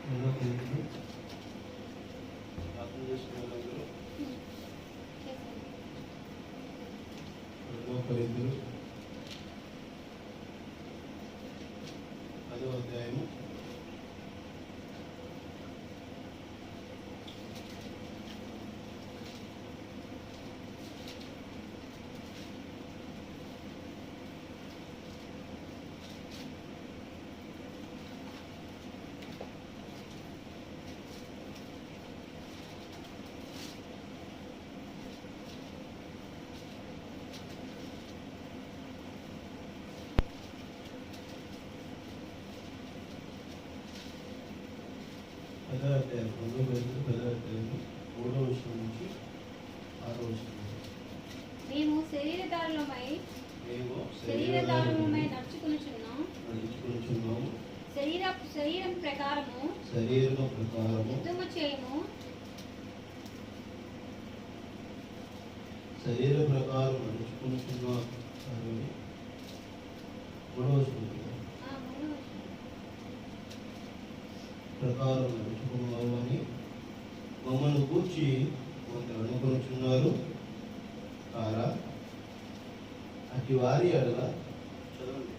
ప్రార్థన చేసుకునే వాళ్ళందరూ 2 కొరింథీయులు 10వ అధ్యాయము 10వ అధ్యాయం 2 కొరింథీయులు 10వ అధ్యాయం 3వ వచనం నుంచి 6వ వచనం. మేము శరీరధారులమై నడుచుకొనుచున్నాము. శరీరం ప్రకారము యుద్ధము చేయము. శరీర ప్రకారం నడుచుకుంటున్నాం. ప్రకారం నడుచుకున్నామని మమ్మల్ని కూర్చి కొందరు అనుకుంటున్నారు కారా. అటు వారి అడగ చదవండి.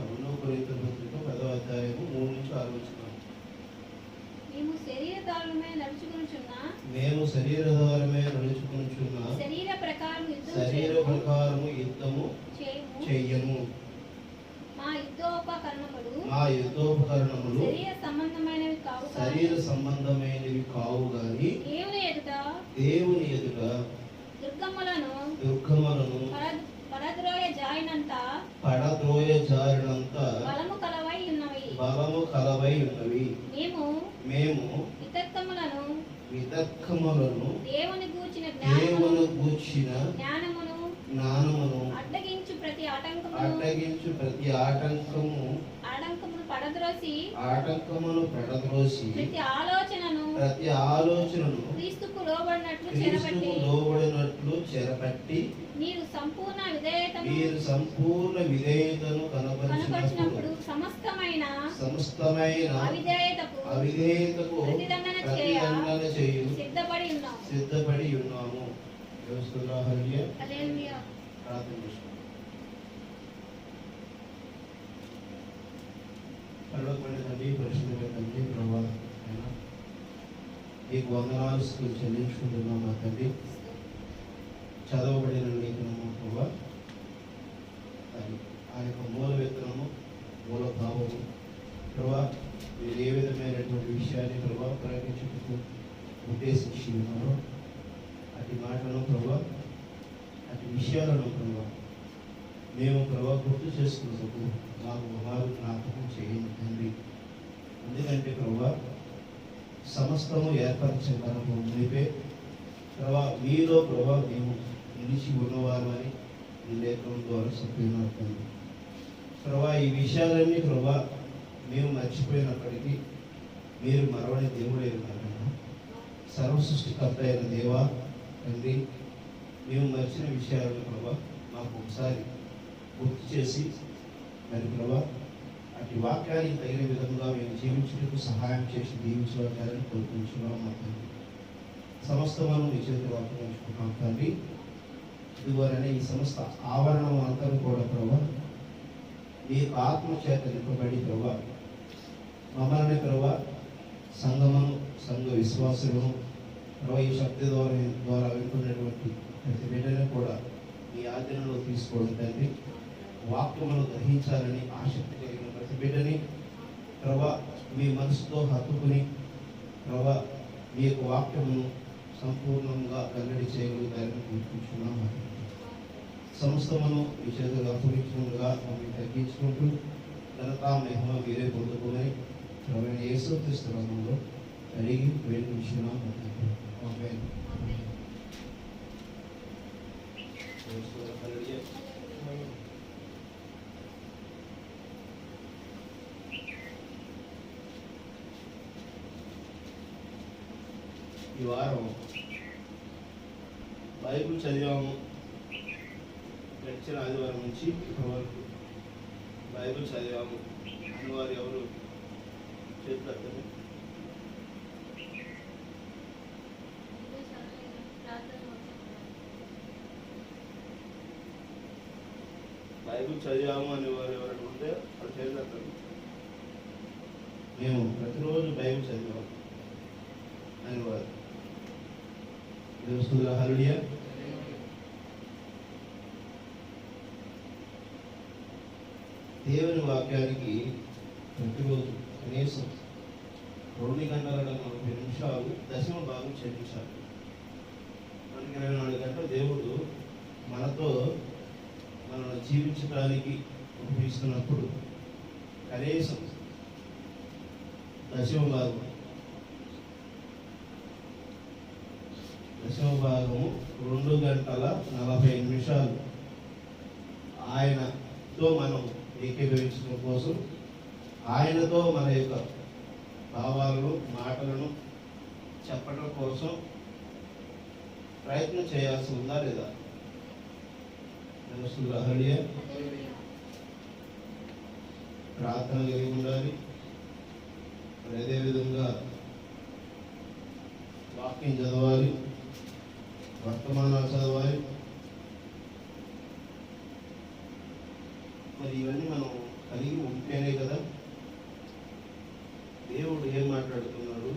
2 కొరింథీయుల పత్రిక 10వ అధ్యాయము 3 నుంచి 6 వచనం. మేము శరీరధారులమై నడుచుకొనుచున్నా. శరీర ప్రకారము యుద్ధము చేయము. మా యుద్ధోపకరణములు శరీర సంబంధమైనవి కావు గాని దేవుని ఎదుట దుర్గములను పడద్రోయ జారినంత బలము కలవై ఉన్నవి. మేము వితర్కములను దేవుని గూర్చిన జ్ఞానమును అడ్డగించు ప్రతి ఆటంకమును పడద్రోసి ప్రతి ఆలోచనను క్రీస్తుకు లోబడినట్లు చెరపట్టి మీరు సంపూర్ణ విధేయతను కనపరిచినప్పుడు సమస్తమైన అవిధేయతకు ప్రతిదండన చేయు సిద్ధపడి ఉన్నాము. తండ్రి, పరిశుద్ధమైన తండ్రి, ప్రభా నీకు వందనాలు చెల్లించుకుంటున్నాం. మా తండ్రి, చదవబడిన లేఖనము ప్రభా, ఆ యొక్క మూల విత్తనము, మూల భావము ప్రభా, మీరు ఏ విధమైనటువంటి విషయాన్ని ప్రభా ప్రకటించుటకు ఉద్దేశించి ఉన్నారో అటు మాటలను ప్రభా, అటు విషయాలను ప్రభా మేము ప్రభా గుర్తు చేసుకున్నప్పుడు మాకు జ్ఞాపకం చేయండి తండ్రి. ఎందుకంటే ప్రభా సమస్తము ఏర్పరచగలము మీపే ప్రభా, మీలో ప్రభా మేము నిలిచి ఉన్నవారు అని ఈ లేఖనం ద్వారా చెప్పినట్టు ప్రభా, ఈ విషయాలన్నీ ప్రభా మేము మర్చిపోయినప్పటికీ మీరు మరవని దేవుడే ఉన్నారన్నా. సర్వ సృష్టికర్త అయిన దేవా తండ్రి, మేము మర్చిన విషయాలను ప్రభా మాకు ఒకసారి గుర్తు చేసి మరి ప్రభా అటు వాక్యానికి తగిన విధంగా మేము జీవించడానికి సహాయం చేసి దీవించాలని కోరుకుంటున్నాం. మా తండ్రి, సమస్తలను మీ చేతిలో అప్పగించుకుంటాం తండ్రి. ఇదిగోననే ఈ సమస్త ఆవరణం అంతా కూడా ప్రభా మీ ఆత్మ చేత నింపబడి ప్రభా మమ్మల్ని ప్రభా సంఘమును, సంఘ విశ్వాసులను ప్రభా ఈ శక్తి ద్వారా వింటున్నటువంటి ప్రతి బిడ్డను కూడా మీ ఆజ్ఞలో తీసుకోవడం తండ్రి. వాక్యమును గ్రహించాలని ఆసక్తి కలిగిన ప్రతి బిడ్డని ప్రభా మీ మనసుతో హత్తుకుని ప్రభా మీ యొక్క వాక్యమును సంపూర్ణంగా వెల్లడి చేయగలుగుతారని కోరుకుంటున్నాము. సమస్తమును మీ చేతులు అప్పగించినగా మమ్మల్ని తగ్గించుకుంటూ ఘనత మహిమ మీరే పొందుకోమని ప్రభువైన యేసుక్రీస్తు నామములో అడిగి వేడుకుంటున్నాము. ఆమేన్. ఈ వారం బైబిల్ చదివాము. గడిచిన ఆదివారం నుంచి ఇప్పటి వరకు బైబిల్ చదివాము అని వారు ఎవరు చేస్తారు? బైబిల్ చదివాము అని వారు ఎవరైనా ఉంటే వాళ్ళు చేస్తారు. మేము ప్రతిరోజు బైబిల్ చదివాము అని వారు తెలుస్తుందా? హల్లెలూయా. దేవుని వాక్యానికి ప్రతిరోజు కనీసం 2 గంటల 40 నిమిషాలు దశమ భాగం చెల్లించాలి. మనకి 24 గంటలు దేవుడు మనతో మనల్ని జీవించడానికి ఉపయోగిస్తున్నప్పుడు కనీసం దశమ భాగము 2 గంటల 40 నిమిషాలు ఆయనతో మనం ఏకీభవించడం కోసం, ఆయనతో మన యొక్క భావాలను మాటలను చెప్పడం కోసం ప్రయత్నం చేయాల్సి ఉందా లేదా? హల్లెలూయా. ప్రార్థన కలిగి ఉండాలి. మరి అదేవిధంగా వాక్యం చదవాలి, వర్తమానాలు చదవాలి. మరి ఇవన్నీ మనం కలిగి ఉంటేనే కదా దేవుడు ఏం మాట్లాడుతున్నాడు,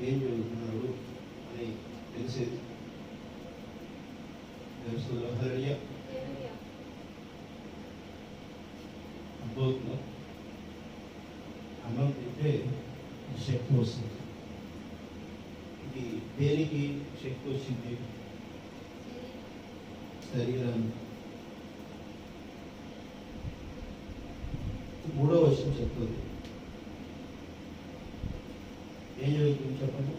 ఏం జరుగుతున్నాడు అని తెలిసేది. తెలుస్తుందా? హల్లెలూయా. అర్థమవుతుందా? అన్నం తింటే శక్తి వస్తుంది. ఇది దేనికి శక్తి వచ్చింది? శరీరాన్ని. 3వ వచనం చెప్తుంది. ఏం జరుగుతుంది చెప్పండి?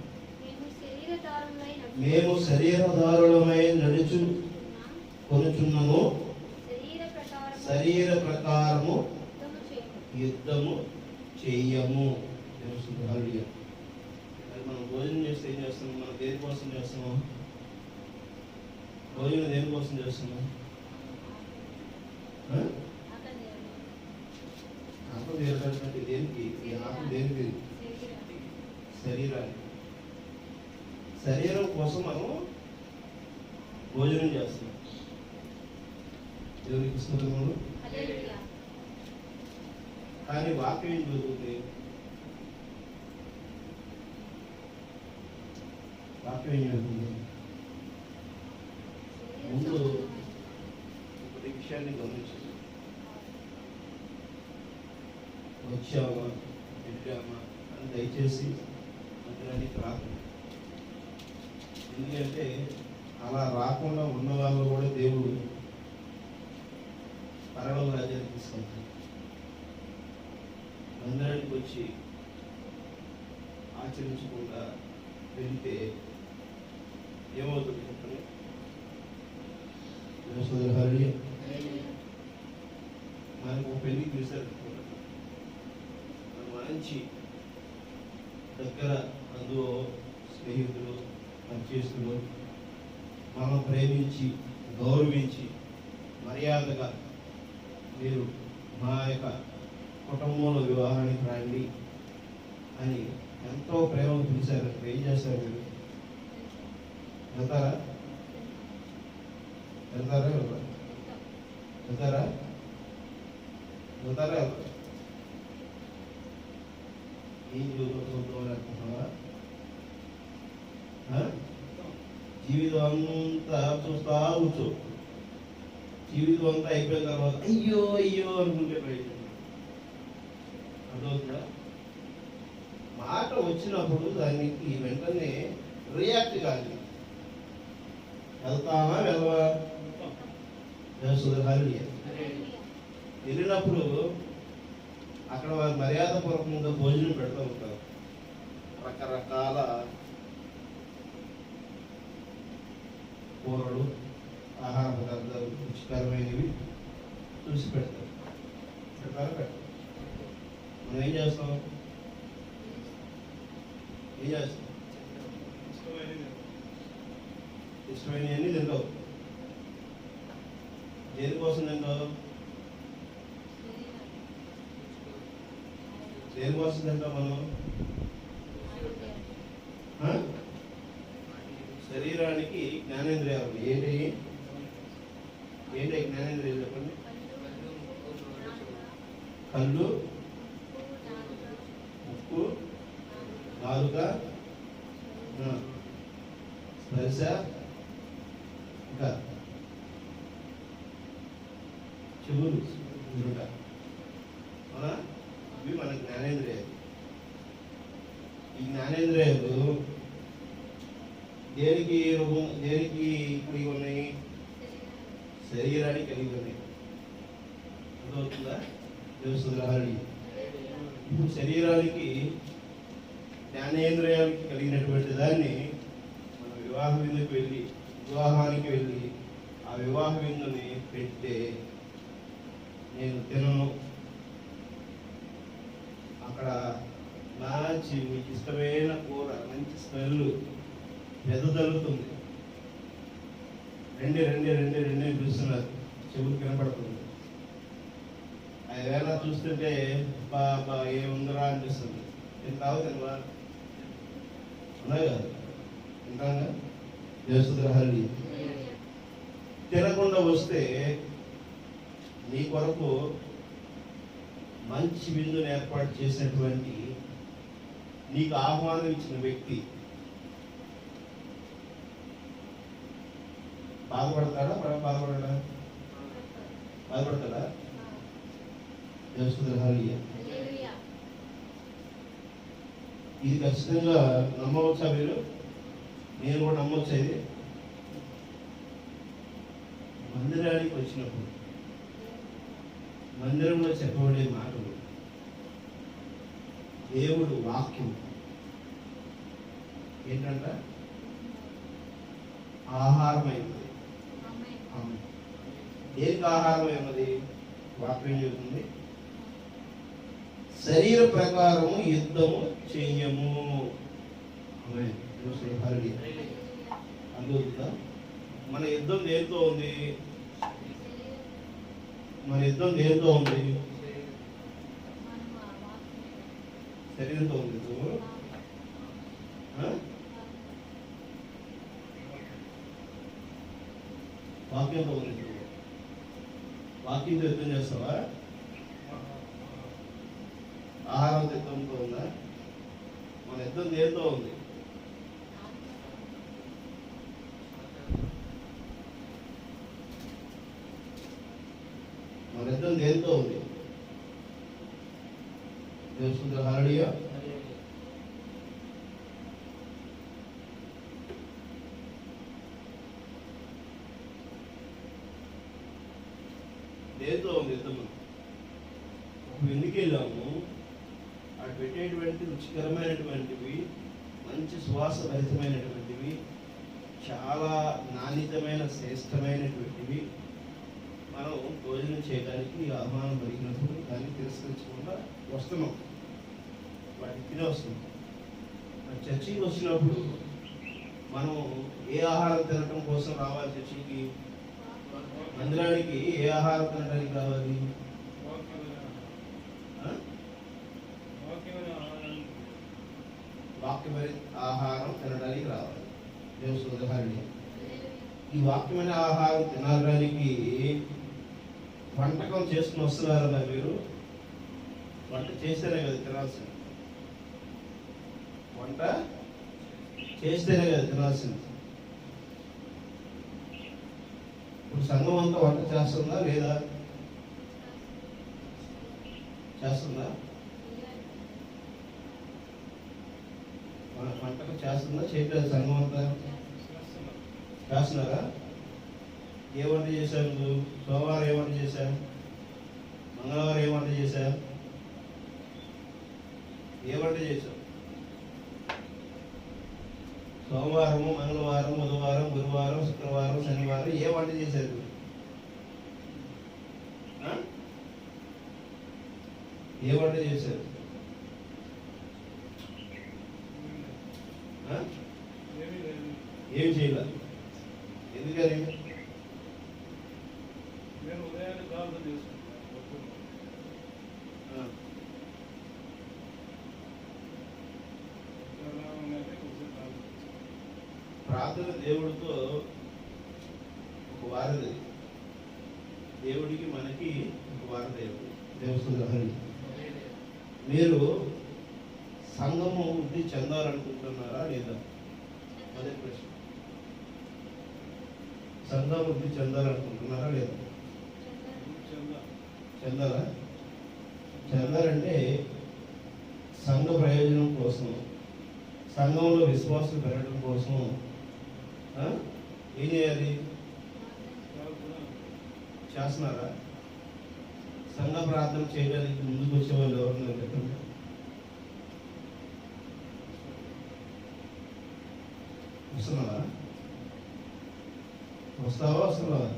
మేము శరీరధారులమై నడుచు కొనుచున్నము, శరీర ప్రకారము యుద్ధము చెయ్యము. హల్లెలూయా. మనం భోజనం చేస్తే ఏం చేస్తాము? మనం దేనికోసం చేస్తాము? భోజనం దేనికోసం చేస్తున్నాం? ఆత్మ తీరడానికి. దేనికి? ఈ ఆత్మ దేనికి? శరీరానికి. శరీరం కోసం మనం భోజనం చేస్తున్నాం. దేవునికి ఇస్తున్నాము. కానీ వాక్యం ఏం జరుగుతుంది? వాక్యం ఏం జరుగుతుంది? ముందు ఒకటి విషయాన్ని గమనించండి. వచ్చామా వెళ్ళామా అని దయచేసి మందిరానికి రాకుండా. ఎందుకంటే అలా రాకుండా ఉన్న వాళ్ళు కూడా దేవుడు పరలోక రాజ్యానికి తీసుకెళ్తాడు. మందిరానికి వచ్చి ఆచరించకుండా వెళ్తే ఏమవుతుంది చెప్పండి? హల్లెలూయా. మనకు పెళ్లికి పిలిచారు, మంచి దగ్గర బంధువు స్నేహితులు పనిచేస్తులు మనం ప్రేమించి గౌరవించి మర్యాదగా మీరు మా యొక్క కుటుంబంలో వివాహానికి రండి అని ఎంతో ప్రేమను పిలిచారు. ఏం చేస్తారు మీరు? వెళ్తారా? వెళ్తారా? వెళ్తారా? వెళ్తారా? ఏం చూద్దామని అనుకుంటున్నావా? జీవితం అంతా చూస్తా కూర్చో. జీవితం అంతా అయిపోయిన తర్వాత అయ్యో అయ్యో అనుకుంటే ప్రయత్నం. అర్థమవుతుందా? మాట వచ్చినప్పుడు దానికి వెంటనే రియాక్ట్ కాదు. వెళ్తామా వెళ్ళవా? హల్లెలూయా. వెళ్ళినప్పుడు అక్కడ వారు మర్యాదపూర్వకంగా భోజనం పెడుతూ ఉంటారు. రకరకాల కూరలు, ఆహార పదార్థాలు రుచికరమైనవి చూసి పెడతారు. పెడతారా? మనం ఏం చేస్తాం? ఇష్టమైనవన్నీ తింటావు. దేనికోసం తింటావు? దేనికోసం తింటాం మనం? శరీరానికి జ్ఞానేంద్రియాలు ఏంటి? జ్ఞానేంద్రియాలు చెప్పండి. కళ్ళు, ముక్కు, నాలుక, స్పర్శ, ఇంకా చెవులు, దురుట. అవునా? ఇవి మన జ్ఞానేంద్రియాలు. ఈ జ్ఞానేంద్రియాలు దేనికి కలిగి ఉన్నాయి? శరీరానికి కలిగి ఉన్నాయి. అర్థమవుతుందా? తెలుస్తుంది. ఇప్పుడు శరీరానికి జ్ఞానేంద్రియాలకి కలిగినటువంటి దాన్ని మనం వివాహానికి వెళ్ళి ఆ వివాహ విందుని పెడితే నేను తినను, అక్కడ మంచి మీకు ఇష్టమైన కూర, మంచి స్మెల్ వెదజల్లుతుంది. రెండే పిలుస్తున్నారు, చెవులు కనపడుతుంది. అది వేళ చూస్తుంటే బాబా ఏముందరా అనిపిస్తుంది. నేను తాగుతానువా ఉన్నాయి కదా, తింటాగా దేశద్రహాన్ని తినకుండా వస్తే నీ కొరకు మంచి విందును ఏర్పాటు చేసినటువంటి నీకు ఆహ్వానం ఇచ్చిన వ్యక్తి బాధపడతాడా? బాధపడతాడా? ఇది ఖచ్చితంగా నమ్మవచ్చా మీరు? నేను కూడా నమ్మవచ్చా? ఇది మందిరానికి వచ్చినప్పుడు మందిరంలో చెప్పబడే మాటలు, దేవుడు వాక్యం ఏంటంట? ఆహారమైనది. దేనికి ఆహారమైనది? వాక్యం చెబుతుంది, శరీర ప్రకారము యుద్ధము చెయ్యము. అందుతుందా? మన యుద్ధం దేంతో ఉంది? శరీరంతో ఉంది. వాక్యంతో ఉంది. వాక్యంతో యుద్ధం చేస్తావా? ఆహారం యుద్ధంతో ఉందా? మన యుద్ధం దేంతో ఉంది? మన యుద్ధం దేంతో ఉంది? తెలుసుకుంటారు? హల్లెలూయా. దేంతో ఉంది యుద్ధము? ఎందుకు వెళ్ళాము? అటు పెట్టేటువంటి రుచికరమైనటువంటివి, మంచి సువాస భరితమైనటువంటివి, చాలా నాణ్యతమైన శ్రేష్టమైనటువంటివి మనం భోజనం చేయడానికి ఆహ్వానం పలికినప్పుడు దాన్ని తిరస్కరించకుండా వస్తున్నాం, వాటిని తినే వస్తున్నాం. చర్చికి వచ్చినప్పుడు మనం ఏ ఆహారం తినడం కోసం రావాలి? చర్చికి, మందిరానికి ఏ ఆహారం తినడానికి రావాలి? వాక్యమైన ఆహారం తినడానికి రావాలి. దేవుని ఈ వాక్యమైన ఆహారం తినడానికి వంటకం చేసుకుని వస్తున్నారా మీరు? వంట చేస్తేనే కదా తినాల్సింది. వంట చేస్తేనే కదా తినాల్సింది. ఇప్పుడు సంఘం అంతా వంట చేస్తుందా లేదా? చేస్తుందా? వంటకం చేస్తుందా? చేయట్లేదు. సంఘం అంతా చేస్తున్నారా? ఏ వంట చేశారు? సోమవారం ఏ వంట చేశారు? మంగళవారం ఏ వంట చేశారు? ఏ వంట చేశారు? సోమవారము, మంగళవారం, బుధవారం, గురువారం, శుక్రవారం, శనివారం ఏ వంట చేశారు? ఏ వంట చేశారు? ఏమి చేయాలి? ఎందుకని? నేను ఉదయాన్నే ప్రార్థన చేసుకుంటాను. ప్రార్థన దేవుడితో ఒక వారధి, దేవుడికి మనకి ఒక వారధి. దేవస్థానం మీరు సంఘము వృద్ధి చెందాలనుకుంటున్నారా లేదా? మొదటి ప్రశ్న, సంఘం వృద్ధి చెందాలనుకుంటున్నారా లేదా? చెందాలా? చెందాలంటే సంఘ ప్రయోజనం కోసం, సంఘంలో విశ్వాసం పెరగడం కోసం ఏం చేయాలి? చేస్తున్నారా? సంఘ ప్రార్థన చేయడానికి ముందుకు వచ్చే వాళ్ళు ఎవరున్నారు చెప్పండి. వస్తున్నావా? వస్తున్నావా?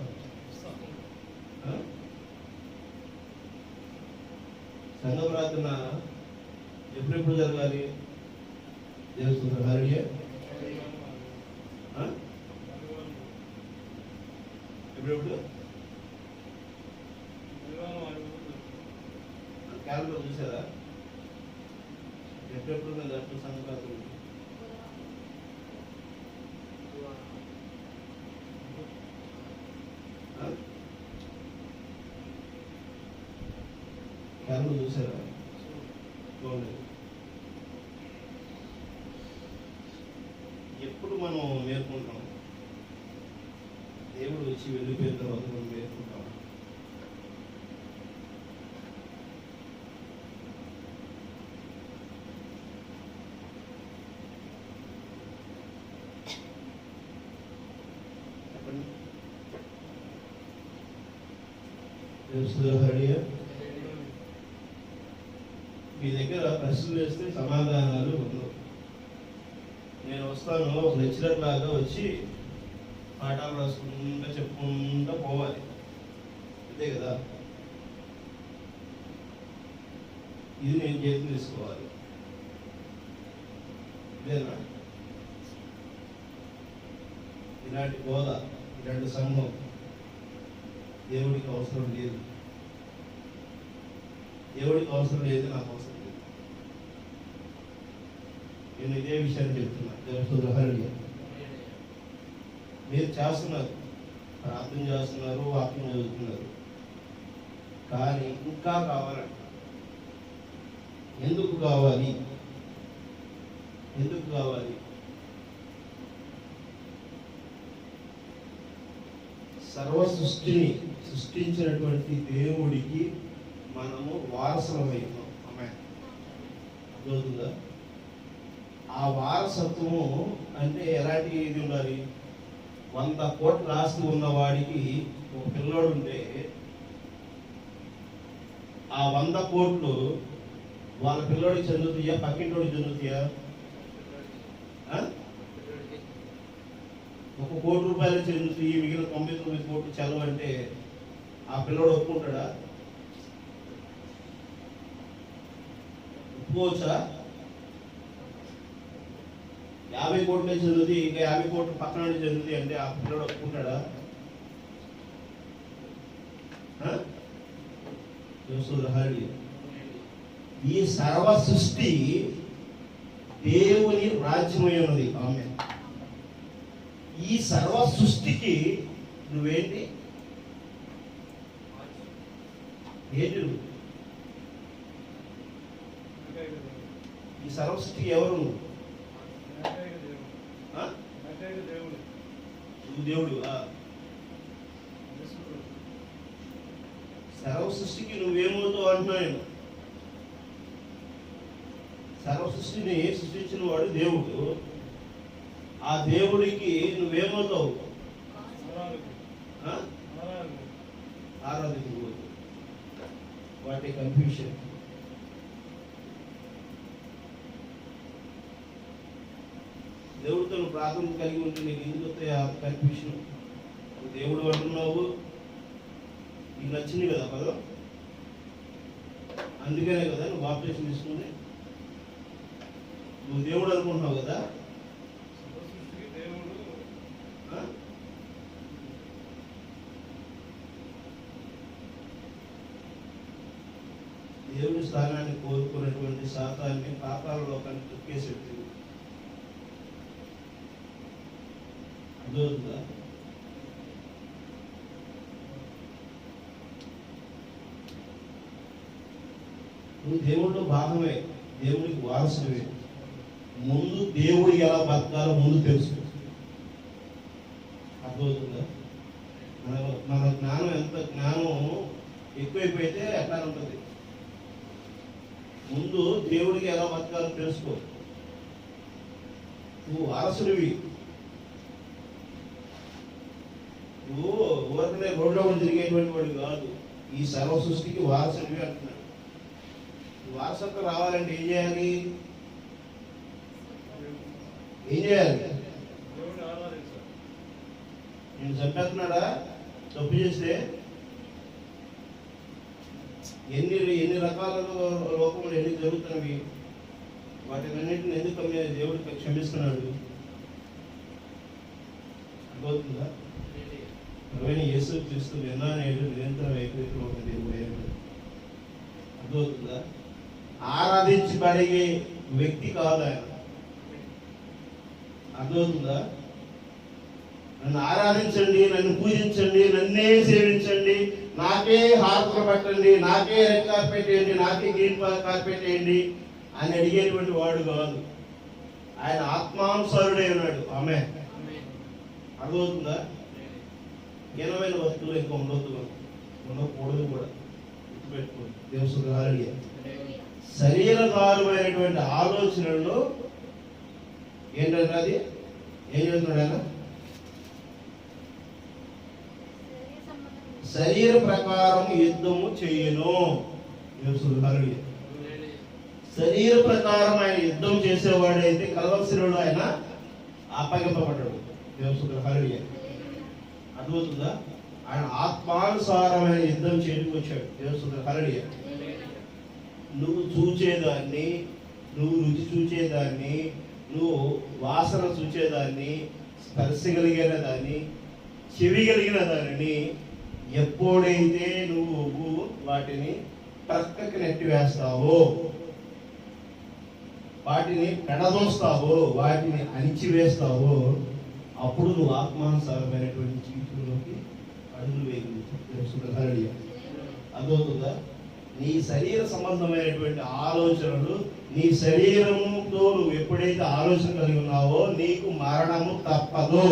సంఘ ప్రార్థన ఎప్పుడెప్పుడు జరగాలి? దేవస్థానం హరియే ఎప్పుడెప్పుడు క్యాలెండర్ చూసారా? ఎప్పుడెప్పుడు నేను దాంట్లో సంఘ ప్రార్థన క్యాలెండర్ చూసారా? ఎప్పుడు మనం మేల్కొంటాం? దేవుడు వచ్చి వెళ్ళిపోయిన తర్వాత మనం మేల్కొంటాం. చెప్పండి. మీ దగ్గర ప్రశ్నలు వేస్తే సమాధానాలు ఉండవు. నేను వస్తాను ఒక లెక్చరర్ లాగా వచ్చి పాఠాలు రాసుకుంటా చెప్పుకుంటా పోవాలి, అంతే కదా? ఇది నేను చేతి తీసుకోవాలి, ఇదేనా? ఇలాంటి బోధ, ఇలాంటి సంఘం దేవుడికి అవసరం లేదు. దేవుడికి అవసరం లేదు, నాకు అవసరం లేదు. నేను ఇదే విషయాన్ని చెప్తున్నా. దేవుడు మీరు చేస్తున్నారు, ప్రార్థన చేస్తున్నారు, వాక్యం చదువుతున్నారు, కానీ ఇంకా కావాలంట. ఎందుకు కావాలి? ఎందుకు కావాలి? సర్వ సృష్టిని సృష్టించినటువంటి దేవుడికి మనము వారసులమైనాం. అర్థమవుతుందా? ఆ వారసత్వము అంటే ఎలాంటి ఇది ఉండాలి? 100 కోట్ల ఆస్తి ఉన్నవాడికి ఒక పిల్లోడు ఉంటే ఆ 100 కోట్లు వాళ్ళ పిల్లోడికి చెందుతాయా, పక్కింటోడికి చెందుతాయా? 1 కోటి రూపాయలు చెందుతాయి, మిగిలిన 99 కోట్లు చదువు అంటే ఆ పిల్లోడు ఒప్పుకుంటాడా? ఒప్పుకోవచ్చా? 50 కోట్లే చదువుతుంది, ఇంకా 50 కోట్లు పక్కన చదువుతుంది అంటే ఆ పిల్లడు ఒప్పుకుంటాడా? ఈ సర్వ సృష్టి దేవుని రాజ్యమై ఉన్నది. ఆమె ఈ సర్వ సృష్టికి నువ్వేంటి? ఏంటి? ఈ సర్వ సృష్టికి ఎవరు? దేవుడు. సర్వ సృష్టికి నువ్వేమవుతావు అంటున్నాను. సర్వ సృష్టిని సృష్టించిన వాడు దేవుడు. ఆ దేవుడికి నువ్వేమవుతావు? ఆరాధించు. వాటి కన్ఫ్యూషన్. దేవుడితో ప్రార్థన కలిగి ఉంటే నీకు ఎందుకు వస్తాయి ఆ కన్ఫ్యూషన్? దేవుడు అంటున్నావు, నీకు నచ్చింది కదా పదం, అందుకనే కదా నువ్వు బాప్టిజం తీసుకుని నువ్వు దేవుడు అనుకుంటున్నావు కదా. దేవుని స్థానాన్ని కోరుకున్నటువంటి సాతాన్ని పాతాళ లోకాన్ని తొక్కేసేది. అర్థమవుతుందా? నువ్వు దేవుడిలో భాగమే, దేవుడికి వారసుడివే. ముందు దేవుడు ఎలా బతకాలో ముందు తెలుసు. అర్థమవుతుందా? మన జ్ఞానం ఎంత జ్ఞానం ఎక్కువైపోయితే ఎట్లా ఉంటుంది. ముందు దేవుడికి ఎలా బతకాలో తెలుసుకో. నువ్వు వారసుడివి. నువ్వు ఊరికనే రోడ్లో తిరిగేటువంటి వాడు కాదు, ఈ సర్వ సృష్టికి వారసుడివి అంటున్నాడు. వారసత్వం రావాలంటే ఏం చేయాలి? నేను చంపేస్తున్నాడా? తప్పు చేస్తే ఎన్ని రకాల లోకములు ఎన్ని జరుగుతున్నవి, వాటినన్నింటిని ఎందుకు దేవుడికి క్షమిస్తున్నాడు? అర్థమవుతుందా? యేసు క్రీస్తు నిన్నానేడు నిరంతరం ఏకైక ఒక దేవుడు. అర్థమవుతుందా? ఆరాధించబడే వ్యక్తి కాదు ఆయన. అర్థమవుతుందా? నన్ను ఆరాధించండి, నన్ను పూజించండి, నన్నే సేవించండి, నాకే హారతులు పట్టండి, నాకే రెడ్ కార్పెట్ వేయండి, నాకే గ్రీన్ కార్పెట్ వేయండి అని అడిగేటువంటి వాడు కాదు. ఆయన ఆత్మానుసారుడే ఉన్నాడు. ఆమె అర్థమవుతుందా? హీనమైన వస్తువులు ఇంకా ఉండకూడదు కూడా. గుర్తుపెట్టుకోండి. దేవుని శరీరకారమైనటువంటి ఆలోచనలు ఏంటంటే అది ఏం చేస్తున్నాడు ఆయన? శరీర ప్రకారం యుద్ధము చేయను. శరీర ప్రకారం ఆయన యుద్ధం చేసేవాడైతే కలవలసినోడు ఆయన అప్పగింపబడ్డాడు. దేవుని అర్థమవుతుందా? ఆయన ఆత్మానుసారమైన యుద్ధం చేయడానికి వచ్చాడు. దేవుని హల్లెలూయా. నువ్వు చూచేదాన్ని, నువ్వు రుచి చూచేదాన్ని, నువ్వు వాసన చూచేదాన్ని, స్పర్శ కలిగిన దాన్ని, చెవి కలిగిన దానిని ఎప్పుడైతే నువ్వు వాటిని ప్రక్కకి నెట్టివేస్తావో, వాటిని పెడదోస్తావో, వాటిని అణిచివేస్తావో, అప్పుడు నువ్వు ఆత్మానుసారమైనటువంటి జీవితంలోకి అడుగులు వేయగలుగుతావు. అర్థమవుతుందా? నీ శరీర సంబంధమైనటువంటి ఆలోచనలు, నీ శరీరముతో నువ్వు ఎప్పుడైతే ఆలోచన కలిగి ఉన్నావో నీకు మరణము తప్పదు.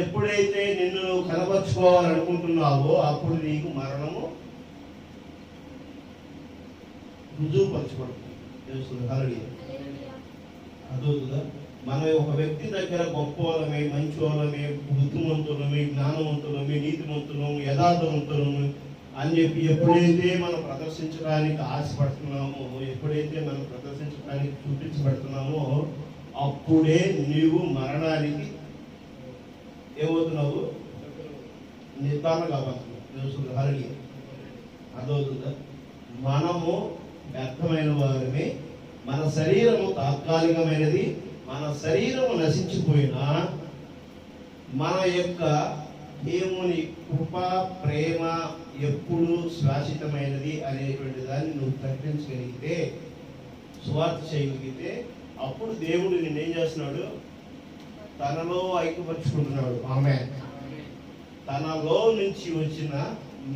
ఎప్పుడైతే నిన్ను నువ్వు కనపరుచుకోవాలనుకుంటున్నావో అప్పుడు నీకు మరణము రుజువుపరచబడుతుంది. తెలుస్తుంది. అర్థమవుతుందా? మనం ఒక వ్యక్తి దగ్గర గొప్ప వాళ్ళమే, మంచి వాళ్ళమే, బుద్ధిమంతులమే, జ్ఞానవంతులమే, నీతిమంతులము, యథార్థవంతులము అని చెప్పి ఎప్పుడైతే మనం ప్రదర్శించడానికి ఆశపడుతున్నామో, ఎప్పుడైతే మనం ప్రదర్శించడానికి చూపించబడుతున్నామో అప్పుడే నీవు మరణానికి ఏమవుతున్నావు? నిర్ధారణ కాబోతున్నావు. అర్థమవుతుందా? మనము వ్యర్థమైన వారమే. మన శరీరము తాత్కాలికమైనది. మన శరీరము నశించిపోయినా మన యొక్క దేవుని కృప, ప్రేమ ఎప్పుడు శాశ్వతమైనది అనేటువంటి దాన్ని నువ్వు ప్రకటించగలిగితే, సువార్త చేయగలిగితే, అప్పుడు దేవుడు నిన్నేం చేస్తున్నాడు? తనలో ఐక్యపరుచుకుంటున్నాడు. ఆమె తనలో నుంచి వచ్చిన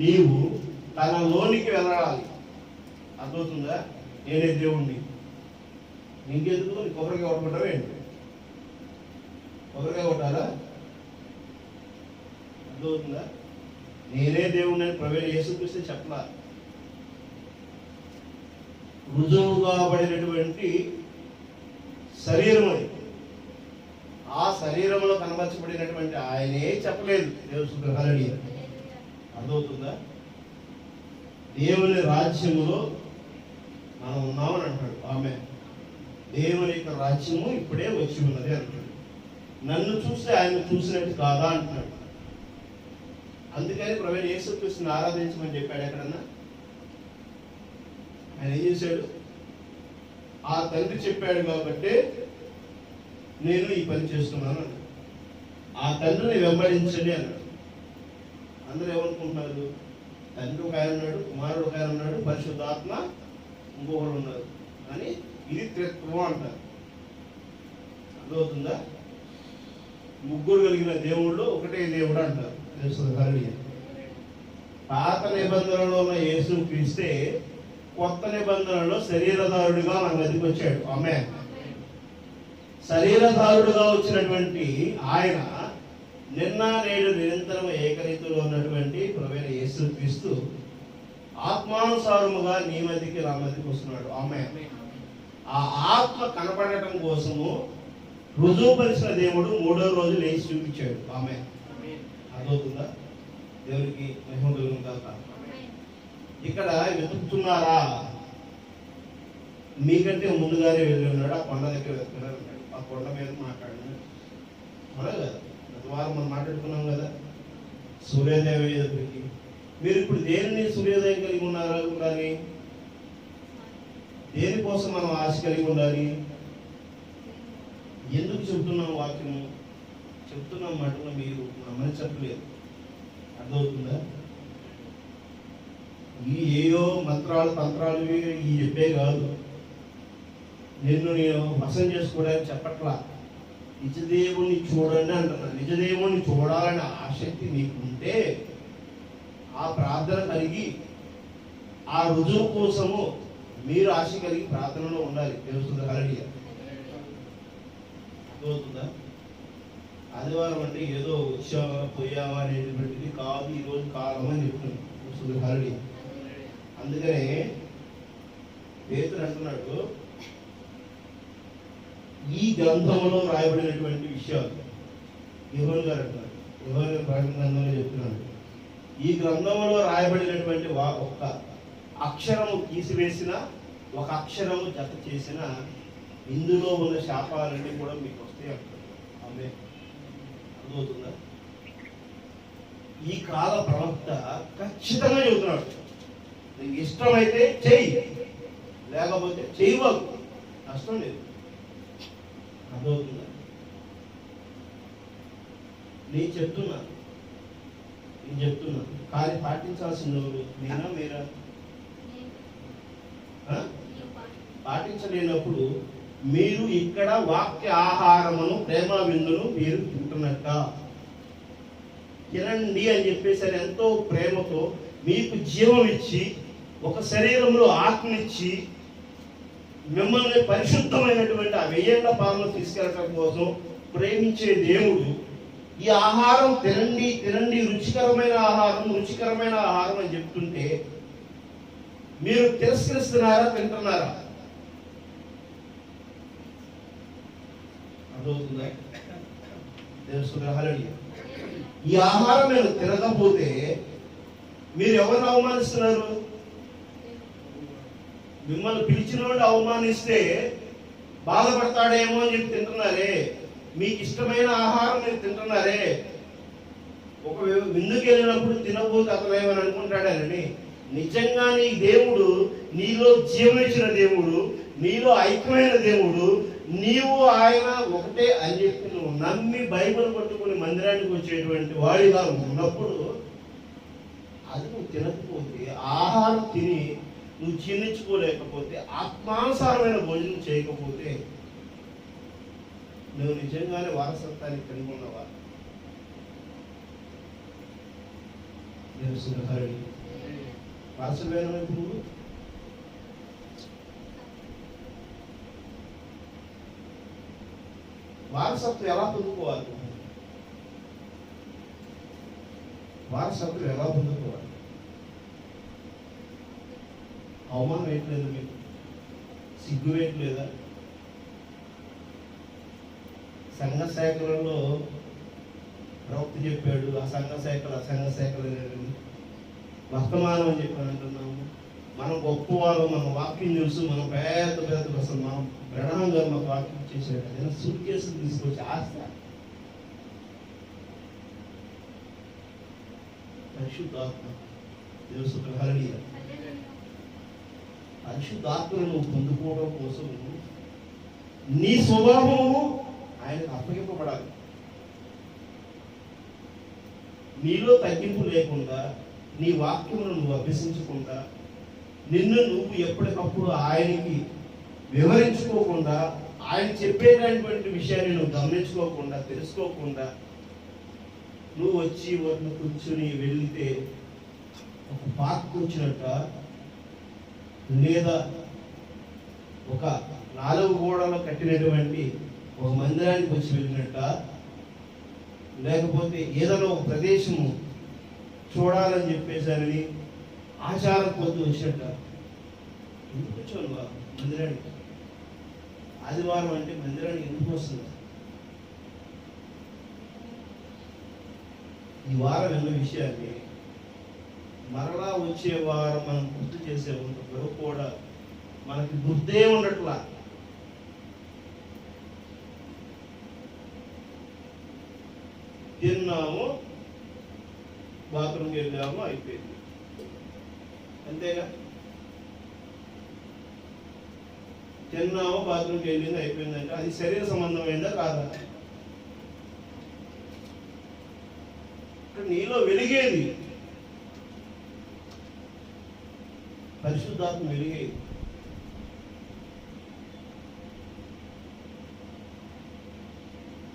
నీవు తనలోనికి వెళ్ళాలి. అర్థమవుతుందా? నేనే దేవుణ్ణి, ఇంకెందుకు నీ కొబ్బరికాయ కొట్టుకుంటావు ఏంటి? కొబ్బరికాయ కొట్టాలా? అర్థమవుతుందా? నేనే దేవుణ్ణి అని ప్రవేశ యేసుక్రీస్తు చెప్పలా. రుజువు కాబడినటువంటి శరీరం అది. ఆ శరీరంలో కనబరచబడినటువంటి ఆయనే చెప్పలేదు. దేవుని హల్లెలూయా. అర్థమవుతుందా? దేవుని రాజ్యములో మనం ఉన్నామని అంటాడు. ఆమె దేవుని యొక్క రాజ్యము ఇప్పుడే వచ్చి ఉన్నది అంటాడు. నన్ను చూస్తే ఆయన చూసినట్టు కాదా అంటున్నాడు. అందుకని ప్రభువైన యేసుక్రీస్తుని ఆరాధించమని చెప్పాడు. ఎక్కడన్నా ఆయన ఏం చేశాడు? ఆ తండ్రి చెప్పాడు కాబట్టి నేను ఈ పని చేస్తున్నాను అన్నాడు. ఆ తండ్రిని వెంబడించండి అన్నాడు. అందరూ ఏమనుకుంటున్నారు? తండ్రి ఒక ఆయన ఉన్నాడు, కుమారుడు ఒక ఆయన ఉన్నాడు, పరిశుద్ధాత్మ ఇంకొకరు ఉన్నారు అని ఇది త్రిత్వం అంటారు. అర్థమవుతుందా? ముగ్గురు కలిగిన దేవుళ్ళు ఒకటే దేవుడు అంటారు. తెలుస్తుంది. పాత నిబంధనలో ఉన్న యేసు క్రీస్తే కొత్త నిబంధనలో శరీరధారుడిగా మన మధ్యకి వచ్చాడు. ఆమేన్. శరీరధారుడుగా వచ్చినటువంటి ఆయన నిన్న నేడు నిరంతరం ఏకరీతిలో ఉన్నటువంటి ప్రభువైన యేసు క్రీస్తు ఆత్మానుసారముగా నీ మధ్యకి నా మధ్యకి వస్తున్నాడు. ఆమేన్. ఆ ఆత్మ కనపడటం కోసము రుజువుపరిచిన దేవుడు 3వ రోజు లేచి చూపించాడు. ఆమేన్. అర్థమవుతుందా? దేవునికి మహిమ కలుగును గాక. ఇక్కడ వెతుకుతున్నారా? మీకంటే ముందుగానే వెళ్ళి ఉన్నాడు. ఆ కొండ దగ్గర వెతుకున్నాడు. ఆ కొండ మీద మాట్లాడినాడు. అవునా కదా? గత వారం మనం మాట్లాడుకున్నాం కదా, సూర్యోదయం దగ్గరికి. మీరు ఇప్పుడు దేనిని సూర్యోదయం కలిగి ఉన్నారా ఉండాలి? దేనికోసం మనం ఆశ కలిగి ఉండాలి? ఎందుకు చెబుతున్నాం వాక్యము? చెప్తున్నాం మాటలు మీరు నమ్మని చెప్పలేదు. అర్థమవుతుందా? ఈ ఏయో మంత్రాలు తంత్రాలు ఈ చెప్పే కాదు. నిన్ను నేను వశం చేసుకోవడానికి చెప్పట్లా. నిజదేవుని చూడండి అంటున్నా. నిజదేవుని చూడాలనే ఆసక్తి నీకుంటే ఆ ప్రార్థన కలిగి ఆ రుజువు కోసము మీరు ఆశ కలిగి ప్రార్థనలో ఉండాలి. తెలుస్తుందా? హల్లెలూయా. అర్థమవుతుందా? ఆదివారం అంటే ఏదో వచ్చావా పోయావా అనేటువంటిది కాదు. ఈరోజు కాలం అని చెప్తున్నాను. హల్లెలూయా. అందుకనే పేతురు అంటున్నాడు, ఈ గ్రంథంలో రాయబడినటువంటి విషయాలు యోహాను గారు అంటున్నారు. యోహాను గారు గ్రంథంలో చెప్తున్నాడు, ఈ గ్రంథంలో రాయబడినటువంటి ఒక్క అక్షరము తీసివేసిన, ఒక అక్షరము జత చేసిన ఇందులో ఉన్న శాపాలన్నీ కూడా మీకు వస్తాయి అంటారు. ఆమె అర్థమవుతుందా? ఈ కాల ప్రవక్త ఖచ్చితంగా చెబుతున్నాడు, నీకు ఇష్టమైతే చెయ్యి, లేకపోతే చేయవద్దు, నష్టం లేదు. అర్థమవుతుందా? నేను చెప్తున్నా కానీ పాటించాల్సిన ఎవరు? నేనా మీరా? పాటించలేనప్పుడు మీరు ఇక్కడ వాక్య ఆహారమును ప్రేమ విందును మీరు తింటున్నట్ట. తినండి అని చెప్పేసి ఎంతో ప్రేమతో మీకు జీవం ఇచ్చి, ఒక శరీరంలో ఆత్మనిచ్చి మిమ్మల్ని పరిశుద్ధమైనటువంటి ఆ 1000 ఏళ్ల పాలన తీసుకెళ్ళటం కోసం ప్రేమించే దేవుడు ఈ ఆహారం తినండి తినండి, రుచికరమైన ఆహారం అని చెప్తుంటే మీరు తిరస్కరిస్తున్నారా, తింటున్నారా? అర్థమవుతుందా? తెలుసుకున్నా? హల్లెలూయా. ఈ ఆహారం మీరు తినకపోతే మీరు ఎవరిని అవమానిస్తున్నారు? మిమ్మల్ని పిలిచిన వాళ్ళు అవమానిస్తే బాధపడతాడేమో అని చెప్పి తింటున్నారే. మీకు ఇష్టమైన ఆహారం మీరు తింటున్నారే. ఒక విందుకు వెళ్ళినప్పుడు తినబోతే అతను ఏమని అనుకుంటాడని. నిజంగా నీ దేవుడు, నీలో జీవనిచ్చిన దేవుడు, నీలో ఐక్యమైన దేవుడు, నీవు ఆయన ఒకటే అని చెప్పి నువ్వు నమ్మి బైబిల్ పట్టుకుని మందిరానికి వచ్చేటువంటి వాడిగా ఉన్నప్పుడు అది నువ్వు తినకపోతే, ఆహారం తిని నువ్వు జీర్ణించుకోలేకపోతే, ఆత్మానుసారమైన భోజనం చేయకపోతే నువ్వు నిజంగానే వారసత్వానికి కలిగి ఉన్నవా? వారసమైన నువ్వు వారసత్వం ఎలా పొందుకోవాలి? వారసత్వం ఎలా పొందుకోవాలి? అవమానం వేయట్లేదు, మీకు సిగ్గు వేయట్లేదా? సంఘ శాఖలలో ప్రవక్త చెప్పాడు, ఆ సంఘ శాఖలు వర్తమానం అని చెప్పి అంటున్నాము. మనం గొప్పవాళ్ళు, మన వాక్యం తెలుసు, మనం పెద్ద అసలు మనం ప్రణామం గారు మాకు వాక్యం చేసాడు. ఏదైనా సూట్ కేసులు తీసుకొచ్చి ఆశ. పరిశుద్ధాత్మ తెలుసు. హల్లెలూయా. పరిశుద్ధాత్మను నువ్వు పొందుకోవడం కోసం నీ స్వభావము ఆయనకు అప్పగింపబడాలి. నీలో తగ్గింపు లేకుండా నీ వాక్యమును నువ్వు అభ్యసించకుండా, నిన్ను నువ్వు ఎప్పటికప్పుడు ఆయనకి వివరించుకోకుండా, ఆయన చెప్పేటటువంటి విషయాన్ని నువ్వు గమనించుకోకుండా, తెలుసుకోకుండా నువ్వు వచ్చి వాటిని కూర్చుని వెళితే ఒక పార్క్ వచ్చినట్ట, లేదా ఒక 4 గోడలు కట్టినటువంటి ఒక మందిరానికి వచ్చి వెళ్ళినట్ట, లేకపోతే ఏదైనా ఒక ప్రదేశము చూడాలని చెప్పేసరి ఆచారం పొద్దు వచ్చినట్ట ఎందుకు వచ్చాను మందిరానికి? ఆదివారం అంటే మందిరానికి ఎందుకు వస్తుంది? ఈ వారం ఎన్నో విషయాన్ని మరలా వచ్చే వారం మనం గుర్తు చేసే వరకు కూడా మనకి గుర్తే ఉండట్లా. తిన్నాము, బాత్రూమ్కి వెళ్ళాము, అయిపోయింది, అంతేగా. తిన్నాము, బాత్రూమ్కి వెళ్ళింది, అయిపోయిందంటే అది శరీర సంబంధమైందా కాదా? నీలో వెలిగేది పరిశుద్ధాత్మ వెలిగేది.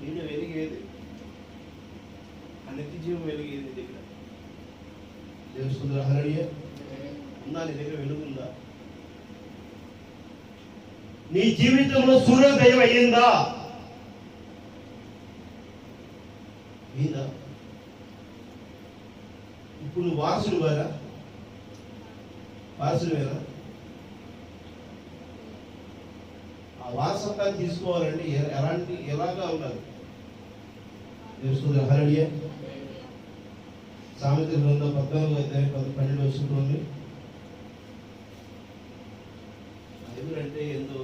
నీలో వెలిగేది నిత్య జీవం వెలిగేది నీ దగ్గర. దేవుని హల్లెలూయా. ఉందా నీ దగ్గర? వెలుగుందా? నీ జీవితంలో సూర్యోదయం అయ్యిందా? ఇప్పుడు నువ్వు వారసుడు వేరా? వారసుడు వేరా? ఆ వారసత్వాన్ని తీసుకోవాలంటే ఎలాగా ఉండాలి? హల్లెలూయా. సామెతల గ్రంథం 14:12 బైబిల్ అంటే ఏందో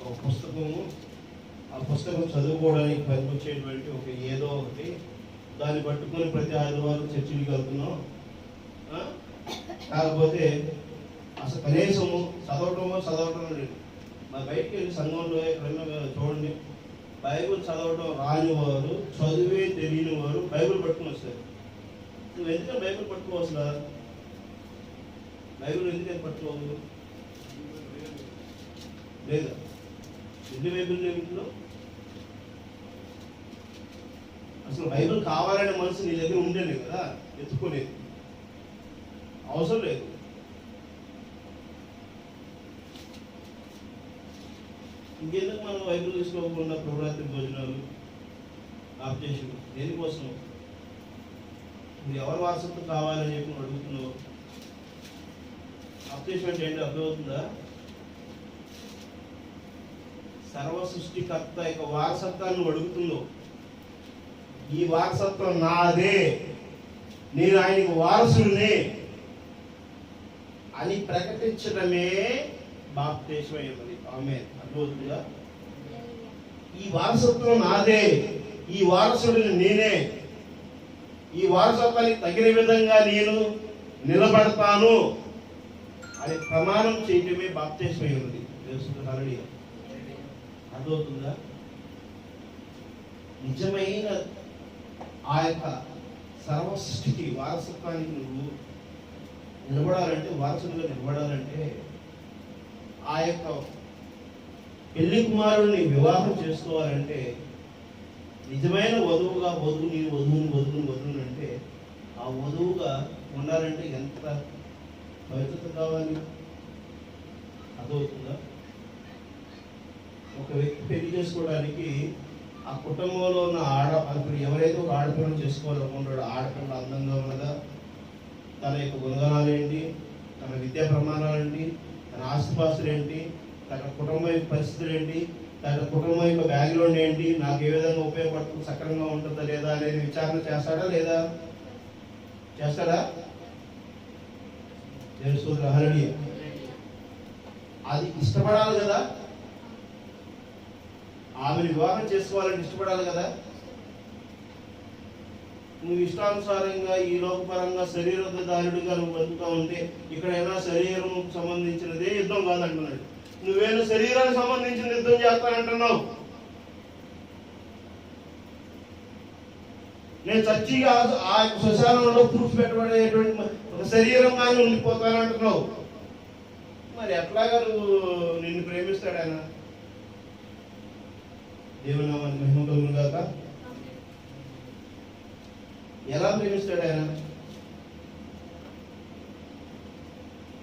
ఒక పుస్తకము, ఆ పుస్తకం చదువుకోవడానికి పనికొచ్చేటువంటి ఒక ఏదో ఒకటి, దాన్ని పట్టుకొని ప్రతి ఆదివారం చర్చికి వెళ్తున్నాం. కాకపోతే అసలు కనీసము చదవటం లేదు. మా బయటికి వెళ్ళి సంఘంలో ఎక్కడన్నా చూడండి, బైబిల్ చదవడం రాని వారు, చదివే తెలియని వారు బైబిల్ పట్టుకుని వస్తారు. నువ్వు ఎందుకని బైబిల్ పట్టుకోవచ్చురా? బైబిల్ ఎందుకని పట్టుకోవు? లేదా ఎన్ని బైబిల్ లేవు ఇంట్లో? అసలు బైబిల్ కావాలనే మనసు నీ దగ్గర ఉండేది కదా, ఎత్తుకునేది అవసరం లేదు. ఇంకెందుకు మనం బైబిల్ తీసుకోకుండా ప్రభురాత్రి భోజనాలు ఆఫ్ చేసి దేనికోసం? నువ్వు ఎవరి వారసత్వం కావాలని చెప్పి నువ్వు అడుగుతున్నావు. ఆఫ్ చేసి అంటే ఏంటి అర్థమవుతుందా? సర్వ సృష్టికర్త యొక్క వారసత్వాన్ని నువ్వు అడుగుతున్నావు. ఈ వారసత్వం నాదే, నేను ఆయనకు వారసుడిని అని ప్రకటించడమే బాప్తిస్మం అయ్యింది. ఆమేన్. అర్థమవుతుందా? ఈ వారసత్వం నాదే, ఈ వారసుడిని నేనే, ఈ వారసత్వానికి తగిన విధంగా నేను నిలబడతాను అని ప్రమాణం చేయటమే బాప్తిస్మం అయ్యింది. హల్లెలూయా. అర్థమవుతుందా? నిజమైన ఆ యొక్క సర్వసృష్టికి వారసత్వానికి నువ్వు నిలబడాలంటే, వారసుడిగా నిలబడాలంటే, ఆ యొక్క పెళ్లి కుమారుడిని వివాహం చేసుకోవాలంటే, నిజమైన వధువుగా వధువుని అంటే ఆ వధువుగా ఉండాలంటే ఎంత పవిత్రత కావాలి? అర్థమవుతుందా? ఒక వ్యక్తి పెళ్లి చేసుకోవడానికి ఆ కుటుంబంలో ఉన్న ఇప్పుడు ఎవరైతే ఒక ఆడపిల్లను చేసుకోవాలనుకుంటాడో, ఆడపిల్ల అందంగా ఉన్నదా, తన యొక్క గుణగణాలు ఏంటి, తన విద్యా ప్రమాణాలు ఏంటి, తన ఆస్తిపాస్తులు ఏంటి, తన కుటుంబ పరిస్థితులు ఏంటి, తన కుటుంబం యొక్క బ్యాక్గ్రౌండ్ ఏంటి, నాకు ఏ విధంగా ఉపయోగపడుతుంది, సక్రమంగా ఉంటుందా లేదా అనేది విచారణ చేస్తాడా లేదా? చేస్తాడా? హల్లెలూయా. అది ఇష్టపడాలి కదా, ఆమెను వివాహం చేసుకోవాలని ఇష్టపడాలి కదా. నువ్వు ఇష్టానుసారంగా ఈ లోకపరంగా శరీరధారుడిగా నువ్వు బతుకుతా ఉంటే, ఇక్కడైనా శరీరం సంబంధించినదే యుద్ధం కాదంటున్నాడు. నువ్వేనా శరీరానికి సంబంధించిన యుద్ధం చేస్తానంటున్నావు. నేను చచ్చి ఆ శ్మశానంలో ప్రూఫ్ పెట్టబడేటువంటి ఒక శరీరంగానే ఉండిపోతానంటున్నావు. మరి ఎట్లాగా నువ్వు నిన్ను ప్రేమిస్తాడు ఆయన? దేవుని నామానికి మహిమ కలుగును గాక. ఎలా ప్రేమిస్తాడు ఆయన?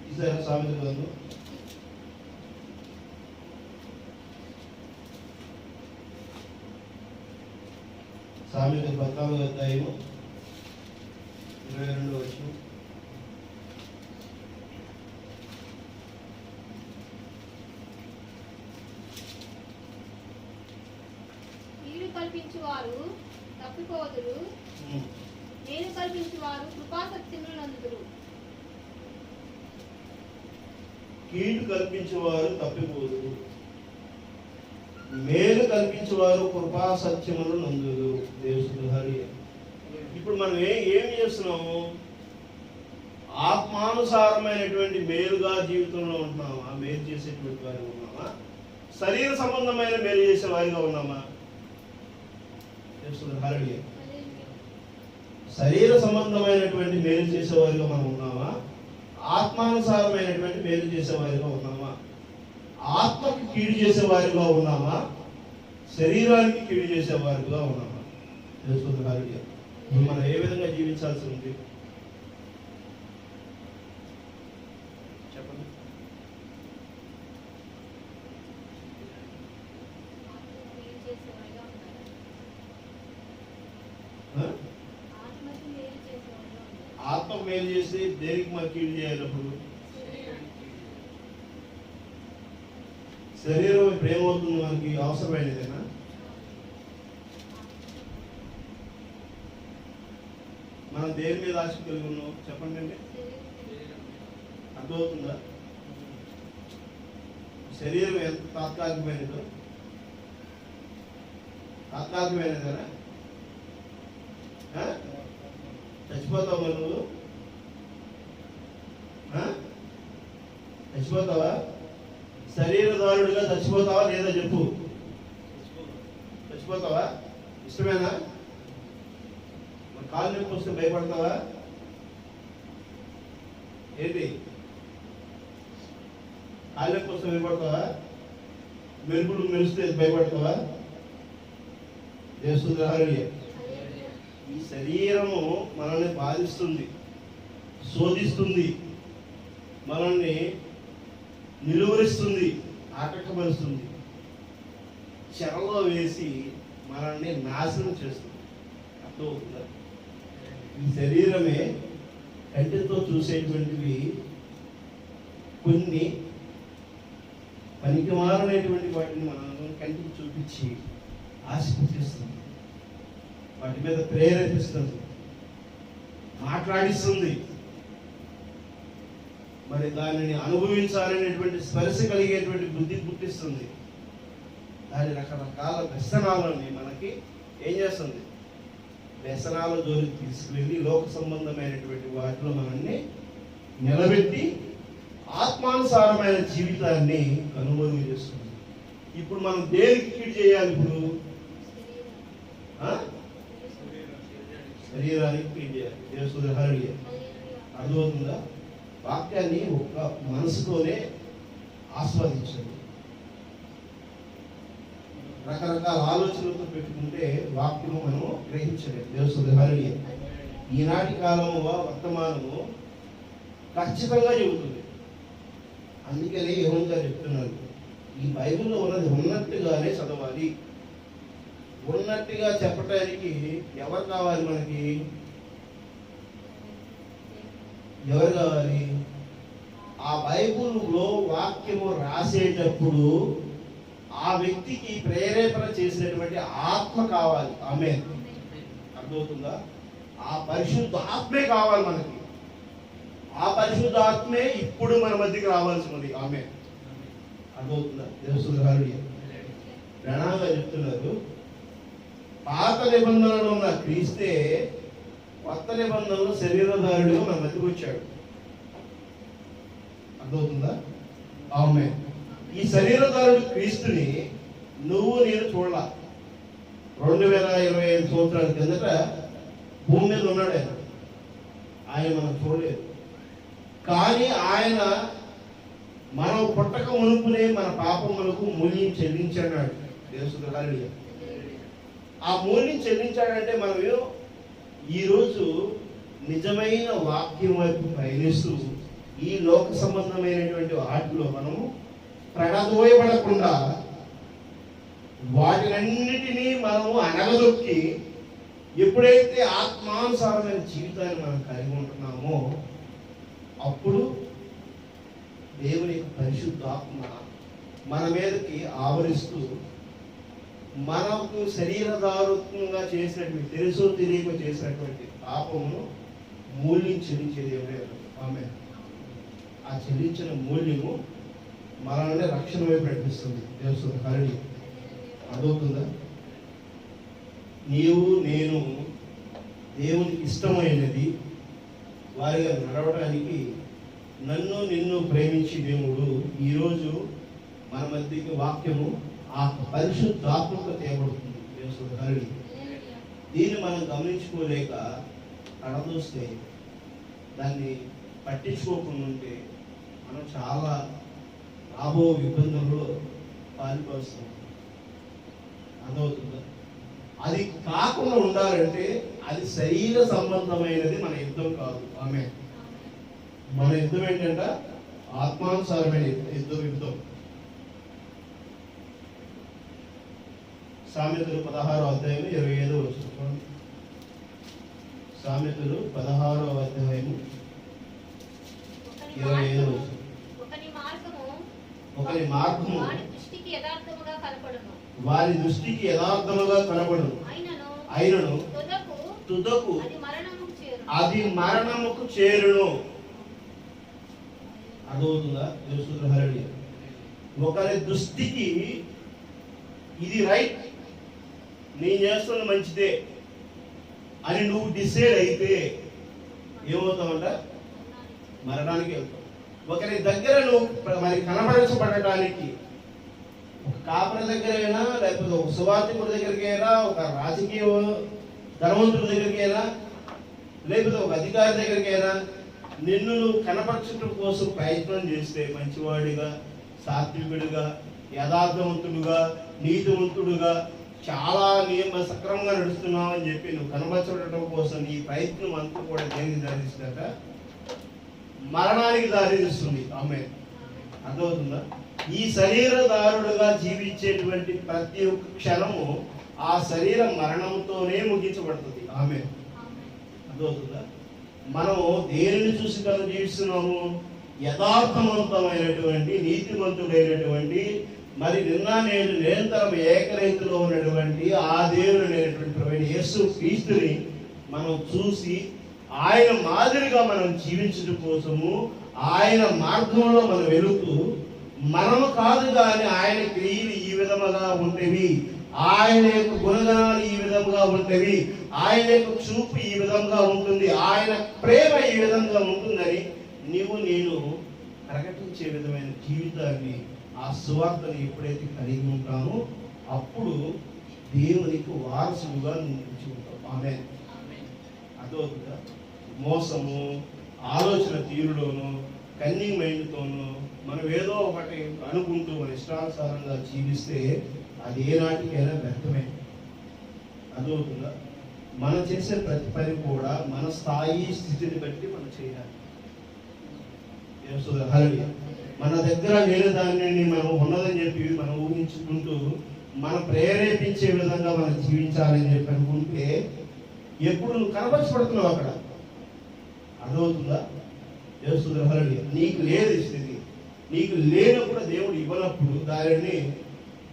ఈసారి సామెతల గ్రంథం 14వ అధ్యాయము 22వ వచనం. కీడు కల్పించువారు తప్పిపోదురు, నేను కల్పించువారు కృపాసక్తిని నందుదురు. కీడు కల్పించేవారు తప్పిపోదురు, మేలు కల్పించేవారు కృపా సత్యములు నందులు. దేవుడు హరి. ఇప్పుడు మనం ఏమి చేస్తున్నాము? ఆత్మానుసారమైనటువంటి మేలుగా జీవితంలో ఉంటున్నామా? మేలు చేసేటువంటి వారిగా ఉన్నామా? శరీర సంబంధమైన మేలు చేసే వారిగా ఉన్నామా? దేవుడు హరి. శరీర సంబంధమైనటువంటి మేలు చేసేవారిగా మనం ఉన్నామా? ఆత్మానుసారమైనటువంటి మేలు చేసేవారిగా ఉన్నామా? ఆత్మకి కీడు చేసేవారిగా ఉన్నామా? శరీరానికి కీడు చేసేవారిగా ఉన్నామా? తెలుసుకుంటున్నారు. మనం ఏ విధంగా జీవించాల్సి ఉంది చెప్పండి. ఆత్మ మేలు చేసి దేనికి మరి కీడు చేయాలప్పుడు? శరీరం ఇప్పుడు ఏమవుతుంది? మనకి అవసరమైనదేనా? మనం దేని మీద ఆశ కలిగి ఉన్నాం చెప్పండి అండి. అర్థమవుతుందా? శరీరం ఎంత తాత్కాలికమైనదో, తాత్కాలికమైనదేనా? చచ్చిపోతావు మరి నువ్వు? చచ్చిపోతావా? శరీరదారుడిగా చచ్చిపోతావా లేదా చెప్పు. చచ్చిపోతావా? ఇష్టమేనా? మరి కాలు నొప్పి వస్తే భయపడతావా ఏంటి? కాలు నొప్పి వస్తే భయపడతావా? మెరుపులు మెరిస్తే భయపడతావా? దేశుద్రహారుడి. ఈ శరీరము మనల్ని బాధిస్తుంది, శోధిస్తుంది, మనల్ని నిలువరిస్తుంది, ఆటంకపరుస్తుంది, చెరలో వేసి మనల్ని నాశనం చేస్తుంది. అర్థమవుతుందా? ఈ శరీరమే కంటితో చూసేటువంటివి కొన్ని పనికిమాలనేటువంటి వాటిని మనం కంటికి చూపించి ఆశ పుట్టిస్తుంది, వాటి మీద ప్రేరేపిస్తుంది, మాట్లాడిస్తుంది. మరి దానిని అనుభవించాలనేటువంటి స్పర్శ కలిగేటువంటి బుద్ధి పుట్టిస్తుంది. దాని రకరకాల వ్యసనాలని మనకి ఏం చేస్తుంది? వ్యసనాల జోలికి తీసుకువెళ్ళి లోక సంబంధమైనటువంటి వాటిలో మనల్ని నిలబెట్టి ఆత్మానుసారమైన జీవితాన్ని కనుగోలు చేస్తుంది. ఇప్పుడు మనం దేనికి కీడు చేయాలి? ఇప్పుడు శరీరానికి కీడు చేయాలి. దేవుడు హరి. అర్థమవుతుందా? వాక్యాన్ని ఒక మనసుతోనే ఆస్వాదించండి. రకరకాల ఆలోచనలతో పెట్టుకుంటే వాక్యము మనము గ్రహించలేదు. దేవుడు హరి. ఈనాటి కాలము వర్తమానము ఖచ్చితంగా చెబుతుంది. అందుకని యోహన్ గారు చెప్తున్నారు, ఈ బైబిల్లో ఉన్నది ఉన్నట్టుగానే చదవాలి. ఉన్నట్టుగా చెప్పటానికి ఎవరు కావాలి? మనకి ఎవరు కావాలి? ఆ బైబిల్లో వాక్యము రాసేటప్పుడు ఆ వ్యక్తికి ప్రేరేపణ చేసినటువంటి ఆత్మ కావాలి. ఆమేన్. అర్థమవుతుందా? ఆ పరిశుద్ధ ఆత్మే కావాలి మనకి. ఆ పరిశుద్ధ ఆత్మే ఇప్పుడు మన మధ్యకి రావాల్సి ఉంది. ఆమేన్. అర్థమవుతుందా? దేవుడు ప్రణాంగా చెప్తున్నారు, పాత నిబంధనలో ఉన్న క్రీస్తే కొత్త నిబంధనలు శరీరధారుడిగా మన మధ్యకు వచ్చాడు. అర్థమవుతుందా? ఆమేన్. ఈ శరీరధారుడు క్రీస్తుని నువ్వు నేను చూడాల. 2025 సంవత్సరాల కిందట భూమి మీద ఉన్నాడు ఆయన. ఆయన మనం చూడలేదు, కానీ ఆయన మనం పుట్టక మునుపునే మన పాపములకు మూల్యం చెల్లించాడు. దేవుడు ఆ మూల్యం చెల్లించాడంటే మనం ఈరోజు నిజమైన వాక్యం వైపు పయనిస్తూ ఈ లోక సంబంధమైనటువంటి వాటిలో మనము ప్రణదోయబడకుండా వాటినన్నిటినీ మనము అనగదొక్కి ఎప్పుడైతే ఆత్మానుసారమైన జీవితాన్ని మనం కలిగి ఉంటున్నామో అప్పుడు దేవుని పరిశుద్ధాత్మ మన మీదకి ఆవరిస్తూ మనకు శరీరదారుత్వంగా చేసినటువంటి తెలుసో తెలియక చేసినటువంటి పాపమును మూల్యం చెల్లించే దేవుడే ఆమె. ఆ చెల్లించిన మూల్యము మనల్ని రక్షణ వైపు నడిపిస్తుంది. దేవుని హరి అదవుతుందా? నీవు నేను దేవునికి ఇష్టమైనది వారిగా నడవడానికి నన్ను నిన్ను ప్రేమించి దేవుడు ఈరోజు మన మధ్యకి వాక్యము ఆ పరిశుద్ధాత్మక తేబడుతుంది. దేవుని హరి దీన్ని మనం గమనించుకోలేక కడదూస్తే దాన్ని పట్టించుకోకుండా ఉంటే మనం చాలా రాబో ఇబ్బందుల్లో పాల్పడుస్తాం. అర్థమవుతుందా? అది కాకుండా ఉండాలంటే అది శరీర సంబంధమైనది మన యుద్ధం కాదు. ఆమె మన యుద్ధం ఏంటంటే ఆత్మానుసారమైన యుద్ధం. సామెతలు 16వ అధ్యాయం 25వ వచనం. సామెతలు 16వ అధ్యాయం 25వ వచనం. ఒకరి మార్గము వారి దృష్టికి యథార్థముగా కనబడును, అయినను తుదకు అది మరణముకు చేరును. అర్థమవుతుందా? ఒకరి దృష్టికి ఇది రైట్, నేను చేస్తున్న మంచిదే అని నువ్వు డిసైడ్ అయితే ఏమవుతావంట? మరణానికి వెళ్తావు. ఒకరి దగ్గర నువ్వు మరి కనబరచబడటానికి ఒక కాపరి దగ్గరైనా, లేకపోతే ఒక సువార్థికుడి దగ్గరికి అయినా, ఒక రాజకీయ ధనవంతుడి దగ్గరికి అయినా, లేకపోతే ఒక అధికారి దగ్గరికి అయినా నిన్ను నువ్వు కనపరచడం కోసం ప్రయత్నం చేస్తే మంచివాడిగా, సాత్వికుడిగా, యథార్థవంతుడుగా, నీతివంతుడుగా, చాలా నియమ సక్రమంగా నడుస్తున్నావు అని చెప్పి నువ్వు కనపరచడం కోసం నీ ప్రయత్నం అంతా కూడా దేనికి దారిస్తుందట? మరణానికి దారితీస్తుంది. ఆమె అర్థమవుతుందా? ఈ శరీరదారుడుగా జీవించేటువంటి ప్రతి ఒక్క క్షణము ఆ శరీర మరణంతోనే ముగించబడుతుంది. ఆమె అర్థమవుతుందా? మనము దేనిని చూసి కదా జీవిస్తున్నాము? యథార్థవంతమైనటువంటి నీతివంతుడైనటువంటి మరి నిన్న నేడు నిరంతరం ఏకరైతులో ఉన్నటువంటి ఆ దేవుడైనటువంటి యేసు క్రీస్తుని మనం చూసి ఆయన మాదిరిగా మనం జీవించడం కోసము ఆయన మార్గంలో మనం వెళుతూ మనము కాదు కానీ ఆయన క్రియలు ఈ విధముగా ఉంటేవి, ఆయన యొక్క గుణగణాలు ఈ విధంగా ఉంటేవి, ఆయన యొక్క చూపు ఈ విధంగా ఉంటుంది, ఆయన ప్రేమ ఈ విధంగా ఉంటుందని నీవు నేను ప్రకటించే విధమైన జీవితాన్ని ఆ సువార్తని ఎప్పుడైతే కలిగి ఉంటామో అప్పుడు దేవునికి వారసులుగా నిలిచి ఉంటాం. ఆమె అదవుతుందా? మోసము, ఆలోచన తీరులోను, కన్నింగ్ మైండ్తోనూ మనం ఏదో ఒకటి అనుకుంటూ మన ఇష్టానుసారంగా జీవిస్తే అది ఏనాటికైనా వ్యర్థమే. అదవుతుందా? మనం చేసే ప్రతి పని కూడా మన స్థాయి స్థితిని బట్టి మనం చేయాలి. మన దగ్గర లేని దాన్ని మనం ఉన్నదని చెప్పి మనం ఊహించుకుంటూ మనం ప్రేరేపించే విధంగా మనం జీవించాలని చెప్పి అనుకుంటే ఎప్పుడు నువ్వు కనపరచబడుతున్నావు అక్కడ. అర్థమవుతుందా? నీకు లేదు స్థితి, నీకు లేనప్పుడు దేవుడు ఇవ్వనప్పుడు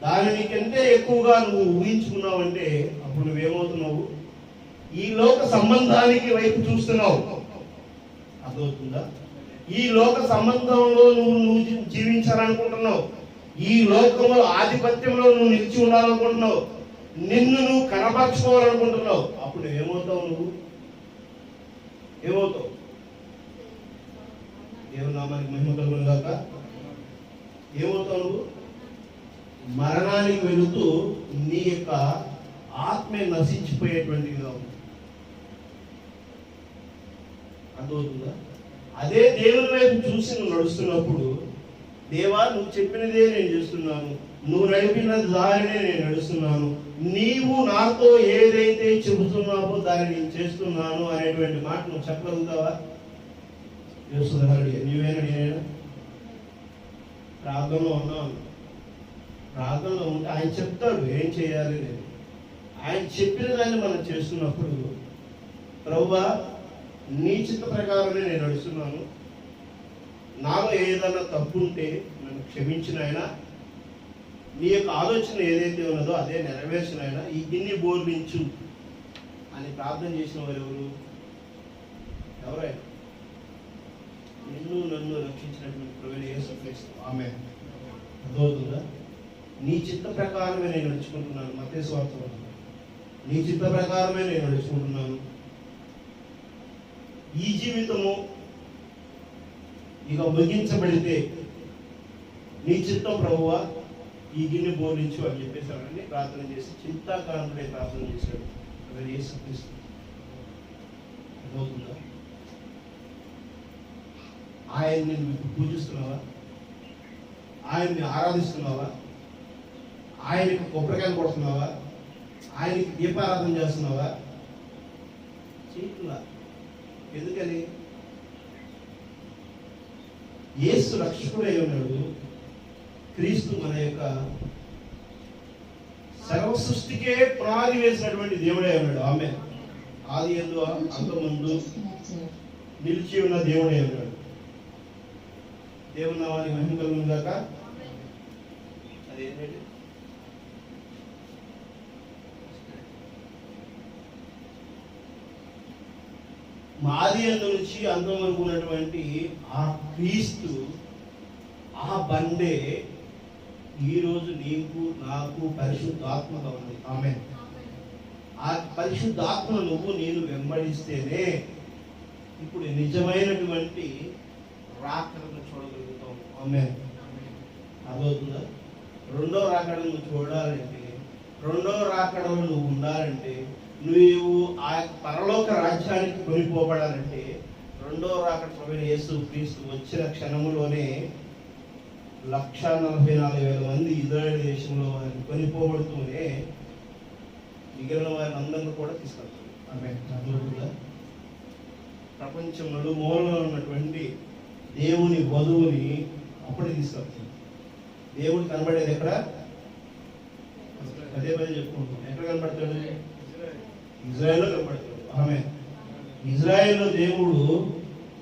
దానిని కంటే ఎక్కువగా నువ్వు ఊహించుకున్నావంటే అప్పుడు నువ్వేమవుతున్నావు? ఈ లోక సంబంధానికి వైపు చూస్తున్నావు. అర్థమవుతుందా? ఈ లోక సంబంధంలో నువ్వు జీవించాలనుకుంటున్నావు, ఈ లోకంలో ఆధిపత్యంలో నువ్వు నిలిచి ఉండాలనుకుంటున్నావు, నిన్ను నువ్వు కనపరచుకోవాలనుకుంటున్నావు. అప్పుడు ఏమవుతావు? నువ్వు ఏమవుతావు? దేవుని నామానికి మహిమ కలుగును గాక. ఏమవుతావు? నువ్వు మరణానికి వెళుతూ నీ యొక్క ఆత్మ నశించిపోయేటువంటిగా ఉంది. అర్థమవుతుందా? అదే దేవుని వైపు చూసి నువ్వు నడుస్తున్నప్పుడు, దేవా నువ్వు చెప్పినదే నేను చేస్తున్నాను, నువ్వు నడిపిన దారినే నేను నడుస్తున్నాను, నీవు నాతో ఏదైతే చెబుతున్నావో దాన్ని నేను చేస్తున్నాను అనేటువంటి మాట నువ్వు చెప్పగలుగుతావా? నువ్వేనా నేనైనా ప్రార్థనలో ఉన్నాను, ప్రార్థనలో ఉంటే ఆయన చెప్తాడు ఏం చేయాలి నేను. ఆయన చెప్పిన దాన్ని మనం చేస్తున్నప్పుడు, ప్రభువా నీ చిత్త ప్రకారమే నేను నడుస్తున్నాను, నాలో ఏదైనా తప్పు ఉంటే నన్ను క్షమించిన ఆయన, నీ యొక్క ఆలోచన ఏదైతే ఉన్నదో అదే నెరవేర్చిన ఆయన, ఈ గిన్నె బోర్లించు అని ప్రార్థన చేసిన వారు ఎవరైనా నిన్ను నన్ను రక్షించినటువంటి ప్రభువైన యేసుక్రీస్తు. ఆమేన్. అర్థమవుతుందా? నీ చిత్త ప్రకారమే నేను నడుచుకుంటున్నాను. మత్తయి సువార్త నీ చిత్త ప్రకారమే నేను నడుచుకుంటున్నాను. ఈ జీవితము ఇక ముగించబడితే నీ చిత్తం ప్రభువా ఈ గిన్నె బోధించు అని చెప్పేసాడని ప్రార్థన చేసి చింతాకాంతుడే ప్రార్థన చేశాడు. అది యేసుక్రీస్తు. అర్థమవుతుందా? ఆయన్ని నువ్వు పూజిస్తున్నావా? ఆయన్ని ఆరాధిస్తున్నావా? ఆయనకి కొబ్బరికాయలు కొడుతున్నావా? ఆయనకి దీపారాధన చేస్తున్నావా? చేయట్లా. ఎందుకని? యేసు రక్షకుడై ఉన్నాడు. క్రీస్తు మన యొక్క సర్వ సృష్టికే పునాది వేసినటువంటి దేవుడే ఉన్నాడు. ఆమె ఆది యందు అంతముందు నిలిచి ఉన్న దేవుడే ఉన్నాడు. దేవుని నామానికి మహిమ కలుగును గాక. అదేంటంటే ఆది యందు నుంచి అంతం వరకు ఉన్నటువంటి ఆ క్రీస్తు, ఆ బండే ఈరోజు నీకు నాకు పరిశుద్ధాత్మగా ఉంది. ఆమె ఆ పరిశుద్ధాత్మ నువ్వు నేను వెంబడిస్తేనే ఇప్పుడు నిజమైనటువంటి రాకడను చూడగలుగుతాం. ఆమె అర్థమవుతుందా? రెండో రాకడను నువ్వు చూడాలంటే, రెండో రాకడలో నువ్వు ఉండాలంటే, నువ్వు ఆ పరలోక రాజ్యానికి కొనిపోబడాలంటే, రెండో రాకడ ప్రభువైన యేసు క్రీస్తు వచ్చిన క్షణములోనే 1,44,000 మంది ఇజ్రాయేల్ దేశంలో వారిని కొనిపోబడుతూనే మిగిలిన వారిని అందరినీ కూడా తీసుకెళ్తారు. ఆమె అర్థమవుతుందా? ప్రపంచం నలుమూలలో ఉన్నటువంటి దేవుని వధువుని అప్పుడే తీసుకెళ్తారు. దేవుడు కనబడేది ఎక్కడ? పదే చెప్పుకుంటాం. ఎక్కడ కనబడతాడు? ఇజ్రాయెల్లో కనబడతాడు. ఆమె ఇజ్రాయెల్లో దేవుడు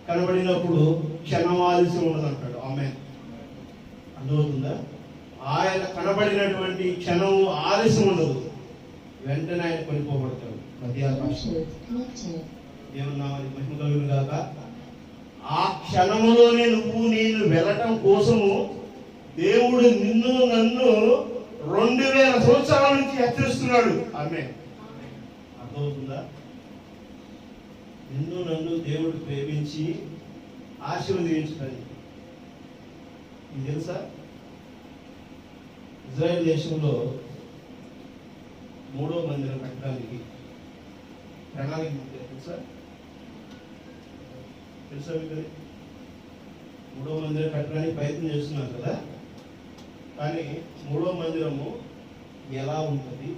కనబడినప్పుడు క్షణమాలస్యం ఉండదు అంటాడు. ఆమె అర్థమవుతుందా? ఆయన కనబడినటువంటి క్షణం ఆలస్యం ఉండదు, వెంటనే ఆయన కొనిపోబడతాడు. దేవుని నామానికి మహిమ కలుగును గాక. ఆ క్షణములోనే నువ్వు నేను వెళ్ళటం కోసము దేవుడు నిన్ను నన్ను 2000 సంవత్సరాల నుంచి హెచ్చరిస్తున్నాడు. ఆమె అర్థమవుతుందా? నిన్ను నన్ను దేవుడు ప్రేమించి ఆశీర్వదించడానికి. ఇది తెలుసా? ఇజ్రాయెల్ దేశంలో 3వ మందిరం కట్టడానికి ప్రణాళిక తెలుసా? తెలుసా మీకు? 3వ మందిరం కట్టడానికి ప్రయత్నం చేస్తున్నారు కదా. కానీ 3వ మందిరము ఎలా ఉంటుంది,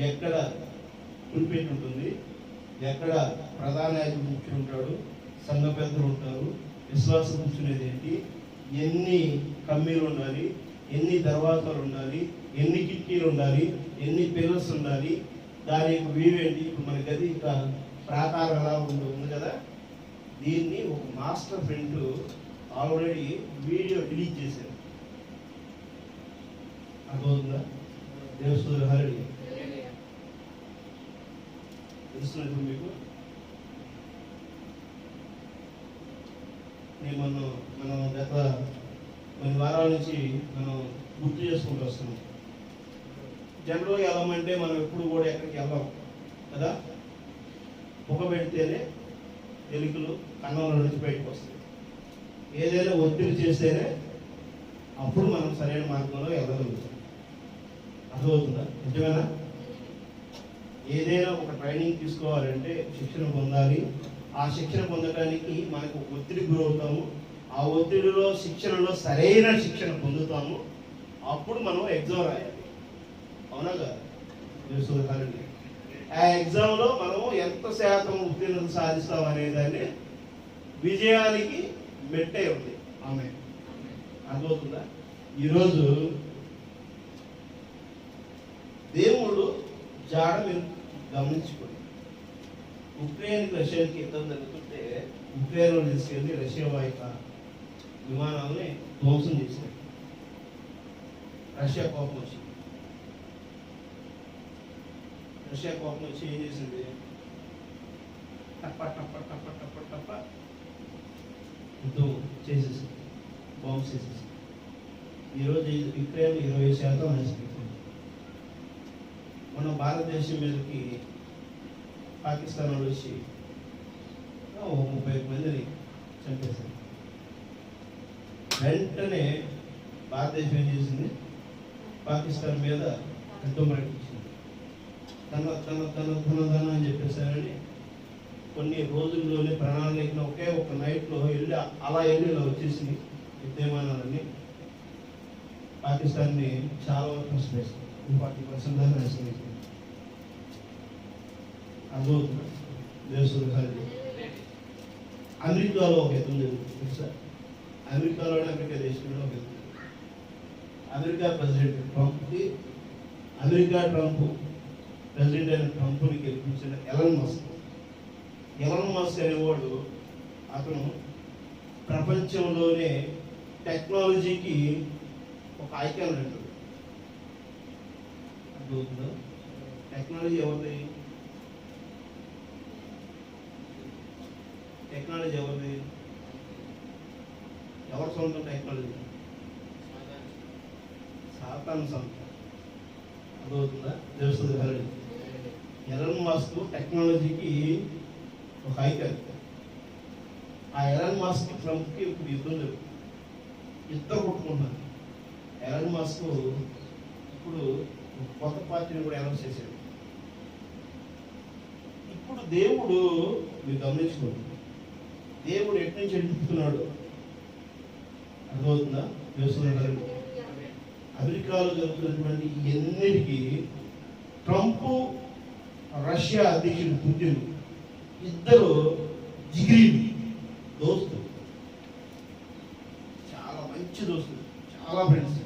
ఎక్కడ పులిపెట్టి ఉంటుంది, ఎక్కడ ప్రధాన నాయకుడు కూర్చుని ఉంటాడు, సంఘ పెద్దలు ఉంటారు, విశ్వాసం కూర్చునేది ఏంటి, ఎన్ని కమ్మీలు ఉండాలి, ఎన్ని దర్వాజాలు ఉండాలి, ఎన్ని కిటికీలు ఉండాలి, ఎన్ని పిల్లర్స్ ఉండాలి, దాని యొక్క వ్యూ ఏంటి. ఇప్పుడు మన గది ఇంకా ప్రాకారం ఎలా ఉంది కదా, దీన్ని ఒక master friend already video delete చేశారు. అర్థమవుతుందా? దేవస్థూరు హరి తెలుస్తున్నప్పుడు మీకు మనం గత కొన్ని వారాల నుంచి మనం గుర్తు చేసుకుంటూ వస్తున్నాం. జనరల్గా వెళ్ళమంటే మనం ఎప్పుడు కూడా ఎక్కడికి వెళ్ళాం కదా. పొగ పెడితేనే ఎలుకలు కన్నంలో నుంచి బయటకు వస్తాయి. ఏదైనా ఒత్తిడి చేస్తేనే అప్పుడు మనం సరైన మార్గంలో వెళ్ళగలుగుతాం. అర్థమవుతుందా? నిజమేనా? ఏదైనా ఒక ట్రైనింగ్ తీసుకోవాలంటే శిక్షణ పొందాలి, ఆ శిక్షణ పొందడానికి మనకు ఒత్తిడి గురవుతాము. ఆ ఒత్తిడిలో శిక్షణలో సరైన శిక్షణ పొందుతాము. అప్పుడు మనం ఎగ్జామ్ రాయాలి. అవునా కదా? ఆ ఎగ్జామ్లో మనము ఎంత శాతం ఉత్తీర్ణత సాధిస్తాం అనే దాన్ని విజయానికి మెట్టే ఉంది. ఆమె అర్థమవుతుందా? ఈరోజు దేవుడు జాడ మీరు గమనించుకోండి. ఉక్రెయిన్ రష్యాకి యుద్ధం జరుగుతుంటే ఉక్రెయిన్ తీసుకెళ్ళి రష్యా వాయుక విమానాలని ధ్వంసం చేశారు. రష్యా కోపం వచ్చింది. రష్యా కోపం వచ్చి ఏం చేసింది? టప్ప టప్ప టప్ప టప్ప టప్ప యుద్ధం చేసేసింది, బాంబ్స్ చేసేసింది. ఈరోజు యుక్రెయిన్ 20% నష్టపోయింది. మన భారతదేశం మీదకి పాకిస్తాన్ వాళ్ళు వచ్చి 30 మందిని చంపేశారు. వెంటనే భారతదేశం ఏం చేసింది? పాకిస్తాన్ మీద యుద్ధం ప్రకటించింది. తన అని చెప్పేసారని కొన్ని రోజుల్లోనే ప్రణాళిక ఒకే ఒక నైట్లో వెళ్ళి ఇలా వచ్చేసింది. యుద్ధమానాలన్నీ పాకిస్తాన్ని చాలా వరకు నష్టపోయింది. 40% దాకా నష్టపోయింది. అర్థమవుతుంది? దేశంలో అమెరికాలో ఒక యుద్ధం జరుగుతుంది సార్. అమెరికాలోనే అమెరికా దేశంలో ఒక యుద్ధం. అమెరికా ప్రెసిడెంట్ ట్రంప్ ప్రెసిడెంట్ అయిన ట్రంప్ని గెలిపించిన ఎలన్ మస్క్ అనేవాడు అతను ప్రపంచంలోనే టెక్నాలజీకి ఒక ఐకాన్ అంటాడు. అర్థమవుతుందా? టెక్నాలజీ ఎవరిది? ఎవరి సొంతం టెక్నాలజీ? సాతాను సొంతం. అర్థమవుతుందా? తెలుస్తుంది కదా. ఎలన్ మస్క్ టెక్నాలజీకి ఒక ఐకాన్. ఆ ఎలన్ మస్క్ ట్రంప్కి ఇప్పుడు యుద్ధం జరుగుతుంది. ఇద్దరు కొట్టుకుంటున్నారు. ఎలన్ మస్క్ ఇప్పుడు కొత్త పార్టీని కూడా అనౌన్స్ చేశాడు. ఇప్పుడు దేవుడు మీరు గమనించుకోండి, దేవుడు ఎటు నుంచి ఎడుతున్నాడు? అర్థమవుతుందా? తెలుస్తున్నారు. అమెరికాలో జరుగుతున్నటువంటి ఎన్నిటికీ ట్రంప్, రష్యా అధ్యక్షుడు పుతిన్ ఇద్దరు జిగిరి దోస్తులు, చాలా మంచి దోస్తులు, చాలా ఫ్రెండ్స్.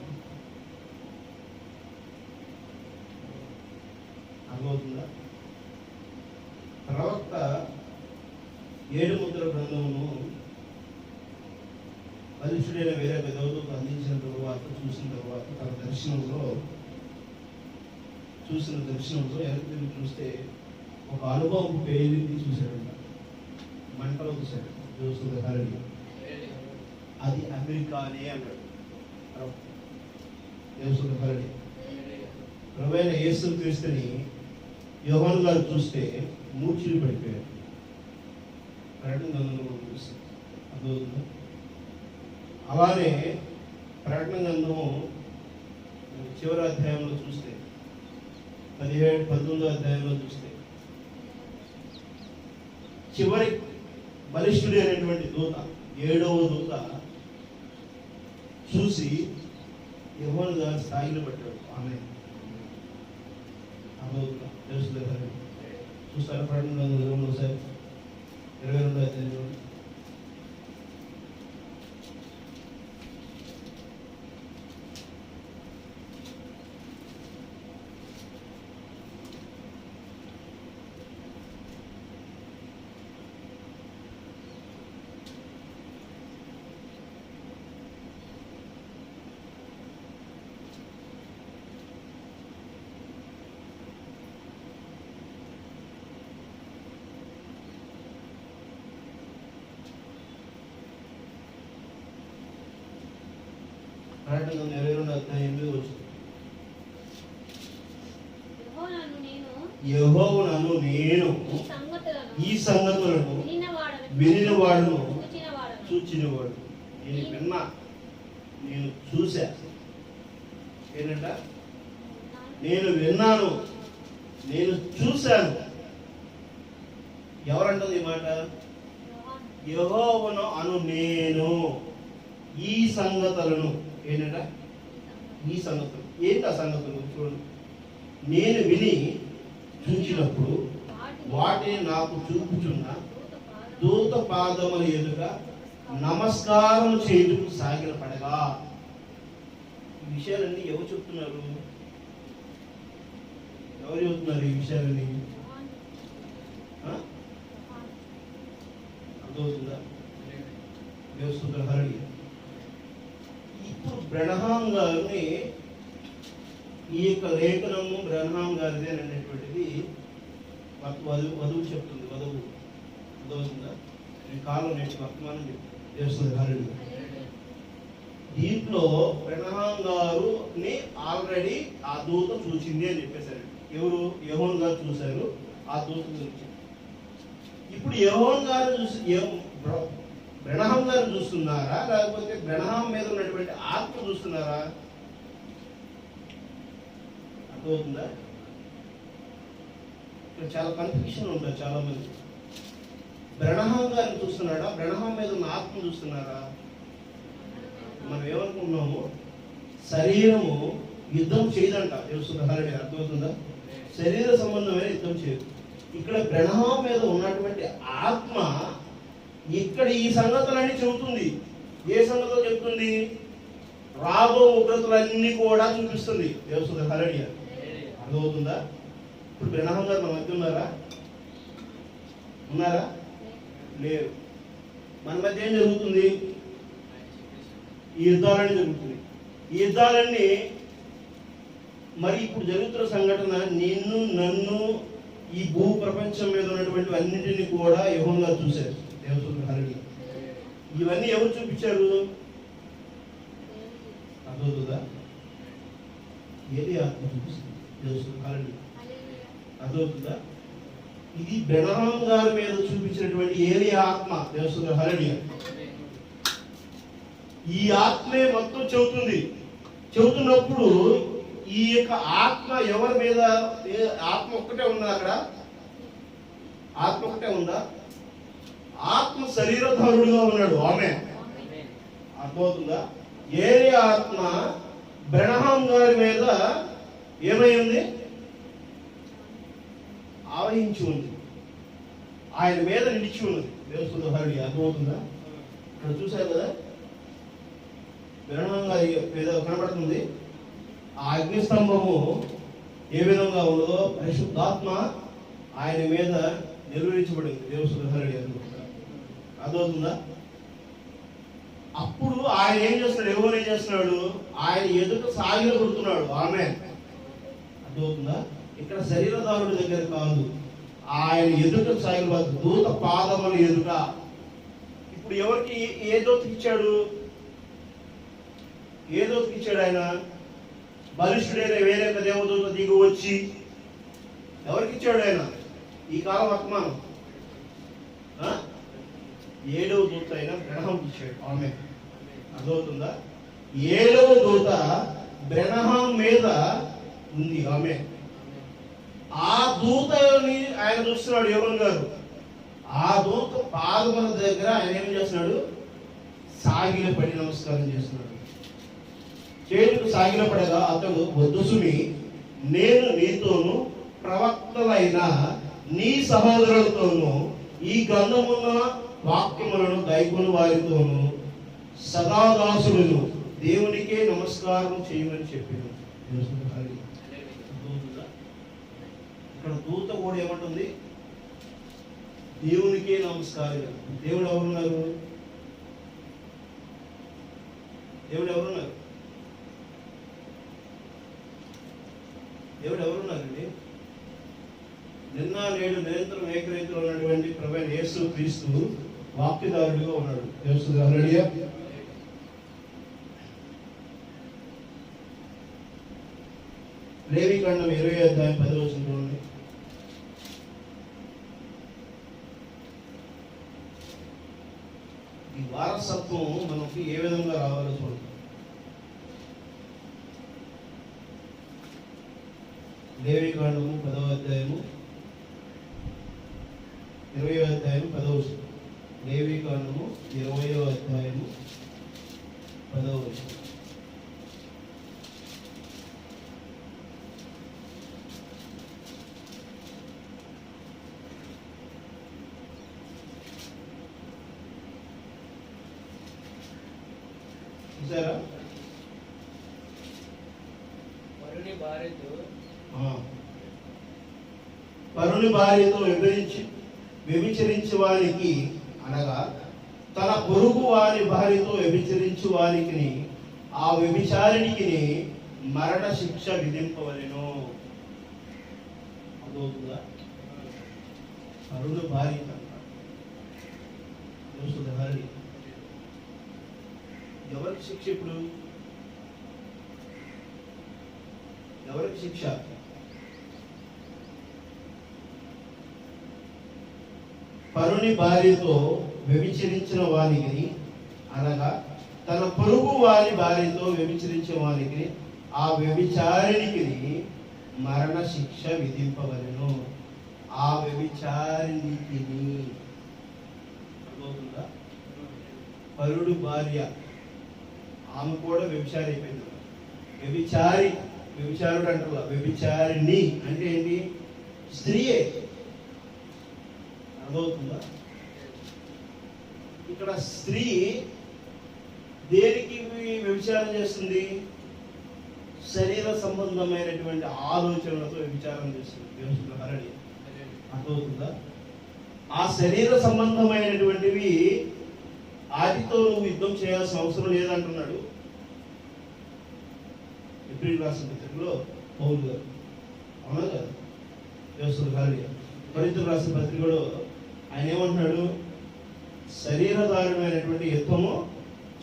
అర్థమవుతుందా? ప్రవక్త 7 ముద్ర గ్రంథమును బలిష్ఠుడైన వేరే పెదవులకు అందించిన తరువాత చూసిన తన దర్శనంలో వెనక్కి తిరిగి చూస్తే ఒక అనుభవం పేలింది చూశాడంట. మంటలో చూశాడు. చూస్తుంది హరణి. అది అమెరికానే అన్నాడు. చూస్తుంది హరణి. ప్రభువైన యేసు క్రీస్తుని యోహాను గారు చూస్తే మూర్ఛలు పడిపోయారు. ప్రకటన గ్రంథంలో చూస్తే అర్థమవుతుందా? అలానే ప్రకటన గ్రంథము చివరి అధ్యాయంలో చూస్తే 17-19 అధ్యాయంలో చూస్తే చివరి బలిష్ఠుడి అనేటువంటి దూత, 7వ దూత చూసి యోహాను గారు స్థాయిలో పట్టాడు. ఆమె తెలుస్తుంది కదా. చూస్తారా? ప్రకటన గ్రంథంలో ఒకసారి 22వ అధ్యాయంలో ప్రకటన 22వ అధ్యాయం 8వ వచనం. యెహోవాను నేను ఈ సంగతులను వినినవాడును చూచినవాడు. నేను చూశా. ఏంటంట? నేను విన్నాను, నేను చూశాను. ఎవరంటుంది ఈ మాట? యెహోవాను అను నేను ఈ సంగతులను ఏంటంట, ఈ సంగతులు ఏంటి? ఆ సంగతులు చూడండి. నేను విని చూచినప్పుడు వాటిని నాకు చూపుచున్న దూత పాదముల ఎదుట నమస్కారం చేయుటకు సాగిన పడగా. ఈ విషయాలన్నీ ఎవరు చెప్తున్నారు? ఎవరు చెప్తున్నారు ఈ విషయాలని? అర్థమవుతుందా? హరి. ఇప్పుడు బ్రహ్మాం గారిని ఈ యొక్క లేఖనము బ్రహ్మాం గారిదే అనేటువంటిది వధువు చెప్తుంది. వధువు అర్థమవుతుందా? ఈ కాలం నేటి వర్తమానం చేస్తుంది హరి. దీంట్లో బ్రహ్మాం గారుని ఆల్రెడీ ఆ దూత చూసింది అని చెప్పేశారు. ఎవరు? యెహోవా గారు చూశారు ఆ దూత గురించి. ఇప్పుడు యెహోవా గారు చూసి బ్రహ్మాం గారు చూస్తున్నారా, లేకపోతే బ్రహ్మాం మీద ఉన్నటువంటి ఆత్మ చూస్తున్నారా? అర్థమవుతుందా? ఇక్కడ చాలా కన్ఫ్యూషన్ ఉంటుంది చాలా మంది. బ్రహ్మాం గారిని చూస్తున్నాడా, బ్రహ్మాం మీద ఉన్న ఆత్మ చూస్తున్నారా? మనం ఏమనుకుంటున్నాము? శరీరము యుద్ధం చేయదంట తెలుస్తుందా? అర్థమవుతుందా? శరీర సంబంధమైన యుద్ధం చేయదు. ఇక్కడ బ్రహ్మాం మీద ఉన్నటువంటి ఆత్మ ఇక్కడ ఈ సంగతులన్నీ చెబుతుంది. ఏ సంగతులు చెప్తుంది? రాబో ఉగ్రతలన్నీ కూడా చూపిస్తుంది. తెలుస్తుందా? హల్లెలూయా. అర్థమవుతుందా? ఇప్పుడు బ్రహ్మాం గారు మన మధ్య ఉన్నారా? ఉన్నారా? లేరు. మన మధ్య ఏం జరుగుతుంది? ఈ యుద్ధాలన్నీ జరుగుతుంది. ఈ యుద్ధాలన్నీ మరి ఇప్పుడు జరుగుతున్న సంఘటన నిన్ను నన్ను ఈ భూ ప్రపంచం మీద ఉన్నటువంటి అన్నింటినీ కూడా యెహోవా గారు చూశారు. హల్లెలూయా. ఇవన్నీ ఎవరు చూపించారు? అర్థమవుతుందా? ఏది ఆత్మ చూపిస్తుంది. హల్లెలూయా. అర్థమవుతుందా? ఇది బ్రహ్మాం గారి మీద చూపించినటువంటి ఏలి ఆత్మ. దేవస్తున్న హల్లెలూయా. ఈ ఆత్మే మొత్తం చెబుతుంది. చెబుతున్నప్పుడు ఈ యొక్క ఆత్మ ఎవరి మీద? ఆత్మ ఒక్కటే ఉందా అక్కడ? ఆత్మ ఒక్కటే ఉందా? ఆత్మ శరీరధారుడుగా ఉన్నాడు. ఆమె అర్థమవుతుందా? ఏలి ఆత్మ బ్రహ్మాం గారి మీద ఏమై ఉంది? ఆవహించి ఉంది. ఆయన మీద నిలిచి ఉన్నది. దేవస్తున్న హల్లెలూయా. అర్థమవుతుందా? ఇక్కడ చూశారు కదా, బ్రహ్మాం గారి మీద కనబడుతుంది. ఆ అగ్నిస్తంభము ఏ విధంగా ఉన్నదో పరిశుద్ధాత్మ ఆయన మీద నిర్వహించబడింది. దేవస్తున్న హల్లెలూయా. అర్థమవుతుందా? అప్పుడు ఆయన ఏం చేస్తున్నాడు? ఎవరు ఏం చేస్తున్నాడు? ఆయన ఎదుట సాగిల కొడుతున్నాడు. ఆమె అర్థమవుతుందా? ఇక్కడ శరీరదారుడి దగ్గర కాదు, ఆయన ఎదుట సాగిల దూత పాదముల ఎదుట. ఇప్పుడు ఎవరికి ఏ దూతకి ఇచ్చాడు? ఏ దూతకి ఇచ్చాడు? ఆయన బలిష్ఠుడైన వేరే దేవదూత దిగు వచ్చి ఎవరికి ఇచ్చాడు? ఆయన ఈ కాలం వర్తమానం 7వ దూత అయిన బ్రహ్మాంకి ఇచ్చాడు. ఆమె అర్థమవుతుందా? 7వ దూత బ్రహ్మాం మీద ఉంది. ఆమె ఆ దూతని ఆయన చూస్తున్నాడు. యోగన్ గారు ఆ దూత పాదముల దగ్గర ఆయన ఏం చేస్తున్నాడు? సాగిల పడి నమస్కారం చేస్తున్నాడు. చేతుకు సాగిల పడగా అతడు, వద్దు సుమి, నేను నీతోను ప్రవక్తలైన నీ సహోదరులతోనూ ఈ గ్రంథమున్న వాక్యములను గైకొను వారితోనూ సదాదాసులను దేవునికే నమస్కారం చేయమని చెప్పాను. ఇక్కడ దూత కూడా ఏమంటుంది? దేవునికే నమస్కారం. దేవుడు ఎవరున్నారు? దేవుడు ఎవరున్నారు? దేవుడు ఎవరున్నారండి? నిన్న నేడు నిరంతరం ఏకరీతిలో ఉన్నటువంటి ప్రభువైన యేసు క్రీస్తు వాక్యదారుడిగా ఉన్నాడు. యేసు హల్లెలూయా. లేవికాండం 20వ అధ్యాయం 10వ వచనంలోని ఈ వారసత్వం మనకి ఏ విధంగా రావాలో చూడండి. లేవికాండము 10వ అధ్యాయము 20వ అధ్యాయం 10వ వచనం. లేవికాండము 20వ అధ్యాయము 10వ వచనం. చూసారా? పరుని భార్యతో వ్యభిచరించు వారికి అనగా తన పొరుగు వారి భార్యతో వ్యభిచరించు వారికి ఆ వ్యభిచారినికి మరణ శిక్ష విధింపవలెను. అర్థమవుతుందా? పరుని భార్య ఎవరికి శిక్ష? ఇప్పుడు ఎవరికి శిక్ష? పరుని భార్యతో వ్యభిచరించిన వానికి అనగా తన పొరుగు వారి భార్యతో వ్యభిచరించిన వానికి ఆ వ్యభిచారినికి మరణ శిక్ష విధింపవలెను. ఆ వ్యభిచారినికి అర్థమవుతుందా? పరుడు భార్య, ఆమె కూడా వ్యభిచారి అయిపోయింది. వ్యభిచారుడు అంటారు, వ్యభిచారిణి అంటే ఏంటి? స్త్రీయే. అర్థమవుతుందా? ఇక్కడ స్త్రీ దేనికి వ్యభిచారం చేస్తుంది? శరీర సంబంధమైనటువంటి ఆలోచనలతో వ్యభిచారం చేస్తుంది. అర్థమవుతుందా? ఆ శరీర సంబంధమైనటువంటివి వాటితో నువ్వు యుద్ధం చేయాల్సిన అవసరం లేదంటున్నాడు ఏప్రిల్ రాసిన పత్రికలో పౌలు గారు. అవునా కదా? కొరింథీయులకు రాసిన పత్రికలో ఆయన ఏమంటున్నాడు? శరీరధారమైనటువంటి యుద్ధము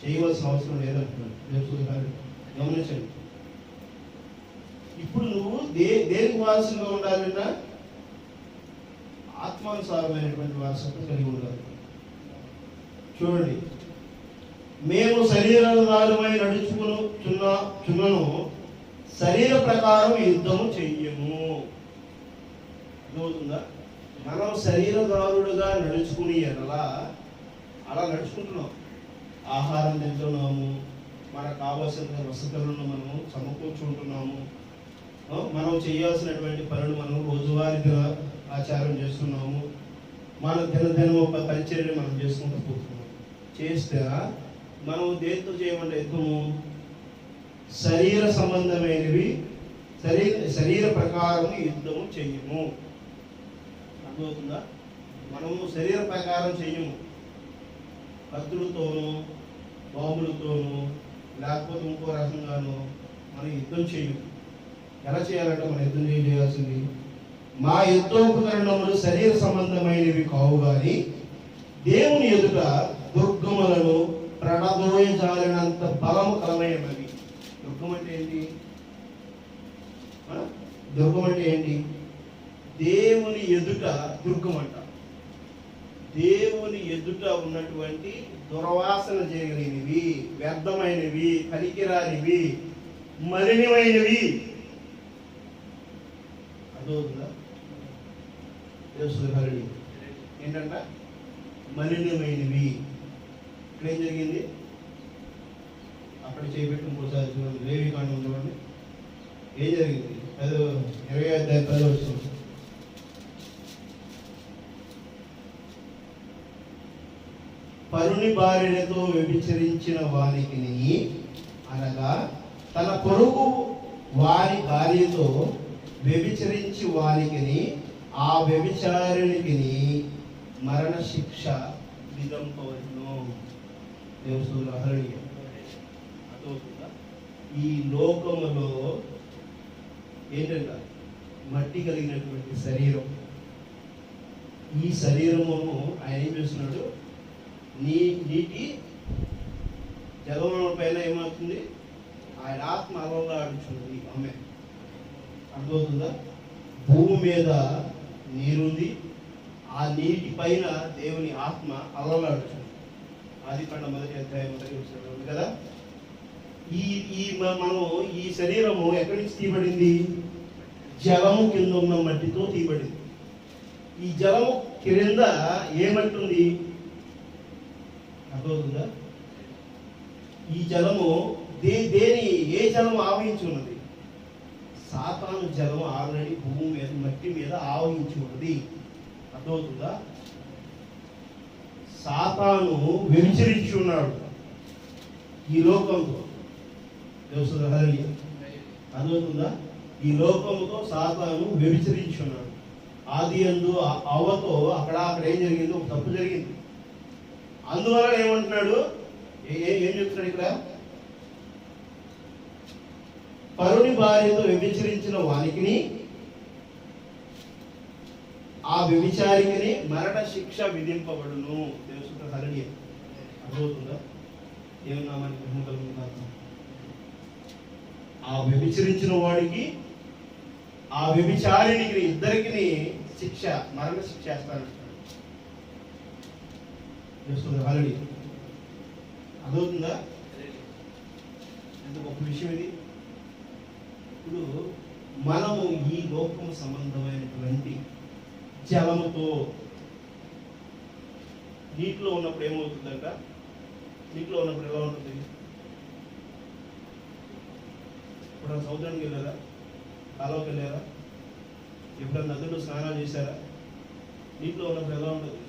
చేయవలసిన అవసరం లేదంటున్నాడు. గమనించండి. ఇప్పుడు నువ్వు దేనికి వారసుగా ఉండాలన్నా ఆత్మానుసారమైనటువంటి వారసత్వం కలిగి ఉండాలి. చూడండి, మేము శరీరధారమై నడుచుకును శరీర ప్రకారం యుద్ధము చెయ్యము. అర్థమవుతుందా? మనం శరీరదారుడుగా నడుచుకుని అలా నడుచుకుంటున్నాం. ఆహారం తింటున్నాము, మనకు కావాల్సిన వసతులను మనము సమకూర్చుకుంటున్నాము, మనం చేయాల్సినటువంటి పనులు మనం రోజువారీ ఆచారం చేస్తున్నాము, మన దినదిన పరిచర్యలు మనం చేసుకుంటూ పోతున్నాము. చేస్తే మనం దేంతో చేయమంటే యుద్ధము? శరీర సంబంధమైనవి, శరీర ప్రకారం యుద్ధము చెయ్యము. అర్థమవుతుందా? మనము శరీర ప్రకారం చెయ్యము. కత్తులతోనూ బాంబులతోనూ లేకపోతే ఇంకో రకంగానూ మనం యుద్ధం చేయము. ఎలా చేయాలంటే మనం యుద్ధం చేయాల్సింది, మా యుద్ధోపకరణములు శరీర సంబంధమైనవి కావు కానీ దేవుని ఎదుట దుర్గములను ప్రణదోయజాలినంత బలము కలమైనవి. దుర్గం అంటే ఏంటి? దుర్గం అంటే ఏంటి? దేవుని ఎదుట దుర్గం అంట. దేవుని ఎదుట ఉన్నటువంటి దుర్వాసన చేయగలిగినవి, వ్యర్థమైనవి, పనికిరానివి, మలినమైనవి. అర్థమవుతుందా? ఏంటంట? మలినమైనవి. ఇక్కడ ఏం జరిగింది? అక్కడ చేయబెట్టి ఇంకోసారి చూడండి, లేవికాండం చూడండి. ఏం జరిగింది? 20వ అధ్యాయం 10వ వచనం. పరుని భార్యతో వ్యభిచరించిన వానికి అనగా తన పొరుగు వారి భార్యతో వ్యభిచరించి వానికి ఆ వ్యభిచారునికి మరణ శిక్ష విధింపవలెను. ఈ లోకములో ఏంటంట? మట్టి కలిగినటువంటి శరీరం. ఈ శరీరమును ఆయన ఏం చేస్తున్నాడు? నీటి జలముల పైన ఏమవుతుంది? ఆయన ఆత్మ అలలాడుచున్నది. ఆమె అర్థమవుతుందా? భూమి మీద నీరుంది, ఆ నీటి పైన దేవుని ఆత్మ అలలాడుచున్నది. ఆదికాండం 1వ అధ్యాయం 1వ వచనం ఉంది కదా. మనం ఈ శరీరము ఎక్కడి నుంచి తీయబడింది? జలము కింద ఉన్న మట్టితో తీయబడింది. ఈ జలము క్రింద ఏమంటుంది? అర్థమవుతుందా? ఈ జలము దేని ఏ జలము ఆవహించి ఉన్నది? సాతాను జలము ఆల్రెడీ భూమి మీద మట్టి మీద ఆవహించి ఉన్నది. అర్థమవుతుందా? సాతాను వ్యభిచరించి ఉన్నాడు ఈ లోకంతో. అర్థమవుతుందా? ఈ లోకంతో సాతాను వ్యభిచరించి ఉన్నాడు. ఆది యందు అవ్వతో అక్కడ ఏం జరిగింది? ఒక తప్పు జరిగింది. అందువల్ల ఏమంటున్నాడు? ఏం చెప్తున్నాడు ఇక్కడ? పరుని భార్యతో వ్యభిచరించిన వానికిని ఆ వ్యభిచారికిని మరణ శిక్ష విధింపబడును. తెలుసుకుంటా సరణి. అర్థమవుతుందా? ఏమన్నామని కలుగుతున్నారు? ఆ వ్యభిచరించిన వాడికి ఆ వ్యభిచారినికి ఇద్దరికి శిక్ష, మరణ శిక్ష వేస్తానంటున్నాడు. అర్థమవుతుందా? ఎంత గొప్ప విషయం ఇది. ఇప్పుడు మనము ఈ లోకం సంబంధమైనటువంటి జలముతో నీటిలో ఉన్నప్పుడు ఏమవుతుందంట? నీటిలో ఉన్నప్పుడు ఎలా ఉంటుంది? ఇప్పుడు సముద్రానికి వెళ్ళారా? కాలువకి వెళ్ళారా? ఎప్పుడన్నా నదులు స్నానాలు చేశారా? నీటిలో ఉన్నప్పుడు ఎలా ఉంటుంది?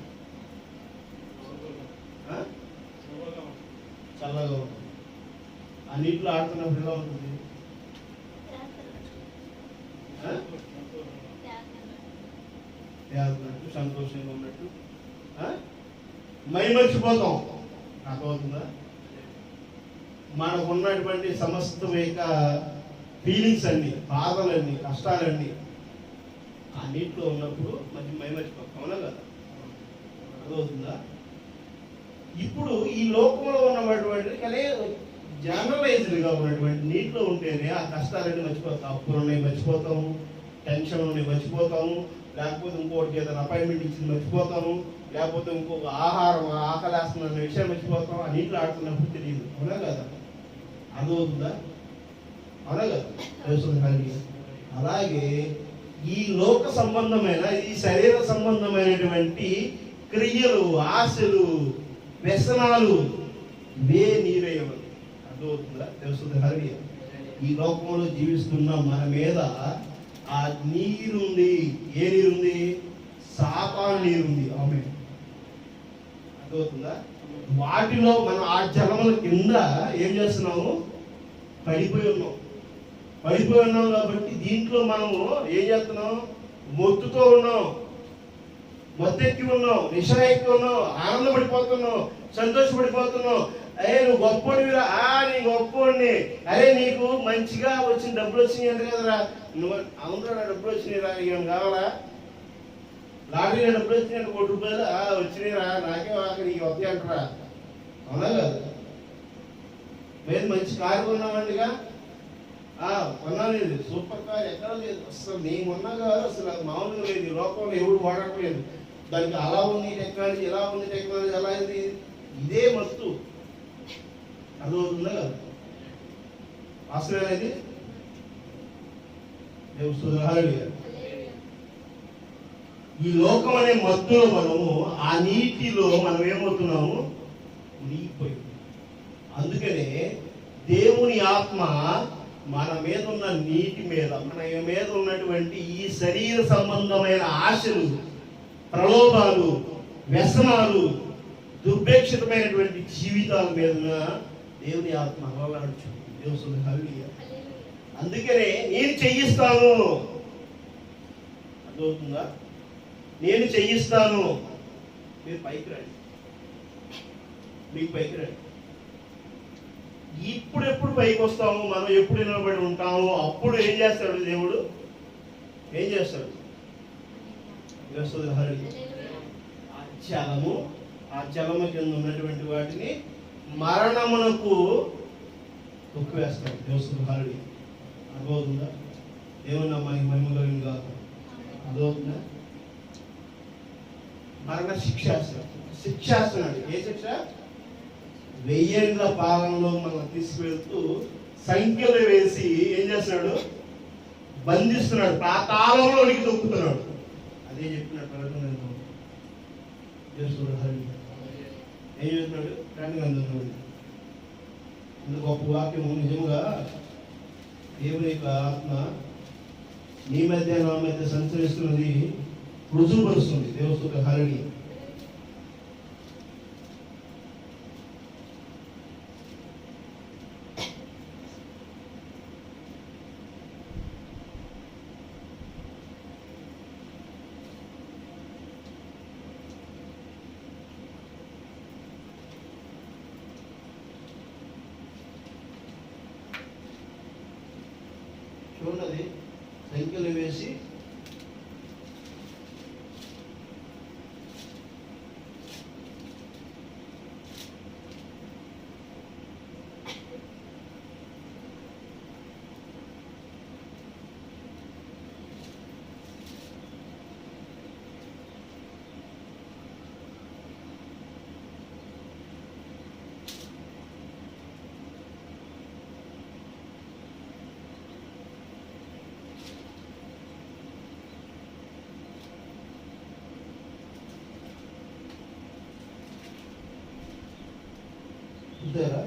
చల్లగా ఉంటుంది. ఆ నీటిలో ఆడుతున్నప్పుడు ఎలా ఉంటుంది? సంతోషంగా ఉన్నట్టు మైమర్చిపోతాం. అర్థమవుతుందా? మనకు ఉన్నటువంటి సమస్త ఫీలింగ్స్ అన్ని, బాధలన్నీ, కష్టాలన్నీ ఆ నీటిలో ఉన్నప్పుడు మంచి మైమర్చిపోతాం. అవునా కదా? అర్థమవుతుందా? ఇప్పుడు ఈ లోకంలో ఉన్నటువంటి కానీ జనరలైజ్డ్గా ఉన్నటువంటి నీటిలో ఉంటేనే ఆ కష్టాలన్నీ మర్చిపోతాం. అప్పులు ఉన్నాయి మర్చిపోతాము, టెన్షన్ ఉన్నాయి మర్చిపోతాము, లేకపోతే ఇంకోటి ఏదైనా అపాయింట్మెంట్ ఇచ్చింది మర్చిపోతాము, లేకపోతే ఇంకొక ఆహారం ఆకలేస్తున్న విషయం మర్చిపోతాం. ఆ నీటిలో ఆడుతున్నప్పుడు తెలియదు. అవునా కదా? అర్థమవుతుందా? అవునా కదా? అలాగే ఈ లోక సంబంధమైన, ఈ శరీర సంబంధమైనటువంటి క్రియలు, ఆశలు, వ్యసనాలు వే నీరేయమని. అర్థమవుతుందా? తెలుస్తుంది. హరి ఈ లోకంలో జీవిస్తున్న మన మీద ఆ నీరుంది. ఏ నీరుంది? సాతాను నీరుంది. ఆమె అర్థమవుతుందా? వాటిలో మనం ఆ జలముల కింద ఏం చేస్తున్నాము? పడిపోయి ఉన్నాం కాబట్టి దీంట్లో మనము ఏం చేస్తున్నాం? మొత్తుతో ఉన్నాం, మొత్తెక్కి ఉన్నాం, నిష ఎక్కి ఉన్నాం, ఆనందపడిపోతున్నాం, సంతోషపడిపోతున్నాం. అరే నువ్వు గొప్పోడివిరా, నీ గొప్పోడిని, అరే నీకు మంచిగా వచ్చిన డబ్బులు వచ్చినాయి అంటే కదరా. నువ్వు అవునరా డబ్బులు వచ్చినాయిరా, నీకేమైనా కావాలా? లాటరీలో డబ్బులు వచ్చినాయి, ₹1,00,000 వచ్చినాయిరా, నాకే నీకు వద్ద అంటారా? అవునా కదా? మేము మంచి కారు కొన్నామండిగా, కొన్నాను. ఇది సూపర్ కార్, ఎక్కడ లేదు అసలు. మేము ఉన్నా కాదు, అసలు అది మామూలుగా లేదు. ఈ లోకంలో ఎవరు వాడట్లేదు. దానికి అలా ఉంది టెక్నాలజీ, ఇలా ఉంది టెక్నాలజీ, అలా ఉంది. ఇదే మస్తు. అర్థమవుతుందా కదా? అసలు అనేది ఈ లోకం అనే మత్తులో మనము ఆ నీటిలో మనం ఏమవుతున్నాము? మునిగిపోయి. అందుకనే దేవుని ఆత్మ మన మీద ఉన్న నీటి మీద, మన మీద ఉన్నటువంటి ఈ శరీర సంబంధమైన ఆశలు, ప్రలోభాలు, వ్యసనాలు, దుర్భేక్షితమైనటువంటి జీవితాల మీద దేవుని ఆత్మ అలవాటు. దేవుని హల్లెలూయా. అందుకనే నేను చెయ్యిస్తాను. అర్థమవుతుందా? నేను చెయ్యిస్తాను. మీరు పైకి రండి, మీకు పైకి రండి. ఇప్పుడెప్పుడు పైకి వస్తాము, మనం ఎప్పుడు నిలబడి ఉంటాము, అప్పుడు ఏం చేస్తాడు దేవుడు? ఏం చేస్తాడు? ఆ జలము కింద ఉన్నటువంటి వాటిని మరణమునకు తొక్కివేస్తాడు. దేవుడు హరి. అర్థమవుతుందా? ఏమన్నా మనకి మహిమ కలిగింది కాదు. అర్థమవుతుందా? మరణ శిక్షాస్తున్నాడు. ఏ శిక్ష? 1000 ఏళ్ల పాలనలో మనం తీసుకువెళ్తూ సంఖ్యలు వేసి ఏం చేస్తున్నాడు? బంధిస్తున్నాడు, పాతాళంలోనికి తొక్కుతున్నాడు. అదే చెప్పినట్టు ఏం చెప్తున్నాడు? ప్రకటన గ్రంథంలో ఇంత గొప్ప వాక్యము. నిజంగా దేవుని యొక్క ఆత్మ నీ మధ్య నా మధ్య సంచరిస్తున్నది రుజువుపరుస్తుంది. దేవస్తుత హరిణి చూడండి, సంఖ్యలు వేసి చూసారా?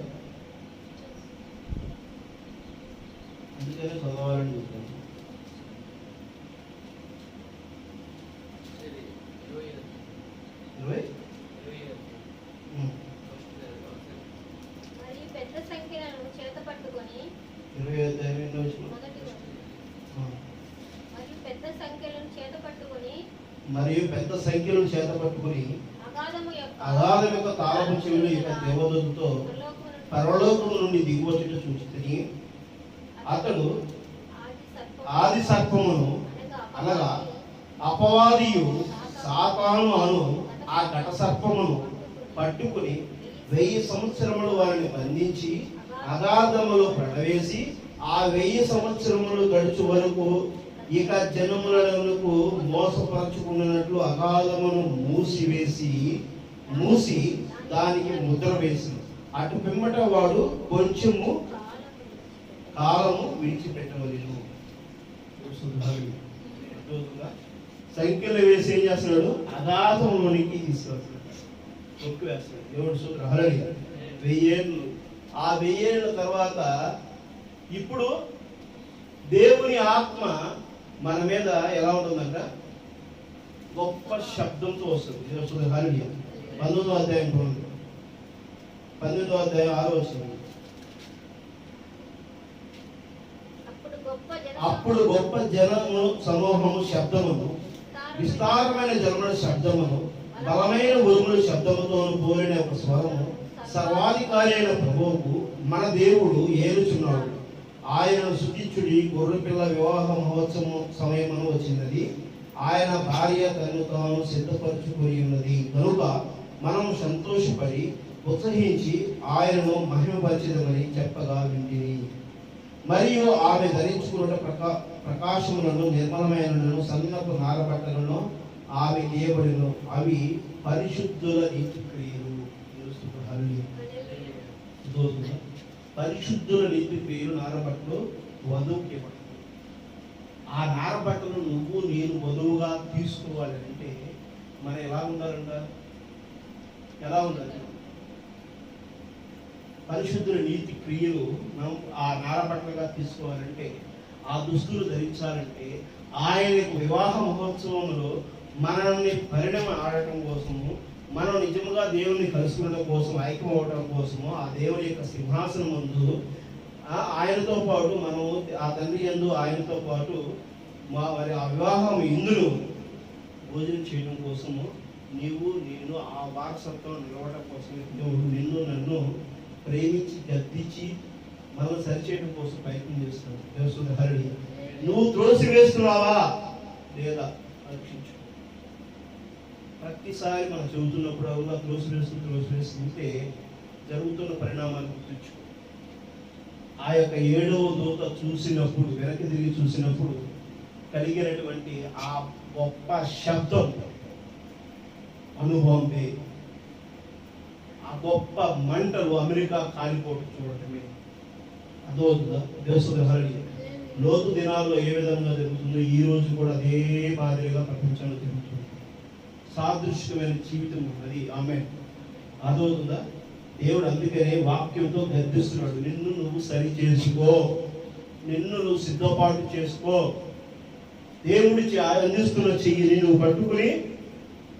అందుకనే చదవాలని చెప్తాను. 20 మరియు పెద్ద సంఖ్యలను చేత పట్టుకొని 20 మొదటి మరియు పెద్ద సంఖ్యలను చేత పట్టుకొని అగాధం యొక్క తాళపు చెవులు యొక్క దేవదూతతో పరలోకము నుండి దిగువచ్చుట చూచితిని. అతడు ఆది సర్పమును అనగా అపవాదియు సాతాను అను ఆ ఘట సర్పమును పట్టుకుని 1000 సంవత్సరములు వారిని బంధించి అగాధములో పడవేసి ఆ 1000 సంవత్సరములు గడుచు వరకు ఇక జనములకు మోసపరచుకున్నట్లు అగాధమును మూసి దానికి ముద్ర వేసి అటు పిమ్మట వాడు కొంచెము కాలము విడిచిపెట్టవలేదు. సంఖ్యలు వేసి ఏం చేస్తున్నాడు? అగాధంలోనికి తీసుకెళ్తున్నాడు, తొక్కి వేస్తున్నాడు. దేవుడు సూత్రహరి 1000 ఏళ్ళు. ఆ 1000 ఏళ్ళ తర్వాత ఇప్పుడు దేవుని ఆత్మ మన మీద ఎలా ఉంటుందంట? గొప్ప శబ్దంతో వస్తుంది. హరి 19వ అధ్యాయం 19వ అధ్యాయం 6వ వచనం. అప్పుడు గొప్ప జనము సమూహము శబ్దమును, విస్తారమైన జనముల శబ్దమును, బలమైన ఉరుముల శబ్దముతో పోలిన ఒక స్వరము సర్వాధికారి అయిన ప్రభువుకు మన దేవుడు ఏలుచున్నాడు. ఆయనను శుద్ధించుడి, గొర్రెపిల్ల వివాహ మహోత్సవం సమయమును వచ్చినది. ఆయన భార్య తను తాను సిద్ధపరచుకొని ఉన్నది కనుక మనం సంతోషపడి ఉత్సహించి ఆయనను మహిమపరిచిదమని చెప్పగా వింటిని. మరియు ఆమె ధరించుకున్న ప్రకాశములను, నిర్మలమైనను, సన్నపు నారబట్టలను ఆమె చేయబడిను. అవి పరిశుద్ధుల నీతి క్రియలు. పరిశుద్ధుల నీతి క్రియలు నారబట్టలు వధువుకి ఇవ్వడం. ఆ నారబట్టలు నువ్వు నేను వధువుగా తీసుకోవాలి అంటే మనం ఎలా ఉండాలంట? ఎలా ఉండాలి? పరిశుద్ధుల నీతి క్రియలు మనం ఆ నారబట్టలుగా తీసుకోవాలంటే, ఆ దుస్తులు ధరించాలంటే, ఆయనకు వివాహ మహోత్సవంలో మనల్ని పరిణామం ఆడటం కోసము, మనం నిజంగా దేవుని కలుసుకోవడం కోసం, ఐక్యం అవడం కోసము, ఆ దేవుని యొక్క సింహాసనం ముందు ఆయనతో పాటు మనం ఆ తండ్రి యందు ఆయనతో పాటు వారి ఆ వివాహం ఇందులో భోజనం చేయడం కోసము నీవు నేను ఆ వారసత్వం నిలవడం కోసమే దేవుడు నిన్ను నన్ను ప్రేమించి గద్దించి మనం సరిచేయడం కోసం ప్రయత్నం చేస్తున్నాడు. దేవసుని హరి నువ్వు త్రోసి వేస్తున్నావా లేదా రక్షించు. ప్రతిసారి మనం చెబుతున్నప్పుడు అవునా త్రోసి వేస్తుంటే జరుగుతున్న పరిణామాలు గుర్తించు. ఆ యొక్క 7వ దూత చూసినప్పుడు, వెనక్కి తిరిగి చూసినప్పుడు కలిగినటువంటి ఆ గొప్ప శబ్దం అనుభవం, ఆ గొప్ప మంటలు అమెరికా కాలిపోటు చూడటమే అదో దేశోదహరి. లోతు దినాల్లో ఏ విధంగా జరుగుతుందో ఈ రోజు కూడా అదే మాదిరిగా ప్రపంచంలో జరుగుతుంది. సాదృశ్యమైన జీవితం అది. ఆమె అదవుతుందా? దేవుడు అందుకనే వాక్యంతో గద్దిస్తున్నాడు, నిన్ను నువ్వు సరి చేసుకో, నిన్ను నువ్వు సిద్ధపాటు చేసుకో. దేవుడి అందిస్తున్న చెయ్యిని నువ్వు పట్టుకుని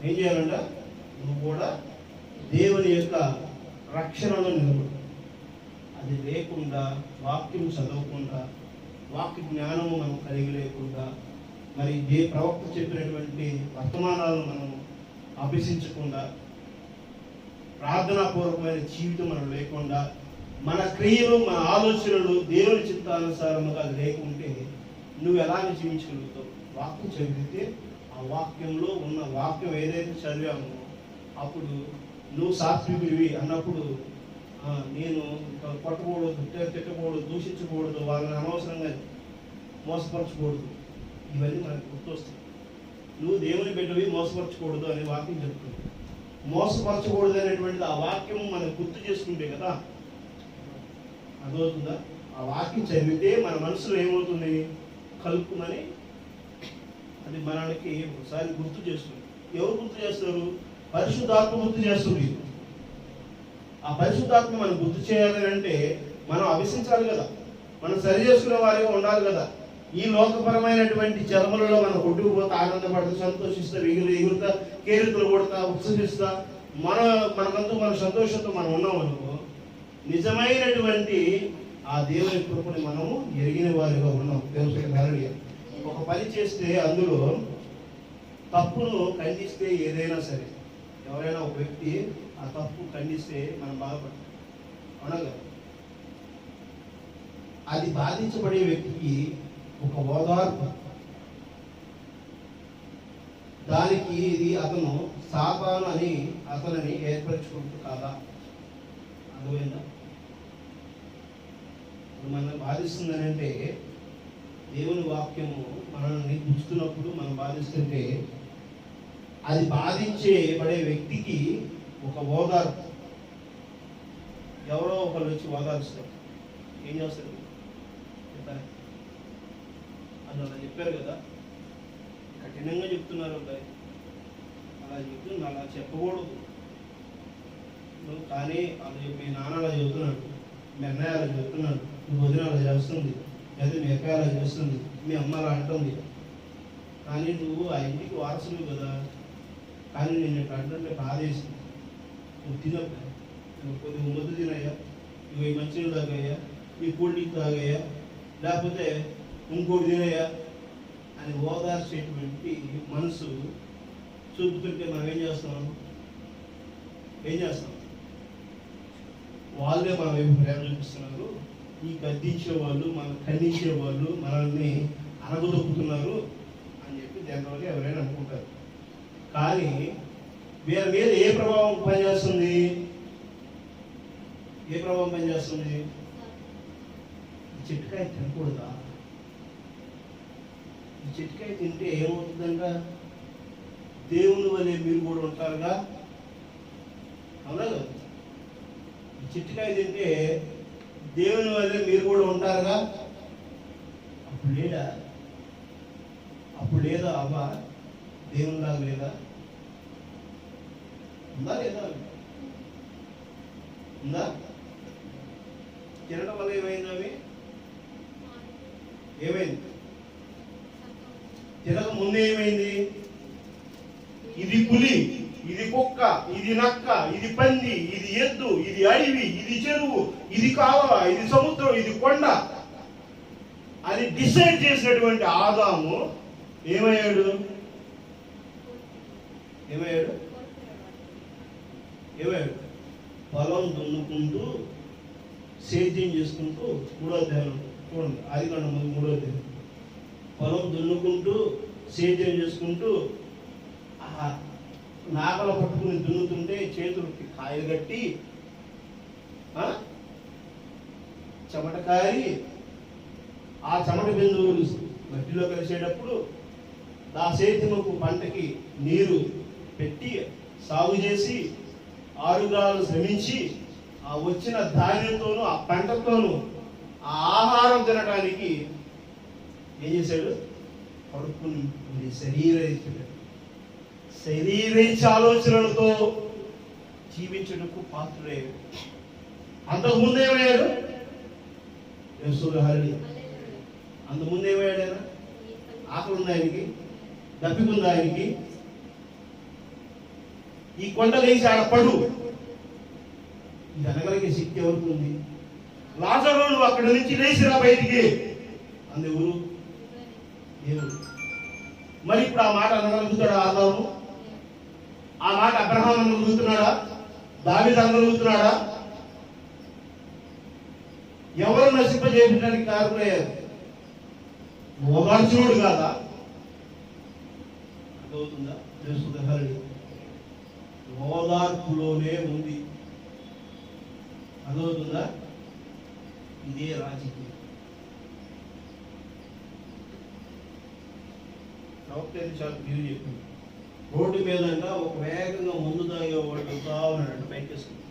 ఏం చేయాలంట? నువ్వు కూడా దేవుని యొక్క రక్షణలో నిలబడు. అది లేకుండా, వాక్యం చదవకుండా, వాక్య జ్ఞానము మనం కలిగి లేకుండా, మరి ఏ ప్రవక్త చెప్పినటువంటి వర్తమానాలను మనం అభ్యసించకుండా, ప్రార్థనాపూర్వకమైన జీవితం మనం లేకుండా, మన క్రియలు మన ఆలోచనలు దేవుని చిత్తానుసారముగా లేకుంటే నువ్వు ఎలాగ జీవించగలుగుతావు? వాక్యం చదివితే ఆ వాక్యంలో ఉన్న వాక్యం ఏదైతే చదివామో అప్పుడు నువ్వు సాత్వికుడివి అన్నప్పుడు నేను కొట్టకూడదు, తిట్టకూడదు, దూషించకూడదు, వాళ్ళని అనవసరంగా మోసపరచకూడదు, ఇవన్నీ మనకు గుర్తొస్తాయి. నువ్వు దేవుని బిడ్డవి, మోసపరచకూడదు అనే వాక్యం చెప్తుంది. మోసపరచకూడదు అనేటువంటిది ఆ వాక్యం మనం గుర్తు చేసుకుంటే కదా అర్థమవుతుందా? ఆ వాక్యం చదివితే మన మనసులో ఏమవుతుంది? కలుపుమని అది మనకి ఒకసారి గుర్తు చేస్తుంది. ఎవరు గుర్తు చేస్తారు? పరిశుద్ధాత్మ గుర్తు చేస్తుంది. ఆ పరిశుద్ధాత్మ మనం గుర్తు చేయాలి అంటే మనం అభ్యసించాలి కదా, మనం సరి చేసుకునే వారిగా ఉండాలి కదా. ఈ లోకపరమైనటువంటి జన్మలలో మనం కొట్టుకుపోతా, ఆనందపడతా, సంతోషిస్తా, ఎగురుతా, కేరింతలు కొడతా, ఉత్సహిస్తా, మనకంటూ మన సంతోషంతో మనం ఉన్నాం అనుకో, నిజమైనటువంటి ఆ దేవుని కృపని మనము ఎరిగిన వారిగా ఉన్నాం. తెలుసు, ఒక పని చేస్తే అందులో తప్పును ఖండిస్తే ఏదైనా సరే, ఎవరైనా ఒక వ్యక్తి ఆ తప్పు ఖండిస్తే మనం బాధపడతాం, అవునగా? అది బాధించబడే వ్యక్తికి ఒక ఓదార్పు, దానికి ఇది అతను సాతాను అని అతనిని ఏర్పరచుకుంటూ కాదా? అర్థమైందా? మనం బాధిస్తుందని అంటే దేవుని వాక్యము మనల్ని గుర్తున్నప్పుడు మనం బాధిస్తుంటే అది బాధించబడే వ్యక్తికి ఒక ఓదార్పు. ఎవరో ఒకళ్ళు వచ్చి ఓదార్స్తారు. ఏం చేస్తారు? చెప్పారు అది అలా చెప్పారు కదా, కఠినంగా చెప్తున్నారు అబ్బాయి, అలా చెప్తుంది, అలా చెప్పకూడదు. కానీ అది మీ నాన్న అలా చెబుతున్నాడు, మీ అన్నయ్య అలా చెబుతున్నాడు, మీ వదిన అలా చేస్తుంది, లేదా మీ అక్క అలా చేస్తుంది, మీ అమ్మ అలా అంటుంది, కానీ నువ్వు ఆ ఇంటికి వారసులు కదా, కానీ నేను ఇట్లా అంటుంటే బాధ వేసింది. నువ్వు తినప్పుడు నువ్వు కొద్దిగా ముద్దు తినయ్యా, నువ్వు ఈ మంచినీళ్ళు తాగయ్యా, ఈ కూల్ డ్రింక్ తాగయ్యా, లేకపోతే ఇంకోటి తినయ్యా అని ఓదార్చేటువంటి మనసు చూపుతుంటే మనం ఏం చేస్తాం? వాళ్ళే మన వైపు ప్రేమ చూపిస్తున్నారు, ఈ గద్దించే వాళ్ళు, మనం ఖండించే వాళ్ళు మనల్ని అనగదొక్కుతున్నారు అని చెప్పి దానివల్ల ఎవరైనా అనుకుంటారు. కానీ వీరి మీద ఏ ప్రభావం పనిచేస్తుంది? చిట్కాయ తినకూడదా? ఈ చిట్కాయ తింటే ఏమవుతుందంట? దేవుని వల్లే మీరు కూడా ఉంటారుగా, అవునా కదా? ఈ చిట్కాయ తింటే దేవుని వల్లే మీరు కూడా ఉంటారుగా. అప్పుడు లేదా అవ్వ దేవునిలాగా లేదా? ఉందా లేదా? ఉందా? తినడం వల్ల ఏమైంది? ఏమైంది? తినక ముందు ఏమైంది? ఇది పులి, ఇది కుక్క, ఇది నక్క, ఇది పంది, ఇది ఎద్దు, ఇది అడవి, ఇది చెరువు, ఇది కాలువ, ఇది సముద్రం, ఇది కొండ అని డిసైడ్ చేసినటువంటి ఆదాము ఏమయ్యాడు? పొలం దున్నుకుంటూ సేద్యం చేసుకుంటూ, 3వ అధ్యాయం చూడండి, ఆదికాండం 3వ అధ్యాయం. పొలం దున్నుకుంటూ సేద్యం చేసుకుంటూ నాగలు పట్టుకుని దున్నుతుంటే చేతులకి కాయలు కట్టి చెమట కారి ఆ చెమట బిందువులు మట్టిలో కలిసేటప్పుడు ఆ సేద్యముకు పంటకి నీరు పెట్టి సాగు చేసి 6 గ్రాలు శ్రమించి ఆ వచ్చిన ధాన్యంతోనూ ఆ పంటతోనూ ఆ ఆహారం తినడానికి ఏం చేశాడు? కడుపుని శరీరేచ్ఛ ఆలోచనలతో జీవించడానికి పాత్రుడయ్యాడు. అంతకుముందు ఏమయ్యాడు? హరి అంతకుముందు ఏమయ్యాడు? ఆయన ఆకలి ఉంది, ఆయనకి దప్పిక ఉంది, ఆయనకి ఈ కొండ లేచి ఆడపడు, ఇది అనగలిగే శక్తి ఎవరికి ఉంది? లాజరు నువ్వు అక్కడి నుంచి లేచిరా బయటికి అందెవరు? దేవుడు. మరి ఇప్పుడు ఆ మాట అనగలుగుతాడా ఆదాము? ఆ మాట అబ్రహాం అనగలుగుతున్నాడా? దావీదు అనగలుగుతున్నాడా? ఎవరు నశింపజేయడానికి కారణమయ్యారు? ఓదార్చుడు కాదా? అర్థమవుతుందా? తెలుసుకుంటారు. ఓదార్పులోనే ఉంది. అర్థమవుతుందా? ఇదే రాజకీయం. ప్రవక్త చాలా క్లియర్ చెప్పింది. రోడ్డు మీద ఒక వేగంగా ముందు తాగేవాడు వెళ్తా ఉన్నాడు, బైక్ వేసుకుని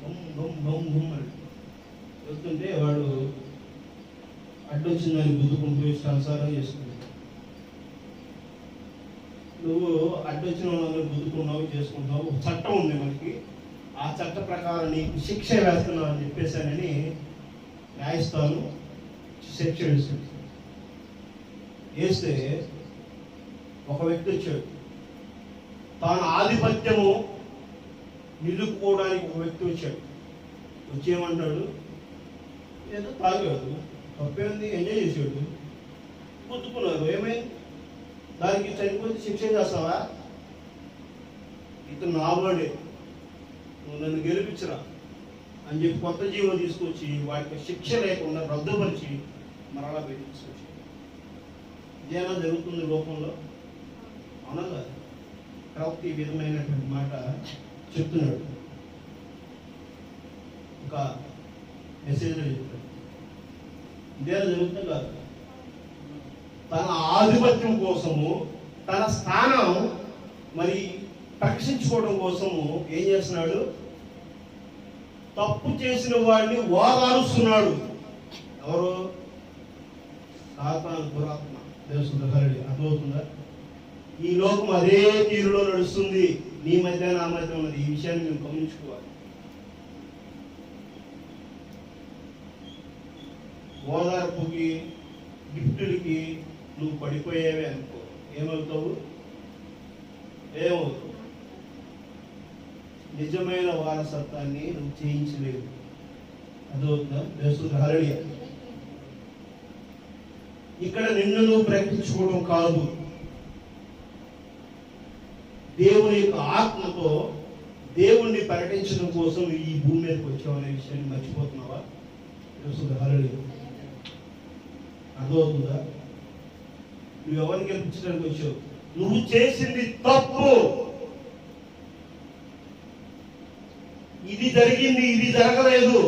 వెళ్తుంటే వాడు అడ్డొచ్చిందని గుద్దుకుంటూ సంసారం చేసుకుంటాడు. నువ్వు అడ్డొచ్చిన వాళ్ళందరూ గుద్దుకున్నావు, చేసుకుంటావు, చట్టం ఉంది మనకి, ఆ చట్ట ప్రకారం నీకు శిక్ష వేస్తున్నావు అని చెప్పేసానని న్యాయస్థానం శిక్ష వేస్తుంది. వేస్తే ఒక వ్యక్తి వచ్చాడు, తాను ఆధిపత్యము నిలుపుకోవడానికి ఒక వ్యక్తి వచ్చాడు. వచ్చేయమంటాడు, ఏదో తాగాడు, తప్పేంది, ఎంజాయ్ చేసాడు, గుద్దుకున్నారు, ఏమైంది? దానికి చనిపోతే శిక్ష చేస్తావా? ఇతను నావాడే, నువ్వు నన్ను గెలిపించరా అని చెప్పి కొత్త జీవం తీసుకొచ్చి వాటికి శిక్ష లేకుండా రద్దుపరిచి మరలా బయట తీసుకొచ్చి ఇదేనా జరుగుతుంది లోకంలో? అనగా ప్రవక్త ఈ విధమైనటువంటి మాట చెప్తున్నాడు. ఒక మెసేజ్లో చెప్తాడు, ఇదేనా జరుగుతుంది కాదు. తన ఆధిపత్యం కోసము, తన స్థానం మరి రక్షించుకోవడం కోసము ఏం చేస్తున్నాడు? తప్పు చేసిన వాడిని ఓదారుస్తున్నాడు. ఎవరు? సాతాను, దురాత్మ. తెలుసుకుంటారు. అర్థమవుతుందా? ఈ లోకం అదే తీరులో నడుస్తుంది. నీ మధ్య నా మధ్య ఉన్నది. ఈ విషయాన్ని మేము గమనించుకోవాలి. ఓదార్పుకి, గిఫ్టులకి నువ్వు పడిపోయేవే అనుకో, ఏమవుతావు? ఏమవుతావు? నిజమైన వారసత్వాన్ని నువ్వు చేయించలేవు. అదవుతుందా? తెలుసుకుంటారు. ఇక్కడ నిన్ను నువ్వు ప్రకటించుకోవడం కాదు, దేవుని యొక్క ఆత్మతో దేవుణ్ణి ప్రకటించడం కోసం ఈ భూమి మీదకి వచ్చావు అనే విషయాన్ని మర్చిపోతున్నావా? తెలుసుకుంటారు. అర్థమవుతుందా? నువ్వు ఎవరిని గెలిపించడానికి వచ్చావు? నువ్వు చేసింది తప్పు, ఇది జరిగింది, ఇది జరగలేదు,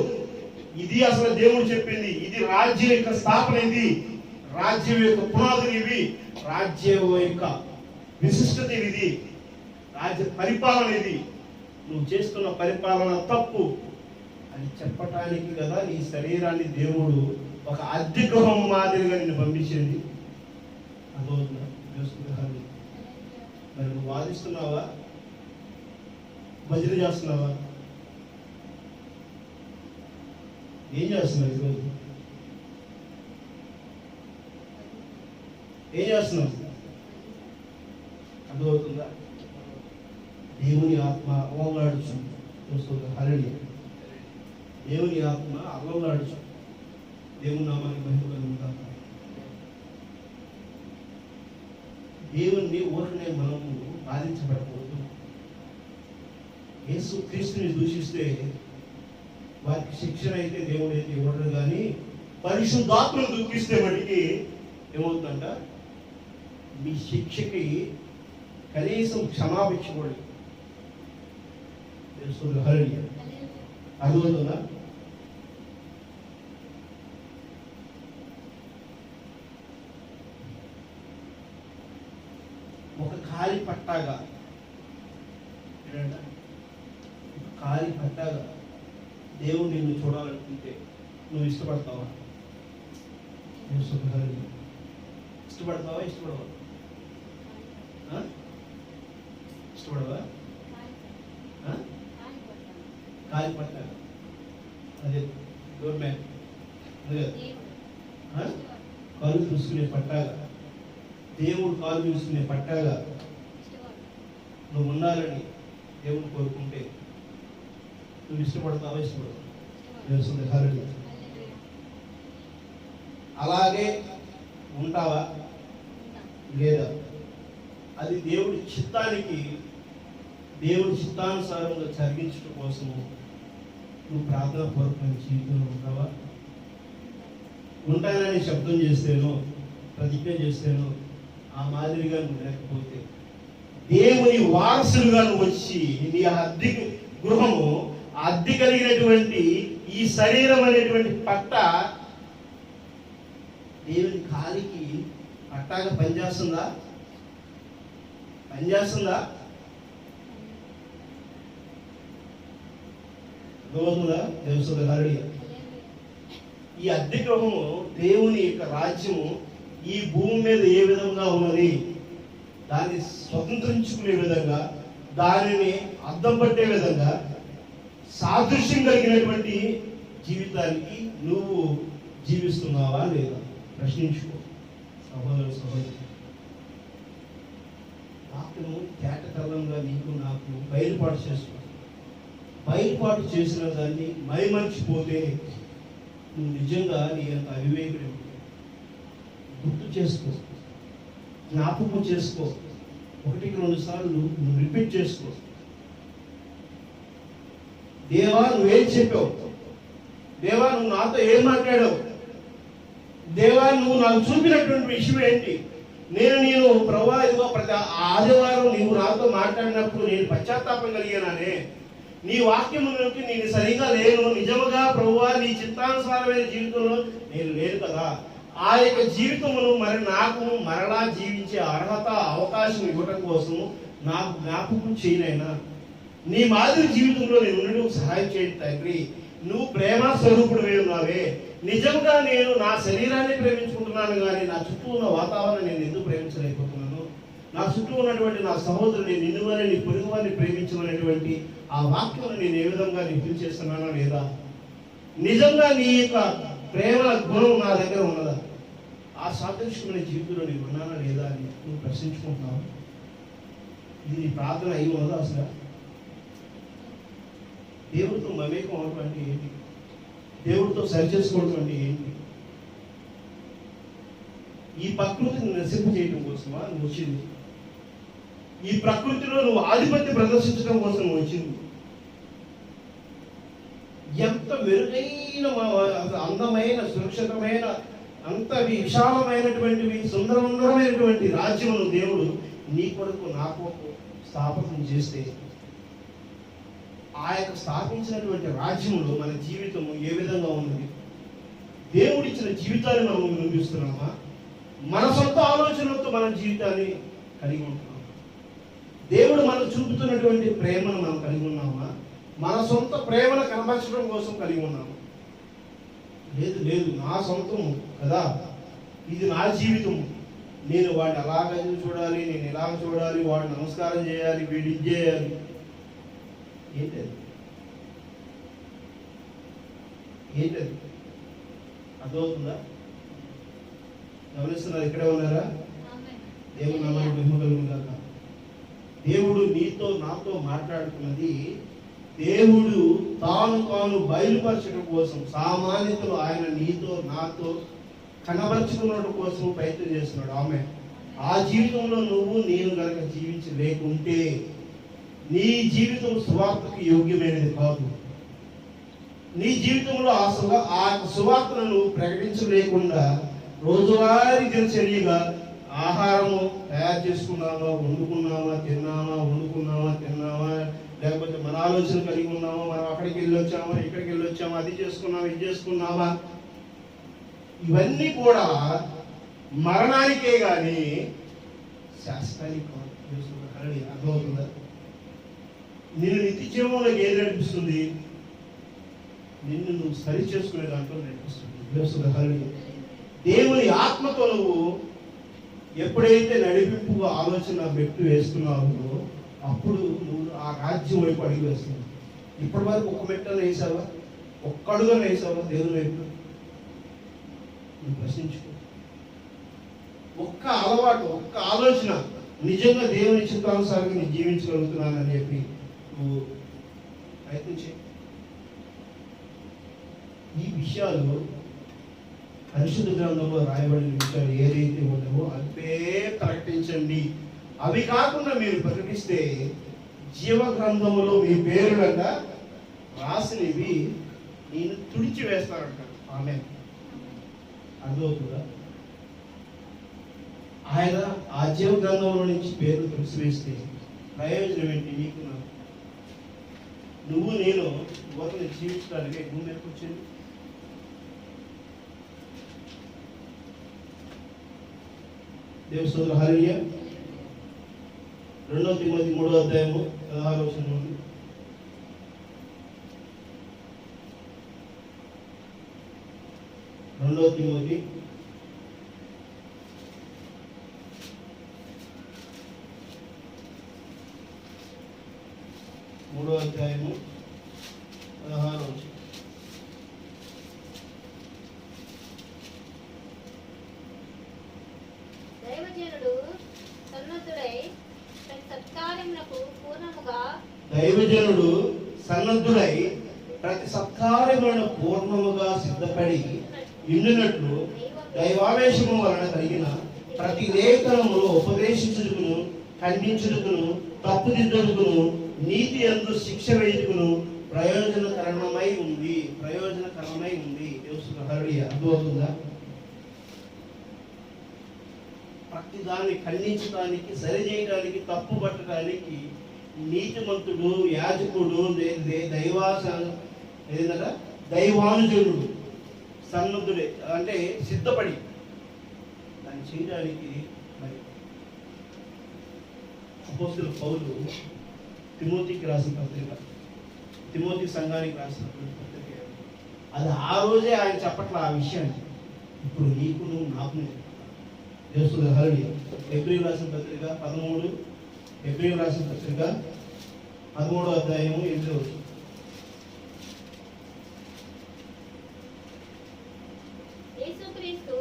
ఇది అసలు దేవుడు చెప్పింది, ఇది రాజ్యం యొక్క స్థాపన, ఇది రాజ్యం యొక్క పునాదులు, ఇవి రాజ్యం యొక్క విశిష్టత, ఇది రాజ్య పరిపాలన, ఇది నువ్వు చేస్తున్న పరిపాలన తప్పు అని చెప్పటానికి కదా నీ శరీరాన్ని దేవుడు ఒక అద్దె గృహం మాదిరిగా నిన్ను పంపించింది. అదవుతుందా? తెలుసుకుంటారు. మరి నువ్వు వాదిస్తున్నావా? భజన చేస్తున్నావా? ఏం చేస్తున్నావు ఈరోజు? ఏం చేస్తున్నావు? అర్థమవుతుందా? దేవుని ఆత్మ అల్లలాడుచు. హల్లెలూయా. దేవుని ఆత్మ అల్లలాడుచు. దేవుని నామానికి మహిమ కలుగును. దేవుణ్ణి ఊరకనే మనము బాధించబడకూడదు. యేసు క్రీస్తుని దూషిస్తే వారికి శిక్షణ అయితే దేవుడు అయితే ఇవ్వడు, కానీ పరిశుద్ధాత్మను దుఃఖిస్తే వాటికి ఏమవుతుందంట? మీ శిక్షకి కనీసం క్షమాభిక్ష కూడా. హల్లెలూయా. అర్థమవుతుందా? ఒక ఖాళీ పట్టాగా, ఖాళీ పట్టాగా దేవుడు నిన్ను చూడాలనుకుంటే నువ్వు ఇష్టపడతావా? ఇష్టపడతావా? ఇష్టపడవా? ఇష్టపడవా? కాలి పట్టాలి. అదే డోర్ మ్యాట్ కాలు చూసుకునే పట్టాగా, దేవుడు కాలు చూసుకునే పట్టాగా నువ్వు ఉండాలని దేవుడు కోరుకుంటే నువ్వు ఇష్టపడతావా? ఇష్టపడతావు. అలాగే ఉంటావా లేదా? అది దేవుడి చిత్తానికి, దేవుడి చిత్తానుసారంగా జరిగించడం కోసము నువ్వు ప్రార్థన పూర్వకమైన జీవితంలో ఉంటావా? ఉంటానని శబ్దం చేస్తేనో ప్రతిజ్ఞ చేస్తేనో ఆ మాదిరిగా నువ్వు లేకపోతే, దేవుని వారసులుగా నువ్వు వచ్చి నీ అద్దె గృహము, అద్దె కలిగినటువంటి ఈ శరీరం అనేటువంటి పట్ట దేవుని కాలికి పట్టాగా పనిచేస్తుందా? పనిచేస్తుందా? రోజులా దేవసోదరుడి ఈ అద్దె గృహము, దేవుని యొక్క రాజ్యము ఈ భూమి మీద ఏ విధంగా ఉన్నది, దాన్ని స్వతంత్రించుకునే విధంగా, దానిని అద్దం పట్టే విధంగా సాదృశ్యం కలిగినటువంటి జీవితానికి నువ్వు జీవిస్తున్నావా లేదా ప్రశ్నించుకో. సహోదరు సహోదరు, వాక్యము తేటతల్లంగా నీకు నాకు బయలుపాటు చేసుకో. బయలుపాటు చేసిన దాన్ని మైమర్చిపోతే నువ్వు నిజంగా నీ యొక్క అవివేకుడు. గుర్తు చేసుకో, జ్ఞాపకం చేసుకో, 1-2 సార్లు నువ్వు రిపీట్ చేసుకో. దేవా నువ్వేం చెప్పావు? దేవా నువ్వు నాతో ఏం మాట్లాడావు? దేవా నువ్వు నాకు చూపినటువంటి విషయం ఏంటి? నేను ప్రభువా ఇదిగో ప్రతి ఆదివారం నీవు నాతో మాట్లాడినప్పుడు నేను పశ్చాత్తాపం కలిగానే, నీ వాక్యములోకి నేను సరిగా లేను, నిజముగా ప్రభువా నీ చిత్తానుసారమైన జీవితంలో నేను లేను కదా. ఆ యొక్క జీవితమును మరి నాకు మరలా జీవించే అర్హత, అవకాశం ఇవ్వటం కోసం నాకు జ్ఞాపకం చేయనైనా. నీ మాదిరి జీవితంలో నేను ఉండడం సహాయం చేయండి తండ్రి. నువ్వు ప్రేమ స్వరూపుడువే ఉన్నావే. నిజంగా నేను నా శరీరాన్ని ప్రేమించుకుంటున్నాను కానీ నా చుట్టూ ఉన్న వాతావరణం నేను ఎందుకు ప్రేమించలేకపోతున్నాను? నా చుట్టూ ఉన్నటువంటి నా సహోదరుని, నిన్ను వారిని, నీ పొరుగు వారిని ప్రేమించమనేటువంటి ఆ వాక్యం నేను ఏ విధంగా నిపుణ చేస్తున్నానా లేదా? నిజంగా నీ యొక్క ప్రేమ గుణం నా దగ్గర ఉన్నదా? ఆ సాదృశ్యమైన జీవితంలో నేను ఉన్నానా లేదా అని నువ్వు ప్రశ్నించుకుంటున్నావు. ఇది నీ ప్రార్థన అయి ఉన్నదా? అసలు దేవుడితో మమేకం అవడం అంటే ఏంటి? దేవుడితో సరిచేసుకోవడం అంటే ఏంటి? ఈ ప్రకృతిని నశింప చేయడం కోసమా నువ్వు వచ్చింది? ఈ ప్రకృతిలో నువ్వు ఆధిపత్యం ప్రదర్శించడం కోసం నువ్వు వచ్చింది? ఎంత మెరుగైన, అందమైన, సురక్షితమైన, అంత విశాలమైనటువంటివి, సుందరమైనటువంటి రాజ్యమును దేవుడు నీ కొరకు నా కొరకు స్థాపకం చేస్తే, ఆ యొక్క స్థాపించినటువంటి రాజ్యములో మన జీవితము ఏ విధంగా ఉన్నది? దేవుడిచ్చిన జీవితాన్ని మనం నిర్మిస్తున్నామా? మన సొంత ఆలోచనలతో మన జీవితాన్ని కలిగి ఉంటున్నామా? దేవుడు మనం చూపుతున్నటువంటి ప్రేమను మనం కలిగి ఉన్నామా? మన సొంత ప్రేమను కనబరచడం కోసం కలిగి ఉన్నాము? లేదు లేదు, నా సొంతము కదా, ఇది నా జీవితము, నేను వాడిని అలాగ చూడాలి, నేను ఇలాగ చూడాలి, వాడిని నమస్కారం చేయాలి, వీడి ఇది చేయాలి. ఏంటది? ఏంటది? అర్థమవుతుందా? గమనిస్తున్నారు? ఇక్కడే ఉన్నారా? దేవుడు నమ్మని మహిమగలుగుగాక. దేవుడు నీతో నాతో మాట్లాడుతున్నది దేవుడు తాను బయలుపరచడం కోసం, సామాన్యతలు ఆయన నీతో నాతో కనబరుచుకున్నట్టు కోసం ప్రయత్నం చేస్తున్నాడు. ఆమె ఆ జీవితంలో నువ్వు నేను కనుక జీవించలేకుంటే నీ జీవితం సువార్తకు యోగ్యమైనది కాదు. నీ జీవితంలో ఆ సువార్తను నువ్వు ప్రకటించలేకుండా రోజువారీ దినచర్యగా ఆహారము తయారు చేసుకున్నావా, వండుకున్నావా, తిన్నావా, లేకపోతే మన ఆలోచన కలిగి ఉన్నామా, మనం అక్కడికి వెళ్ళి వచ్చామా, ఇక్కడికి వెళ్ళి వచ్చామా, అది చేసుకున్నావా, ఇది చేసుకున్నావా, ఇవన్నీ కూడా మరణానికే కానీ శాస్త్రానికి అర్థమవుతుందా? నిన్ను నిత్య జీవంలోకి ఏది నడిపిస్తుంది? నిన్ను నువ్వు సరి చేసుకునే దాంట్లో నడిపిస్తుంది. దేవుని ఆత్మతో నువ్వు ఎప్పుడైతే నడిపింపు ఆలోచన మెట్టు వేస్తున్నావో అప్పుడు నువ్వు ఆ రాజ్యం వైపు అడుగు వేస్తున్నావు. ఇప్పటి వరకు ఒక్క మెట్టను వేసావా? ఒక్క అడుగును వేసావా దేవుని వైపు? నువ్వు ప్రశ్నించుకో. ఒక్క అలవాటు, ఒక్క ఆలోచన, నిజంగా దేవుని చిత్తానుసారంగా నేను జీవించగలుగుతున్నానని చెప్పి నువ్వు ప్రయత్నించే. ఈ విషయాలు పరిశుద్ధ గ్రంథంలో రాయబడిన విషయాలు ఏదైతే ఉన్నావో అవే ప్రకటించండి. అవి కాకుండా మీరు ప్రకటిస్తే జీవ గ్రంథంలో మీ పేరులంట రాసినవి నేను తుడిచి వేస్తానంటాడు. ఆమె అర్థమవుతుందా? ఆయన ఆ జీవ గ్రంథంలో నుంచి పేరు తుడిచివేస్తే ప్రయోజనం ఏంటి నీకు? నువ్వు నేను ఒకరిని జీవించడానికి భూమి మీదకి వచ్చింది. దేవుని స్తోత్రం. హల్లెలూయా. 2 తిమోతి 3:16 నుండి 2 తిమోతి 3:16. దైవజనుడు సన్నద్ధుడై ప్రతి సత్కార్యమునకు పూర్ణముగా సిద్ధపడి ఇండునట్లు దైవావేశము వలన కలిగిన ప్రతి లేఖనములో ఉపదేశించుటకును, ఖండించుటకును, తప్పుదిద్దుటకును, నీతి యందు శిక్ష వేయుటకును ప్రయోజనకరమై ఉంది. అర్థమవుతుందా? ప్రతి దాన్ని ఖండించడానికి, సరిచేయడానికి, తప్పు పట్టడానికి నీతిమంతుడు, యాజకుడు, దైవానుజనుడు సన్నద్ధుడే అంటే సిద్ధపడి దాన్ని చేయడానికి. మరి అపోస్తలుడు పౌలు తిమోతికి రాసిన పత్రిక, తిమోతి సంఘానికి రాసిన పత్రిక, అది ఆ రోజే ఆయన చెప్పట్లా ఆ విషయాన్ని. ఇప్పుడు నీకును నాకు చేస్తుంది. హల్లెలూయా. ఎబ్రీయులకు రాసిన పత్రిక 13, ఎబ్రీయులకు రాసిన పత్రిక 13వ అధ్యాయము 8వ వచనం. యేసుక్రీస్తు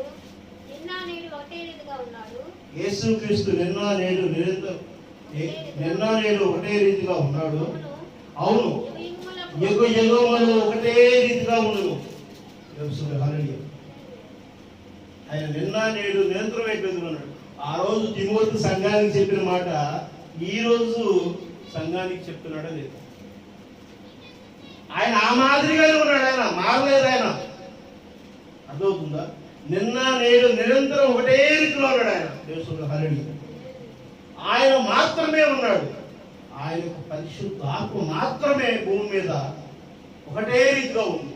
నిన్న నేడు ఒకటే రీతిగా ఉన్నాడు. యేసుక్రీస్తు నిన్న నేడు ఒకటే రీతిగా ఉన్నాడు. అవును, యుగ యుగములు ఒకటే రీతిగా ఉండదు. హల్లెలూయా. ఆయన నిన్న నేడు నిరంతరం అయిపోతున్నాడు. ఆ రోజు తిమోతి సంఘానికి చెప్పిన మాట ఈ రోజు సంఘానికి చెప్తున్నాడా లేదు? ఆయన ఆ మాదిరిగానే ఉన్నాడు. ఆయన మారలేదు. ఆయన అర్థమవుతుందా? నిన్న నేడు నిరంతరం ఒకటే రీతిలో ఉన్నాడు ఆయన. దేవుని హల్లెలూయా. ఆయన మాత్రమే ఉన్నాడు. ఆయన యొక్క పరిశుద్ధ ఆత్మ మాత్రమే భూమి మీద ఒకటే రీతిగా ఉంది.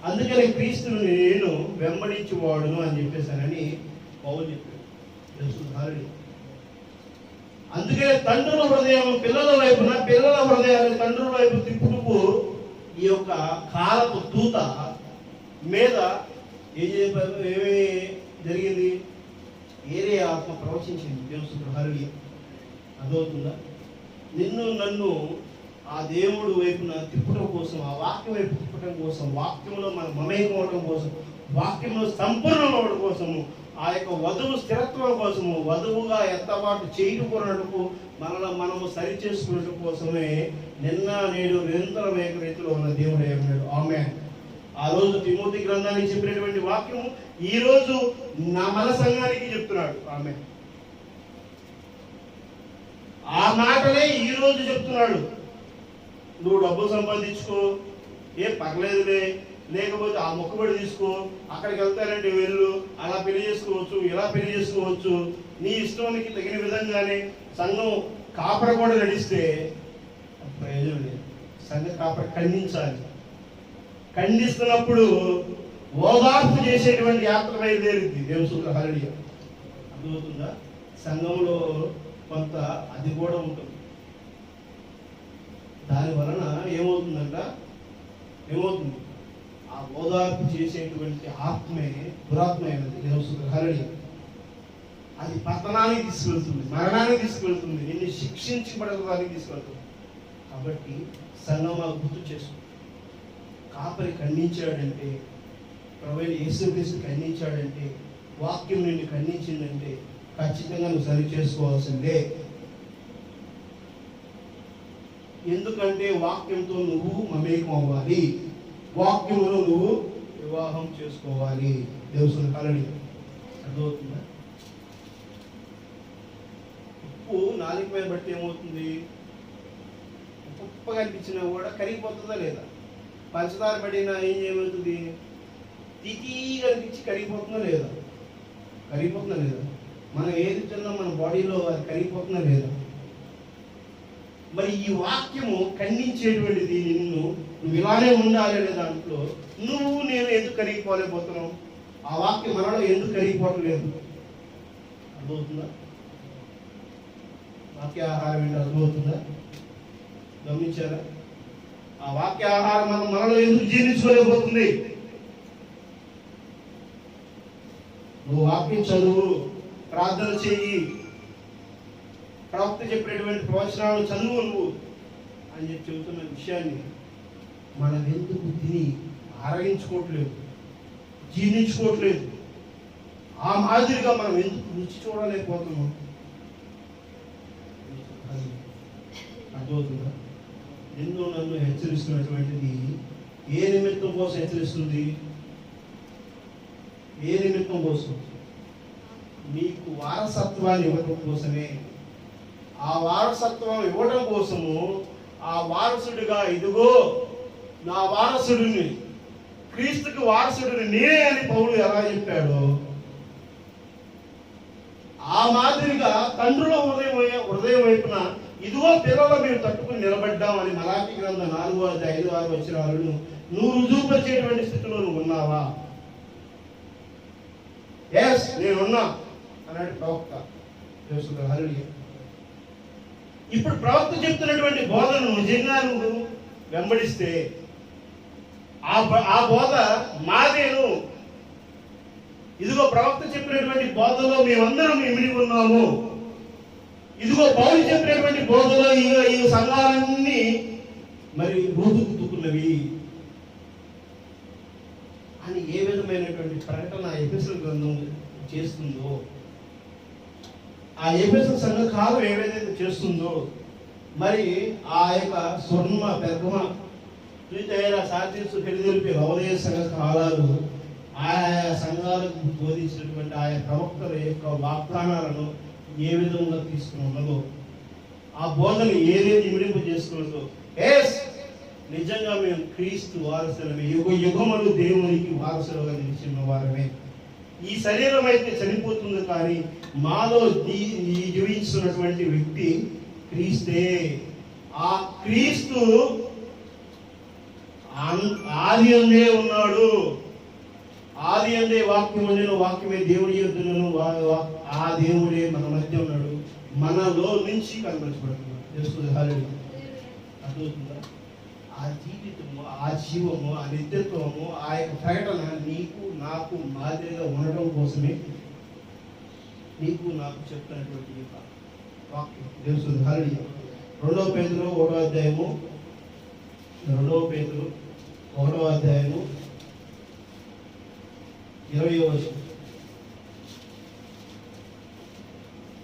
అందుకని క్రీస్తుని నేను వెంబడించువాడును అని చెప్పేశానని పౌలు చెప్పాడు. అందుకనే తండ్రుల హృదయం పిల్లల వైపున, పిల్లల హృదయాన్ని తండ్రుల వైపు తిప్పుటకు ఈ యొక్క కాలపు దూత మీద ఏమి జరిగింది? ఏరే ఆత్మ ప్రవచించింది. దేవుని హల్లెలూయా. అర్థమవుతుందా? నిన్ను నన్ను ఆ దేవుడు వైపున తిప్పడం కోసం, ఆ వాక్యం వైపు తిప్పడం కోసం, వాక్యంలో మనం మమేకం అవడం కోసం, వాక్యంలో సంపూర్ణం అవడం కోసము, ఆ యొక్క వధువు స్థిరత్వం కోసము, వధువుగా ఎత్తబాటు చేయుకున్నట్టుకు మనము సరి చేసుకున్నట్టు కోసమే నిన్న నేడు నిరంతరం ఏక రీతిలో ఉన్న దేవుడు ఏమన్నాడు? ఆమేన్. ఆ రోజు తిమోతి గ్రంథానికి చెప్పినటువంటి వాక్యము ఈ రోజు మన సంఘానికి చెప్తున్నాడు. ఆమేన్. ఆ మాటలే ఈ రోజు చెప్తున్నాడు. నువ్వు డబ్బు సంపాదించుకో, ఏ పర్లేదులే, లేకపోతే ఆ మొక్కుబడి తీసుకో, అక్కడికి వెళ్తానంటే వెళ్ళు, అలా పెళ్లి చేసుకోవచ్చు, ఇలా పెళ్లి చేసుకోవచ్చు, నీ ఇష్టానికి తగిన విధంగానే సంఘం కాపర కూడా నడిస్తే ప్రయోజనం లేదు. సంఘ కాపర ఖండించాలి. ఖండిస్తున్నప్పుడు ఓదార్పు చేసేటువంటి యాత్ర బయలుదేరింది. దేవుని హల్లెలూయా. అర్థమవుతుందా? సంఘంలో కొంత అది కూడా ఉంటుంది. దాని వలన ఏమవుతుందంట? ఆ ఓదార్పు చేసేటువంటి ఆత్మే దురాత్మైనది. దేవుని హల్లెలూయా. అది పతనానికి తీసుకెళ్తుంది, మరణానికి తీసుకెళ్తుంది, నిన్ను శిక్షించబడడానికి తీసుకెళ్తుంది. కాబట్టి సంగమా గుర్తు చేసుకో. కాపరి ఖండించాడంటే, ప్రభువైన యేసుక్రీస్తు ఖండించాడంటే, వాక్యం నిన్ను ఖండించిందంటే ఖచ్చితంగా నువ్వు సరి చేసుకోవాల్సిందే. ఎందుకంటే వాక్యంతో నువ్వు మమేకం అవ్వాలి, వాక్యంలో నువ్వు వివాహం చేసుకోవాలి. దేవుని కలడి అర్థమవుతుందా? ఉప్పు నాలుగు మీద బట్టి ఏమవుతుంది? ఉప్పుగా అనిపించినా కూడా కరిగిపోతుందా లేదా? పంచదార పడినా ఏమవుతుంది? తీతీగా అనిపించి కరిగిపోతుందా లేదా? కరిగిపోతుందా లేదా? మనం ఏది తిన్నా మన బాడీలో అది కరిగిపోతుందా లేదా? మరి ఈ వాక్యము ఖండించేటువంటిది నిన్ను, నువ్వు ఇలానే ఉండాలి అనే దాంట్లో నువ్వు నేను ఎందుకు కరిగిపోలేకపోతున్నావు? ఆ వాక్యం మనలో ఎందుకు కరిగిపోవటం లేదు? అర్థమవుతుందా? వాక్యాహారం ఏంటి అర్థమవుతుందా? గమనించారా? ఆ వాక్యాహారం మనలో ఎందుకు జీర్ణించుకోలేకపోతుంది? నువ్వు వాక్యం చదువు, ప్రార్థన చెయ్యి, ప్రవక్త చెప్పినటువంటి ప్రవచనాలను చదువు నువ్వు అని చెప్పి చెబుతున్న విషయాన్ని మనం ఎందుకు తిని ఆరగించుకోవట్లేదు, జీర్ణించుకోవట్లేదు? ఆ మాదిరిగా మనం ఎందుకు రుచి చూడలేకపోతున్నాం? అర్థమవుతుందా? నిన్ను నన్ను హెచ్చరిస్తున్నటువంటిది ఏ నిమిత్తం కోసం హెచ్చరిస్తుంది? ఏ నిమిత్తం కోసం? నీకు వారసత్వాన్ని ఇవ్వడం కోసమే. ఆ వారసత్వం ఇవ్వడం కోసము ఆ వారసుడిగా, ఇదిగో నా వారసుడిని, క్రీస్తుకి వారసుడిని నేనే అని పౌలు ఎలా చెప్పాడో ఆ మాదిరిగా తండ్రుల హృదయం వైపున ఇదిగో పిల్లలు మేము తట్టుకుని నిలబడ్డామని మలాకి గ్రంథం 4-5-6 వచనాలను నువ్వు రుజువుపరిచేటువంటి స్థితిలో నువ్వు ఉన్నావా? ఎస్, నేనున్నా అన్నాడు ప్రవక్త. హల్లెలూయా. ఇప్పుడు ప్రవక్త చెప్తున్నటువంటి బోధను నిజంగా నువ్వు వెంబడిస్తే ఆ బోధ మాదేను. ఇదిగో ప్రవక్త చెప్పినటువంటి బోధలో మేమందరం ఇమిడి ఉన్నాము. ఇదిగో పౌలు చెప్పినటువంటి బోధలో ఈ సంఘాలన్నీ మరి రూపుదిద్దుకున్నవి అని ఏ విధమైనటువంటి ప్రకటన ఎఫెసీయుల గ్రంథం చేస్తుందో, ఆ ఎఫెసీయుల సంఘ కాలం ఏవైతే చేస్తుందో, మరి ఆ యొక్క స్వర్ణ పెర్గమ తుయితైర సార్దీసు ఫిలదెల్ఫియ లవోదికయ సంఘ కాలాలు ఆయా సంఘాలకు బోధించినటువంటి ఆయా ప్రవక్తల యొక్క వాగ్దానాలను ఏ విధంగా తీసుకుని ఉన్నదో, ఆ బోధను ఏదైతే ఇమిడింపు చేసుకున్నదో, ఎస్ నిజంగా మేము క్రీస్తు వారసులమే, యుగములు దేవునికి వారసులుగా నిలిచిన వారమే. ఈ శరీరం అయితే చనిపోతుంది, కానీ మాలో జీవిస్తున్నటువంటి వ్యక్తి క్రీస్తే. ఆ క్రీస్తు ఆది అందే ఉన్నాడు. ఆది అందే వాక్యం ఉండేను, వాక్యమే దేవుడి యొద్దను, ఆ దేవుడే మన మధ్య ఉన్నాడు, మనలో నుంచి కనబరచబడుతున్నాడు. అర్థమవుతుందా? ఆ జీవితము, ఆ జీవము, ఆ నిత్యత్వము, ఆ యొక్క ప్రకటన నీకు నాకు మాదిరిగా ఉండటం కోసమే నీకు నాకు చెప్తున్నటువంటి వాక్యం. తెలుస్తుంది. హల్లెలూయా. 2 పేతురు 1వ అధ్యాయము 20వ వచనం.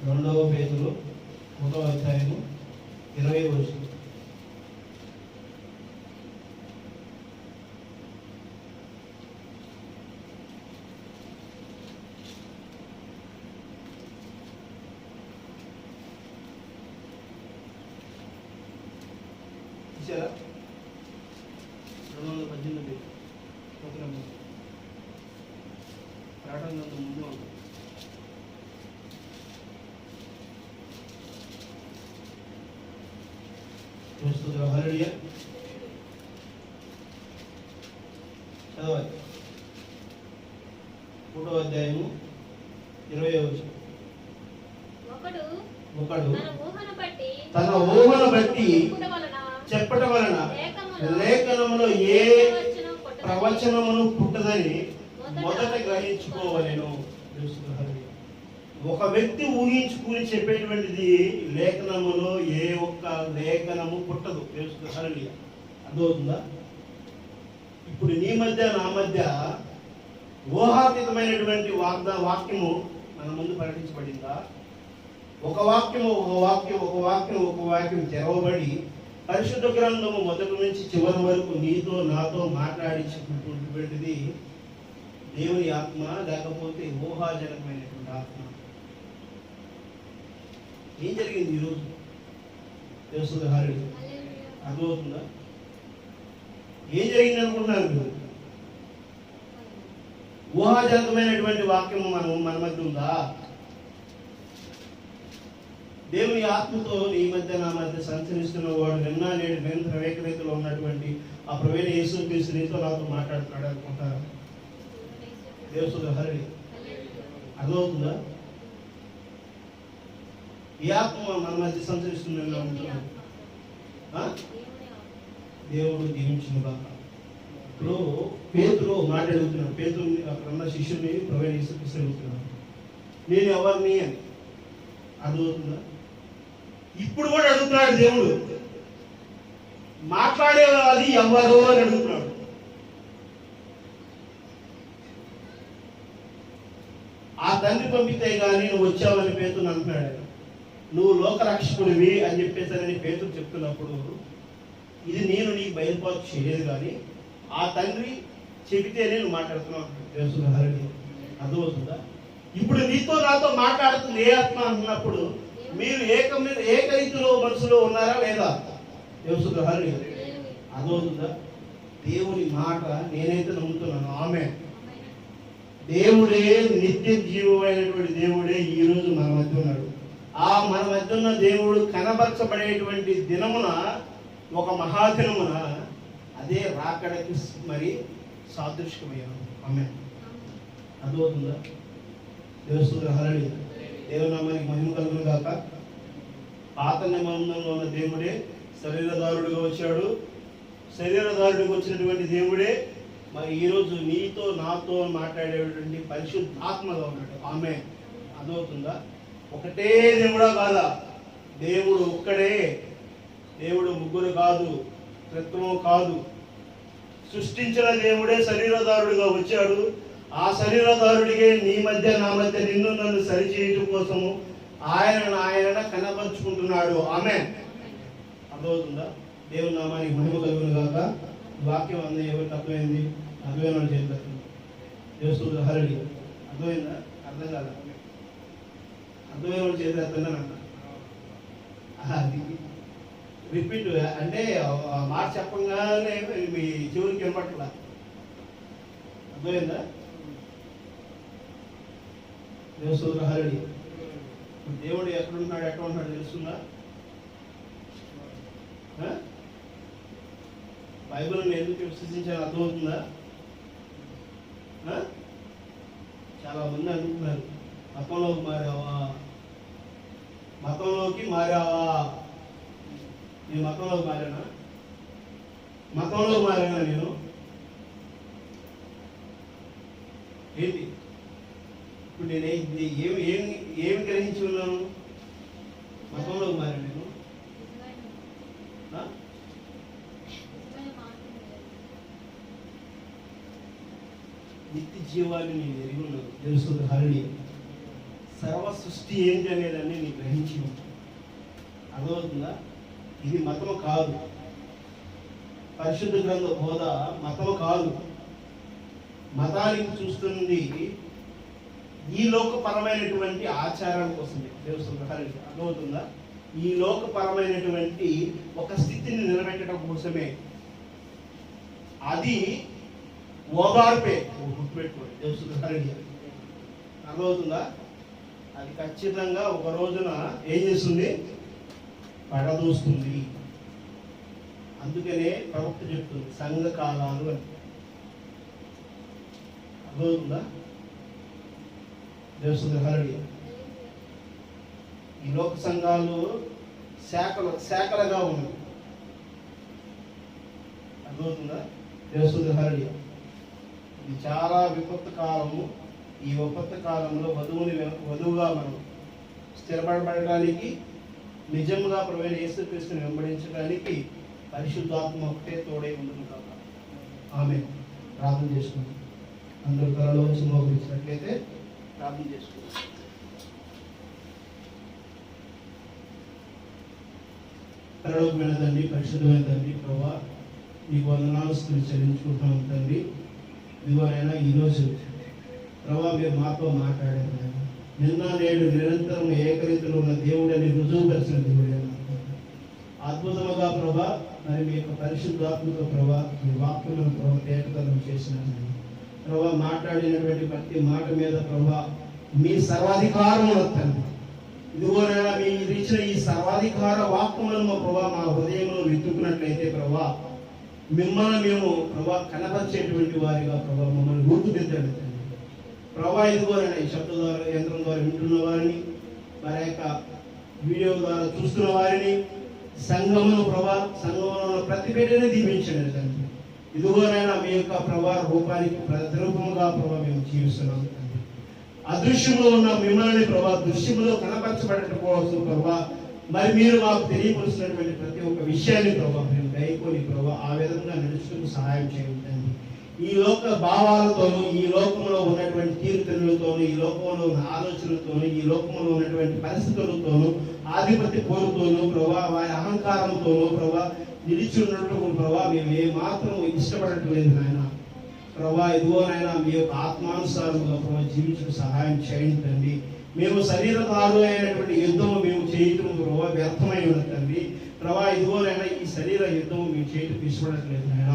2 పేతురు 1వ అధ్యాయము 20వ వచనం. చూసారా? 218 ప్రకటన ముందు చూస్తుందా? హల్లెలూయా. చదవాలి. 1వ అధ్యాయము 20వ వచనం. ఒకడు తన ఊహను బట్టి చెప్పటం వలన లేఖనములో ఏ ప్రవచనమును పుట్టదని మొదట గ్రహించుకోవలెను. ఒక వ్యక్తి ఊహించుకుని చెప్పేటువంటిది లేఖనములో ఏ ఒక్క లేఖనము పుట్టదు. హల్లెలూయా. అర్థమవుతుందా? ఇప్పుడు నీ మధ్య నా మధ్య ఊహాతీతమైనటువంటి వాక్యము మన ముందు ప్రకటించబడిందా? ఒక వాక్యం తెరవబడి పరిశుద్ధ గ్రంథము మొదటి నుంచి చివరి వరకు నీతో నాతో మాట్లాడించినటువంటిది దేవుని ఆత్మ, లేకపోతే ఊహాజనకమైనటువంటి ఆత్మ? ఏం జరిగింది ఈరోజు? తెలుస్తుంది. హల్లెలూయా. అర్థమవుతుందా? ఏం జరిగింది అనుకుంటున్నారు మీరు? ఊహాజనకమైనటువంటి వాక్యము మన మధ్య ఉందా? దేవుని ఆత్మతో నీ మధ్య నా మధ్య సంచరిస్తున్న వాడు నిన్న నేడు నిరంతర ఏకరీతిలో ఉన్నటువంటి ఆ ప్రవీణ యేసుక్రీస్తు నీతో నాతో మాట్లాడుతున్నాడు అనుకుంటారా? దేవుని హల్లెలూయా. అర్థమవుతుందా? ఈ ఆత్మ మన మధ్య సంచరిస్తుందని అనుకుంటున్నాను. దేవుడు దీవించిన బాగా. ఇప్పుడు పేతురు మాట్లాడుతున్నాడు. పేతురు అక్కడ ఉన్న శిష్యుని ప్రవీణ యేసుక్రీస్తు అడుగుతున్నాడు, నేను ఎవరిని అని. అర్థమవుతుందా? ఇప్పుడు కూడా అడుగుతున్నాడు దేవుడు, మాట్లాడేది ఎవరు అని అడుగుతున్నాడు. ఆ తండ్రి పంపితే గానీ నువ్వు వచ్చావని పేతురు అంటున్నాడు. నువ్వు లోకరక్షకుడివి అని చెప్పేసరి పేతురు చెప్తున్నప్పుడు ఇది నేను నీకు బయలుపాటు చేయలేదు, కానీ ఆ తండ్రి చెబితేనే నువ్వు మాట్లాడుతున్నావు. అర్థమవుతుందా? ఇప్పుడు నీతో నాతో మాట్లాడుతుంది ఏ ఆత్మ అంటున్నప్పుడు మీరు ఏకరీతిలో మనసులో ఉన్నారా లేదా? హల్లెలూయా. అర్థమవుతుందా? దేవుని మాట నేనైతే నమ్ముతున్నాను. ఆమేన్. దేవుడే నిత్య జీవమైనటువంటి దేవుడే ఈ రోజు మన మధ్య ఉన్నాడు. ఆ మన మధ్య ఉన్న దేవుడు కనబరచబడేటువంటి దినమున, ఒక మహాదినమున, అదే రాకడకి మరి సాదృశ్యమయ్యాను. ఆమేన్. అర్థమవుతుందా? దేవుని హల్లెలూయా. దేవుని నామానికి మహిమ కలుగును గాక. పాత నిబంధనలో ఉన్న దేవుడే శరీరధారుడిగా వచ్చాడు. శరీరధారుడికి వచ్చినటువంటి దేవుడే మరి ఈరోజు నీతో నాతో మాట్లాడేటువంటి పరిశుద్ధాత్మగా ఉన్నాడు. ఆమేన్. అర్థమవుతుందా? ఒకటే దేవుడా కాదా? దేవుడు ఒక్కడే. దేవుడు ముగ్గురు కాదు, త్రిత్వము కాదు. సృష్టించిన దేవుడే శరీరధారుడిగా వచ్చాడు. ఆ శరీరధారుడిగే నీ మధ్య నా మధ్య నిన్ను నన్ను సరిచేయటం కోసము ఆయన కనపరుచుకుంటున్నాడు. ఆమేన్. అర్థమవుతుందా? దేవుని నామానికి మహిమ కలుగును గాక. వాక్యం అంది ఎవరికి అర్థమైంది? అర్థమైన వాళ్ళు చేస్తారు. దేవుని హల్లెలూయా. అర్థమైందా? అర్థం కాదా? అర్థమైన వాళ్ళు చేస్తే అర్థంగానంట. రిపీట్ అంటే మాట చెప్పంగానే మీ చెవులకి వినపట్ల. అర్థమైందా? దేవుని హల్లెలూయా. దేవుడు ఎక్కడున్నాడు, ఎక్కడ ఉన్నాడు తెలుస్తుందా? బైబిల్ని ఎందుకు విశ్వసించాలని అర్థమవుతుందా? చాలా మంది అనుకుంటున్నారు, మతంలోకి మారావా, మతంలోకి మారావా. నేను మతంలోకి మారానా? మతంలోకి మారానా నేను? ఏంటి ఇప్పుడు నేను ఏమి గ్రహించి ఉన్నాను? మతంలోకి మారాను నేను. నిత్య జీవాన్ని నేను ఎరిగి ఉన్నాను. తెలుస్తుంది. హల్లెలూయా. సర్వ సృష్టి ఏంటి అనేదాన్ని నేను గ్రహించి ఉన్నాను. అర్థమవుతుందా? ఇది మతము కాదు. పరిశుద్ధ గ్రంథ బోధ మతము కాదు. మతానికి చూస్తుంది ఈ లోకపరమైనటువంటి ఆచారాల కోసమే. తెలుస్తుంది. హల్లెలూయా. అర్థమవుతుందా? ఈ లోకపరమైనటువంటి ఒక స్థితిని నిలబెట్టడం కోసమే. అది ఓదార్పే. గుర్తుపెట్టుకోండి. తెలుస్తుంది. హల్లెలూయా. అర్థమవుతుందా? అది ఖచ్చితంగా ఒక రోజున ఏం చేస్తుంది? పడదూస్తుంది. అందుకనే ప్రవక్త చెప్తుంది సంఘ కాలాలు అని. అర్థమవుతుందా? తెలుస్తుంది. హల్లెలూయా. ఈ లోక సంఘాలు శాఖలుగా ఉన్నాయి. అర్థమవుతుందా? తెలుస్తుంది. హల్లెలూయా. ఇది చాలా విపత్తు కాలము. ఈ ఉపత్త కాలంలో వధువుగా మనం స్థిరపడడానికి, నిజంగా ప్రభువైన యేసుక్రీస్తుని వెంబడించడానికి పరిశుద్ధాత్మ ఒకటే తోడై ఉంటుంది కాక. ఆమె ప్రార్థన చేసుకుంటాం. అందరూ త్వరలో వచ్చి మోకరించినట్లయితే ప్రార్థన చేసుకుంటాం. పరలోకమైన తండ్రి, పరిశుద్ధమైన తండ్రి, ప్రభా మీకు వందనాలు స్తుతులు చెల్లించుకుంటున్నాం తండ్రి. ఇదిగోనైనా ఈరోజు ప్రభా మీరు మాతో మాట్లాడారు. నిన్న నేడు నిరంతరం ఏకరీతిలో ఉన్న దేవుడని రుజువుపరిచిన దేవుడైనా అద్భుతముగా ప్రభా మరి మీ యొక్క పరిశుద్ధాత్మక ప్రభా మీ వాక్యములను ప్రభా తేటతనం చేసిన ప్రభా మాట్లాడినటువంటి ప్రతి మాట మీద ప్రభా మీ సర్వాధికారం తండ్రి. ఇదిగోనైనా మీరు ఇచ్చిన ఈ సర్వాధికార వాక్యములను ప్రభా మా హృదయంలో వెతుకున్నట్లయితే ప్రభా మిమ్మల్ని మేము ప్రభా కనపరిచేటువంటి వారిగా ప్రభా మమ్మల్ని గుర్తుపెట్టండి తండ్రి. ప్రభా ఇదిగోనైనా ఈ శబ్ద ద్వారా యంత్రం ద్వారా వింటున్న వారిని, వారి యొక్క వీడియో ద్వారా చూస్తున్న వారిని, సంఘమును ప్రభా సంఘంలో ప్రతి బిడ్డని దీవించండి తండ్రి. ఇదిగోనైనా మీ యొక్క ప్రభా రూపానికి ప్రతిరూపముగా ప్రభా మేము జీవిస్తున్నాం తండ్రి. అదృశ్యంలో ఉన్న మిమ్మల్ని ప్రభా దృశ్యంలో కనపరచబడటం కోసం ప్రభా మరి మీరు మాకు తెలియపరుస్తున్నటువంటి ప్రతి ఒక్క విషయాన్ని ప్రభా మేము దయకొని ప్రభా ఆ విధంగా నడుచుకుని సహాయం చేయండి. ఈ లోక భావాలతోనూ, ఈ లోకంలో ఉన్నటువంటి తీరుతెన్నులతోనూ, ఈ లోకంలో ఉన్న ఆలోచనలతోనూ, ఈ లోకంలో ఉన్నటువంటి పరిస్థితులతోనూ, ఆధిపత్య కోరుతోనూ ప్రభా వారి అహంకారంతోనూ ప్రభా నిలిచి ఉన్నట్టు ప్రభా మేము ఏ మాత్రం ఇష్టపడట్లేదు నాయన. ప్రభా ఇదిగోనైనా మీ యొక్క ఆత్మానుసారంగా ప్రభా జీవించడం సహాయం చేయండి. మేము శరీరధారు అయినటువంటి యుద్ధము మేము చేయటం ప్రభా వ్యర్థమై ఉన్నదండి. ప్రభా ఇదిగోనైనా ఈ శరీర యుద్ధము మేము చేయటం ఇష్టపడట్లేదు నాయన.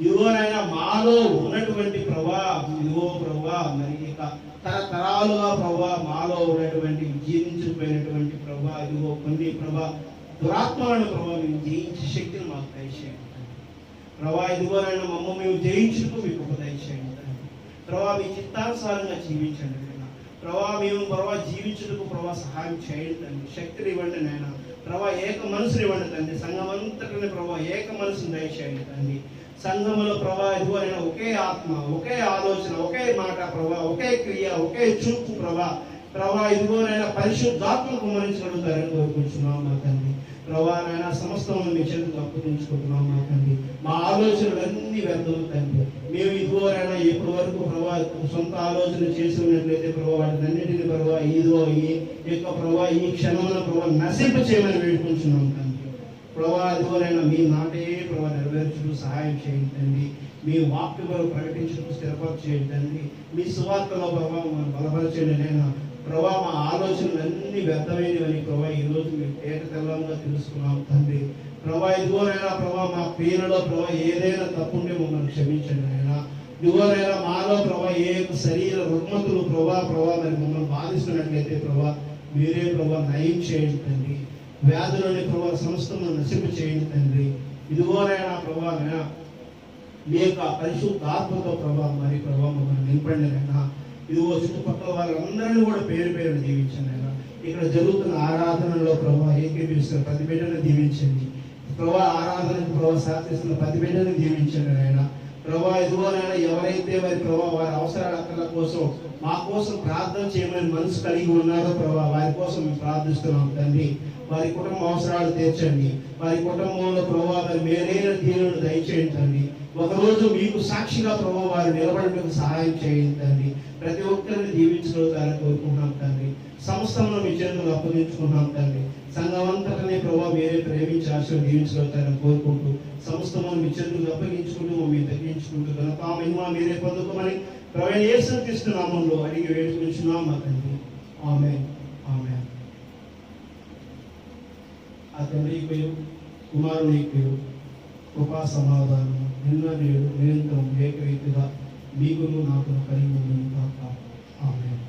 ఇదిగోనైనా మాలో ఉన్నటువంటి ప్రభా ఇదిగో ప్రభా మరి ఇక తరతరాలుగా ప్రభా మాలో ఉన్నటువంటి జీవించిపోయినటువంటి ప్రభా ఇదిగో కొన్ని ప్రభా దురాత్మలను ప్రభా మేము జయించే శక్తిని మాకు దయచేయండి ప్రభా. ఇదిగోనైనా మమ్మల్ని మేము జయించుటకు మీకు దయచేయండి ప్రభా. మీ చిత్తానుసారంగా జీవించండి ప్రభా. మేము ప్రభా జీవించుటకు ప్రభా సహాయం చేయండి తండ్రి. శక్తిని ఇవ్వండి నాయన ప్రభా. ఏక మనసుని ఇవ్వండి తండ్రి. సంఘం అంతటిని ప్రభా ఏక మనసుని దయచేయండి తండ్రి. సంఘములో ప్రభా ఇదిగోనైనా ఒకే ఆత్మ, ఒకే ఆలోచన, ఒకే మాట ప్రభా, ఒకే క్రియ, ఒకే చూపు ప్రభా. ప్రభా ఇదిగోనైనా పరిశుద్ధాత్మకు కుమరించగలుగుతారని కోరుకుంటున్నాం మా తండ్రి. ప్రభా నాయన సమస్తము మీ చేతులకు అప్పగించుకుంటున్నాం మా తండ్రి. మా ఆలోచనలన్నీ వ్యర్థం తండ్రి. మేము ఇదిగోనైనా ఇప్పటి వరకు ప్రభా సొంత ఆలోచన చేసి ఉన్నట్లయితే ప్రభా వాటినన్నింటినీ ప్రభా ఇదిగో ఈ యొక్క ప్రభా ఈ క్షణంలో ప్రభా నశింప చేయమని వేడుకుంటున్నాం తండ్రి. ప్రభా ఇదిగోనైనా మీ మాటే ప్రభా నెరవేర్చుటకు సహాయం చేయండి. మీ వాక్యములు ప్రకటించుటకు స్థిరపరచేయండి. మీ సువార్తలో ప్రభావ మనం బలపరచండి నైనా ప్రభా. మా ఆలోచనలన్నీ వ్యర్థమైనవని ప్రభా ఈరోజు మేము తెల్లంగా తెలుసుకున్నాం తండ్రి. ప్రభా ఇదిగోనైనా ప్రభా మా క్రియలలో ప్రభా ఏదైనా తప్పుంటే మమ్మల్ని క్షమించండి అయినా. ఇదిగోనైనా మాలో ప్రభా ఏ శరీర రుగ్మతులు ప్రభా మరి మమ్మల్ని బాధిస్తున్నట్లయితే ప్రభా మీరే ప్రభా నయం చేయండి తండ్రి. వ్యాధులని ప్రభా సమస్తము నశింపు చేయండి తండ్రి. ఇదిగోనైనా ప్రభా మీ యొక్క పరిశుద్ధాత్మతో ప్రభా మరి ప్రభా మమ్మల్ని నింపండి అయినా. ఇదిగో చుట్టుపక్కల వాళ్ళందరినీ కూడా పేరు పేరును దీవించండి అయినా. ఇక్కడ జరుగుతున్న ఆరాధనలో ప్రభా ఏకీపిస్తున్న ప్రతి బిడ్డను దీవించండి ప్రభా. ఆరాధనకు ప్రభా సాధిస్తున్న ప్రతి బిడ్డను దీవించండి అయినా ప్రభా. ఇదిగోనైనా ఎవరైతే మరి ప్రభా వారి అవసరాల అక్కల కోసం మా కోసం ప్రార్థన చేయమని మనసు కలిగి ఉన్నారో ప్రభా వారి కోసం మేము ప్రార్థిస్తున్నాం తండ్రి. వారి కుటుంబ అవసరాలు తీర్చండి. వారి కుటుంబంలో ప్రభావ మరి మేలైన దీనులను దయచేయండి తండ్రి. ఒకరోజు మీకు సాక్షిగా ప్రభావ వారు నిలబడడానికి సహాయం చేయండి తండ్రి. ప్రతి ఒక్కరిని దీవించగలుగుతారని కోరుకుంటున్నాం తండ్రి. సంస్థలను మీ చేతులు అప్పగించుకుంటున్నాం తండ్రి. సంఘం అంతటనే ప్రభావ మీరే ప్రేమించి ఆశలు దీవించగలుగుతారని కోరుకుంటూ సమస్తమును మీ చేతులు అప్పగించుకుంటూ మీరు తగ్గించుకుంటూ ఘనత మహిమ మీరే పొందుకోమని ప్రభువైన యేసుక్రీస్తు నామములో అడిగి వేడుకుంటున్నాం మా తండ్రి. ఆమేన్ ఆమేన్. ఆ తండ్రికి కుమారునికి కృపా సమాధానం నిన్న నేడు నిరంతరం ఏకరీతిగా మీకును నాకు కలిగి ఉంది కాక. ఆమేన్.